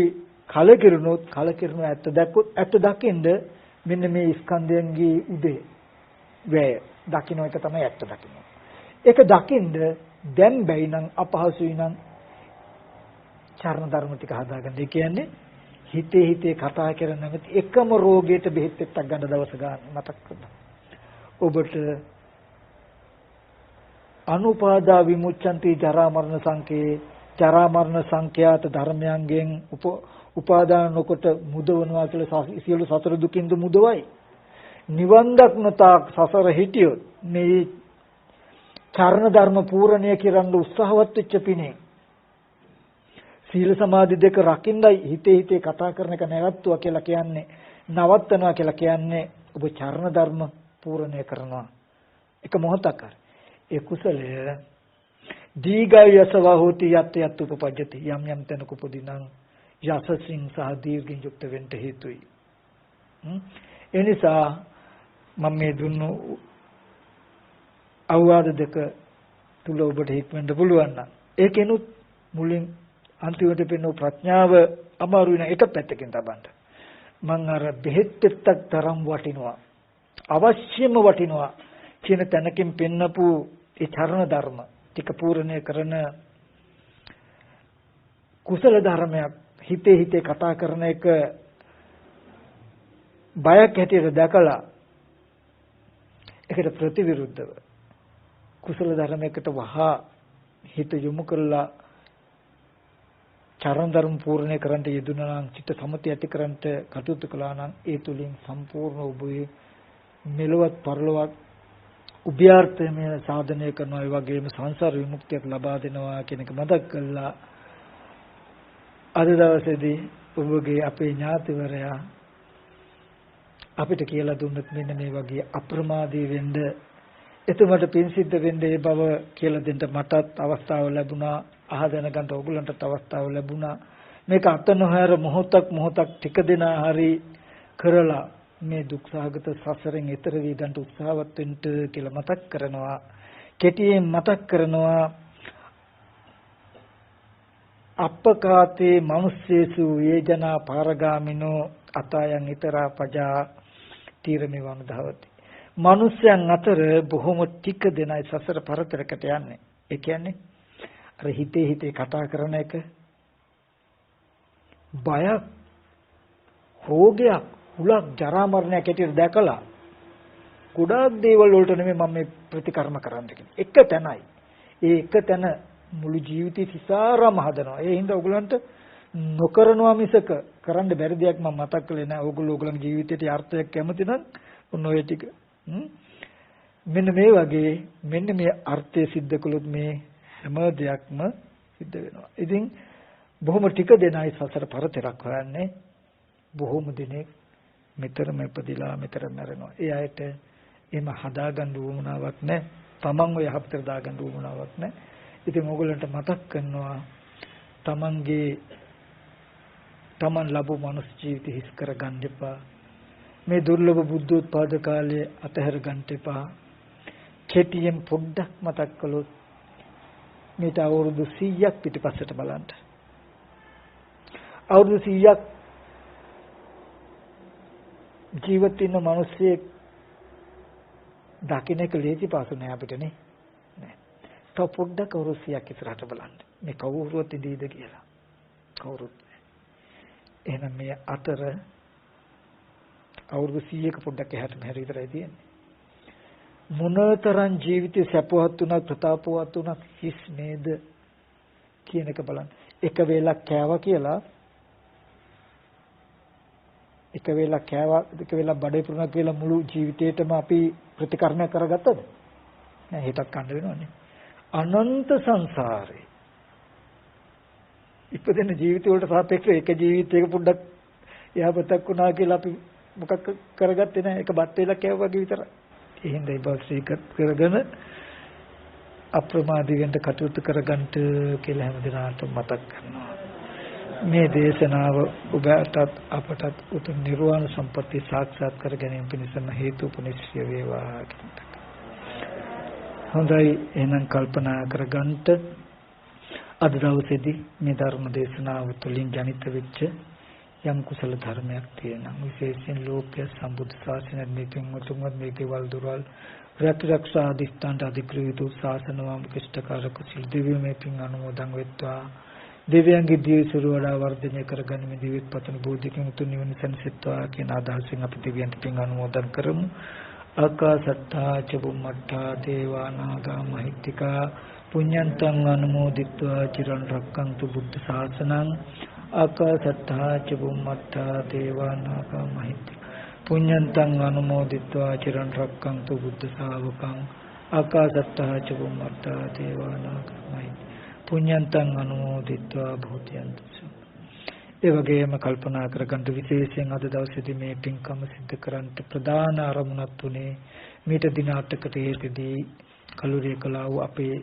කලකිරුණොත්, කලකිරුණ ඇත්ත දැක්කොත් ඇත්ත දකින්ද මෙන්න මේ ස්කන්ධයන්ගේ උදේ වැය දකින්න එක තමයි ඇත්ත දකින්න. ඒක දකින්ද දැන් බැයි නම් අපහසුයි නම් චර්ම ධර්ම ටික හදාගන්න. ඒ කියන්නේ හිතේ හිතේ කතා කරන නැමෙති එකම රෝගයට බෙහෙත් පෙත්තක් ගන්න දවස ගන්න මතක් කරගන්න. ඔබට අනුපාදා විමුච්ඡanti ජරා මරණ සංකේ ජරා මරණ සංඛ්‍යාත ධර්මයන්ගෙන් උපාදාන නොකොට මුදවනවා කියලා සියලු සතර දුකින්ද මුදවයි. නිවන් දක්නතා සසර හිටියොත් මේ චරණ ධර්ම පූර්ණණය කරන්න උත්සාහවත් වෙච්ච පිනේ සීල සමාධි දෙක රකින්නයි හිතේ හිතේ කතා කරන එක නැවතුවා කියලා කියන්නේ, නවත්තනවා කියලා කියන්නේ ඔබ චරණ ධර්ම පූර්ණණය කරනවා. එක මොහොතක් හරි ඒ කුසලය දීගයසව හෝති යත් යත් උපපජ්ජති යම් යම් තැනක උපදිනං යසසින් සහ දීර්ඝින් යුක්ත වෙන්න හේතුයි. ඒ නිසා මම මේ දුන්නු අවවාද දෙක තුල ඔබට හික්මෙන්න පුළුවන් නම් ඒකෙනුත් මුලින් අන්තිමට පෙන්නු ප්‍රඥාව අමාරු වෙන එක පැත්තකින් තබන්න. මම අර බෙහෙත් පෙත්තක් තරම් වටිනවා, අවශ්‍යම වටිනවා කියන තැනකින් පෙන්නපු ඒ චරණ ධර්ම ටික පූර්ණණය කරන කුසල ධර්මයක් හිතේ හිතේ කතා කරන එක බයක් හැටියට දැකලා ඒකට ප්‍රතිවිරුද්ධව කුසල ධර්මයකට වහා හිත යොමු කරලා චරණ ධර්ම පූර්ණේ කරන්ට යෙදුණා නම් චිත්ත සමතය ඇති කරන්ට කටයුතු කළා නම් ඒ තුලින් සම්පූර්ණ ඔබේ මෙලොවත් පරලොවත් උභයාර්ථමය සාධනය කරනවා. ඒ වගේම සංසාර විමුක්තියක් ලබා දෙනවා කියන එක මතක් කළා. අද දවසේදී ඔබගේ අපේ ඥාතිවරයා අපිට කියලා දුන්නත් මෙන්න මේ වගේ අප්‍රමාදී වෙන්න, එතුමට පින් සිද්ධ වෙන්න ඒ බව කියලා දෙන්න මටත් අවස්ථාව ලැබුණා. අහ දැනගන්න ඕගොල්ලන්ටත් අවස්ථාව ලැබුණා. මේක අත නොහැර මොහොතක් ටික දෙනා හරි කරලා මේ දුක්සහගත සසරෙන් එතර වී ගන්න උත්සාහවත් වෙන්න කියලා මතක් කරනවා. කෙටියෙන් මතක් කරනවා අප්පකාතේ මනුස්සේසු වේජනා පාරගාමිනෝ අතයන් ඊතරා පජා තීරමෙවන දහවති. මනුස්සයන් අතර බොහොම ටික දෙනයි සසර පරතරකට යන්නේ. ඒ කියන්නේ අර හිතේ හිතේ කතා කරන එක බයක්, රෝගයක්, හුලක්, ජරා මරණයක් ඇටියට දැකලා ගොඩාක් දේවල් වලට නෙමෙයි මම මේ ප්‍රතිකර්ම කරන්න කියන්නේ. එක තැනයි. ඒ එක තැන මුළු ජීවිතේ සිසාරම හදනවා. ඒ හින්දා ඔයගලන්ට නොකරනවා මිසක කරන්න බැරි දෙයක් මම මතක් කළේ නෑ. ඔයගොල්ලෝගේ ජීවිතේට අර්ථයක් කැමති නම් ඔන්න ඔය ටික. මෙන්න මේ වගේ මෙන්න මේ අර්ථය सिद्ध කළොත් මේ හැම දෙයක්ම සිද්ධ වෙනවා. ඉතින් බොහොම ටික දෙනයි සසර පරතරක් හොයන්නේ. බොහොම දිනෙක මෙතරම ඉපදිලා මෙතරම මැරෙනවා. ඒ අයට එහෙම හදාගන්න උවමනාවක් නැහැ. තමන්ව යහපතට දාගන්න උවමනාවක් නැහැ. ඉතින් ඕගොල්ලන්ට මතක් කරනවා තමන් ලැබු මනුස්ස ජීවිත හිස් කරගන්න එපා. මේ දුර්ලභ බුද්ධෝත්පාද කාලයේ අතහැර ගන්න එපා. කෙටියෙන් පොඩ්ඩක් මතක් කළොත් මේට අවුරුදු 100ක් පිටිපස්සට බලන්න. අවුරුදු 100ක් ජීවත් වෙන මිනිස්සෙක් දකින්න එක ලේසි පාසු නෑ අපිට නේ. නෑ. තව පොඩ්ඩක් අවුරුදු 100ක් ඉස්සරහට බලන්න. මේ කවුරුවත් ඉඳීද කියලා. කවුරුත් නෑ. එහෙනම් මේ අතර අවුරුදු 100ක පොඩ්ඩක් එහාට මෙහාට විතරයි තියෙන්නේ. මොනතරම් ජීවිතේ සැපවත් වුණත් ප්‍රතාපවත් වුණත් හිස් නේද කියන එක බලන්න. එක වේලක් කෑවා කියලා එක වේලක් බඩේ පුරුණා කියලා මුළු ජීවිතේටම අපි ප්‍රතිකර්ම කරගත්තද? නෑ, හිතක් කන්න වෙනවනේ. අනන්ත සංසාරේ ඉපදෙන ජීවිත වලට සාපේක්ෂව එක ජීවිතයක පොඩ්ඩක් යහපතක් වුණා කියලා අපි මොකක් කරගත්තේ නැහැ. ඒක බත් වේලක් කෑවා වගේ විතරයි. ඒ හින්දා ඉබස්සීක කරගෙන අප්‍රමාදී වෙන්න කටයුතු කරගන්න කියලා හැමදෙනාටම මතක් කරනවා. මේ දේශනාව ඔබටත් අපටත් උතුම් නිර්වාණ සම්පත්තිය සාක්ෂාත් කර ගැනීම පිණිසම හේතුපනිශ්‍රය වේවා කියලා. හොඳයි, එහෙනම් කල්පනා කරගන්න අද දවසේදී මේ ධර්ම දේශනාව තුළින් ජනිත වෙච්ච යම් කුසල ධර්මයක් තියෙනවා. විශේෂයෙන් ලෝකයේ සම්බුද්ධ ශාසනයේ මේකෙන් මුතුන්වත් මේ දේවල් දුරවල් රැකරක්ෂා අධිෂ්ඨාන අධිග්‍රහිත ශාසනවම කිෂ්ඨකාරක සිල් දිව්‍ය මේ පින් අනුමෝදන් වෙත්වා. දෙවියන්ගේ දීසුර වඩා වර්ධනය කරගන්න මේ දිවිත් පතන බෝධිකින් උතුම් නිවන සැනසෙත්වා කියන අදහසින් අපි දෙවියන්ට පින් අනුමෝදන් කරමු. ආකාසත්තා ච බුම්මත්තා දේවා නාග මහිත්‍තිකා පුඤ්ඤන්තං අනුමෝදිත්වා චිරන් රක්ඛන්තු බුද්ධ ශාසනං. ආකාසත්තා ච බුම්මත්තා දේවා නාග මහිත්‍තිකා පුඤ්ඤන්තං අනුමෝදිත්වා චිරන් රක්ඛන්තු බුද්ධ ශාවකං. ආකාසත්තා ච බුම්මත්තා දේවා නාග මහිත්‍තිකා පුඤ්ඤන්තං අනුමෝදිත්වා භූතියන්තු. ඒ වගේම කල්පනා කරගන්න විශේෂයෙන් අද දවසේදී මේ පින්කම සිද්ධ කරන්න ප්‍රධාන අරමුණක් තුනේ මීට දින 8කට හේතදී කලුරිය කලාව අපේ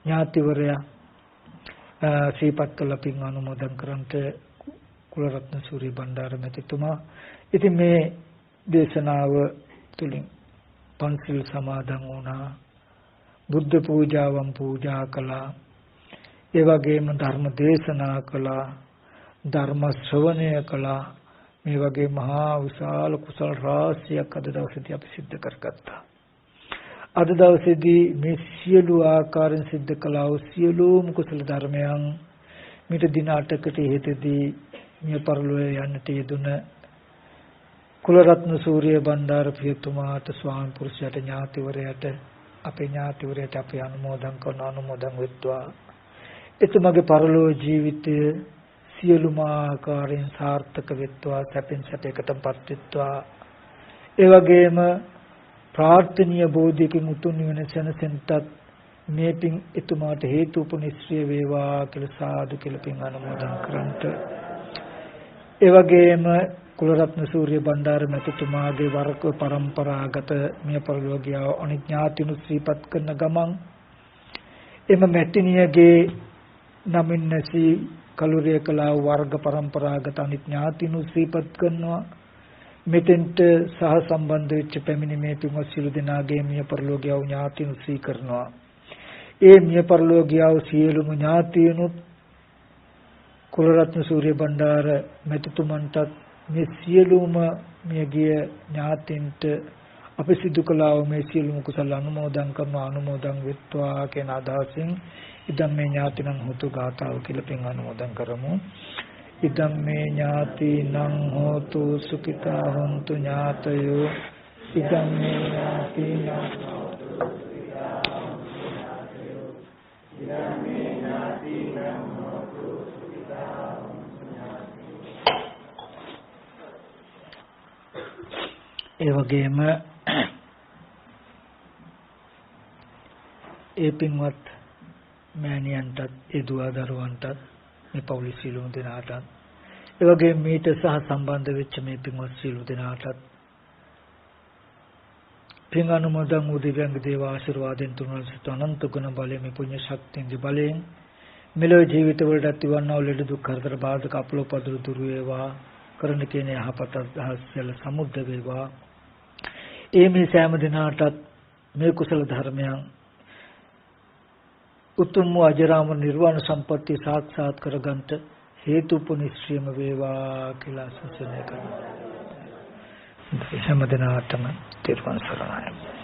ඥාතිවරයා ශ්‍රීපත් කළ පින් අනුමෝදන් කරන්ට කුලරත්න සූරි බණ්ඩාර මැතිතුමා. ඉතින් මේ දේශනාව තුලින් පන්සිල් සමාදන් වුණා, බුද්ධ පූජාවන් පූජා කළා, ඒ වගේම ධර්ම දේශනා කළා, ධර්ම ශ්‍රවණය කළා. මේ වගේ මහා විශාල කුසල රාශියක් අද දවසේදී අපි සිද්ධ කරගත්තා. අද දවසේදී මේ සියලු ආකාරයෙන් සිද්ධ කළා වූ සියලුම කුසල ධර්මයන් මිට දින 8කට හේතදී මිය පරලෝය යන්නට යෙදුන කුලරත්න සූර්ය බණ්ඩාර පියතුමාට ස්වාමි පුරුෂයාට ඥාතිවරයාට අපේ ඥාතිවරයාට අපි අනුමෝදන් වෙත්වා. එතුමගේ පරලෝක ජීවිතය සියලුම ආකාරයෙන් සාර්ථක වෙත්වා, සැපෙන් සැපයකටපත් වෙත්වා. ඒ වගේම ප්‍රාර්ථනීය බෝධියකින් උතුම් නිවන සැනසෙන්නත් මේ පින් එතුමාට හේතුපනිශ්‍රය වේවා කියලා සාදු කියලා පින් අනුමෝදන් කරන්ට. ඒ වගේම කුලරත්න සූර්ය බණ්ඩාර මැතිතුමාගේ වරක પરම්පරාගත මිය පරලෝකීය අනිඥාතිනු ශ්‍රීපත් කරන ගමන් එම මැතිණියගේ නමින් නැසී කලුරිය කලා වර්ග પરම්පරාගත අනිඥාතිනු ශ්‍රීපත් කරනවා. මෙතෙන්ට සහ සම්බන්ධ වෙච්ච පැමිණි මේ පින්වත් සියලු දෙනාගේ මිය පරලෝකීය ඥාතිනු ශ්‍රී කරනවා. ඒ මිය පරලෝකීය සියලුම ඥාතිනුත් කුලරත්න සූර්ය බණ්ඩාර මැතිතුමන්ටත් මේ සියලුම මියගිය ඥාතින්ට අපි සිදු කළා මේ සියලුම කුසල අනුමෝදන් වෙත්වා කියන අදහසින් ඉදම් මේ ඥාතිනම් හොතු ගාතාව කියලා පින් අනුමෝදන් කරමු. ඉදම් මේ ඥාතිනම් හෝතු සුඛිතා හොන්තු ඥාතයෝ. ඉදම් මේ ඥාතිනම් හෝතු සුඛිතා හොන්තු ඥාතයෝ. ඉදම් මේ ඥාතිනම් හෝතු සුඛිතා හොන්තු ඥාතයෝ. ඒ වගේම ඒ පින්වත් මෑණියන්ටත් ඒ දුව දරුවන්ටත් මේ පවුලේ සියලුම දෙනාටත් ඒ වගේම මීට සහ සම්බන්ධ වෙච්ච මේ පින්වත් සියලු දෙනාටත් පින් අනුමෝදන් වූ දිව්‍යංග දේව ආශිර්වාදෙන් තුනුල්සිත අනන්ත ගුණ බලයෙන් මේ පුණ්‍ය ශක්තියෙන් බලයෙන් මෙලොව ජීවිත වලට තිවන්නා වූ ලෙඩ දුක් කරදර බාධක අපලෝපදරු දුරු වේවා. කරන කියන යහපත අදහස්වල සමුද්ද වේවා. ඒ මේ සෑම දිනාටත් මේ කුසල ධර්මයන් උතුම් වූ අජරාමර නිර්වාණ සම්පත්තිය සාක්ෂාත් කරගන්නට හේතුපනිශ්‍රයම වේවා කියලා සුසනය කරනවා. හැම දිනාටම තිරුවන් සරණයි.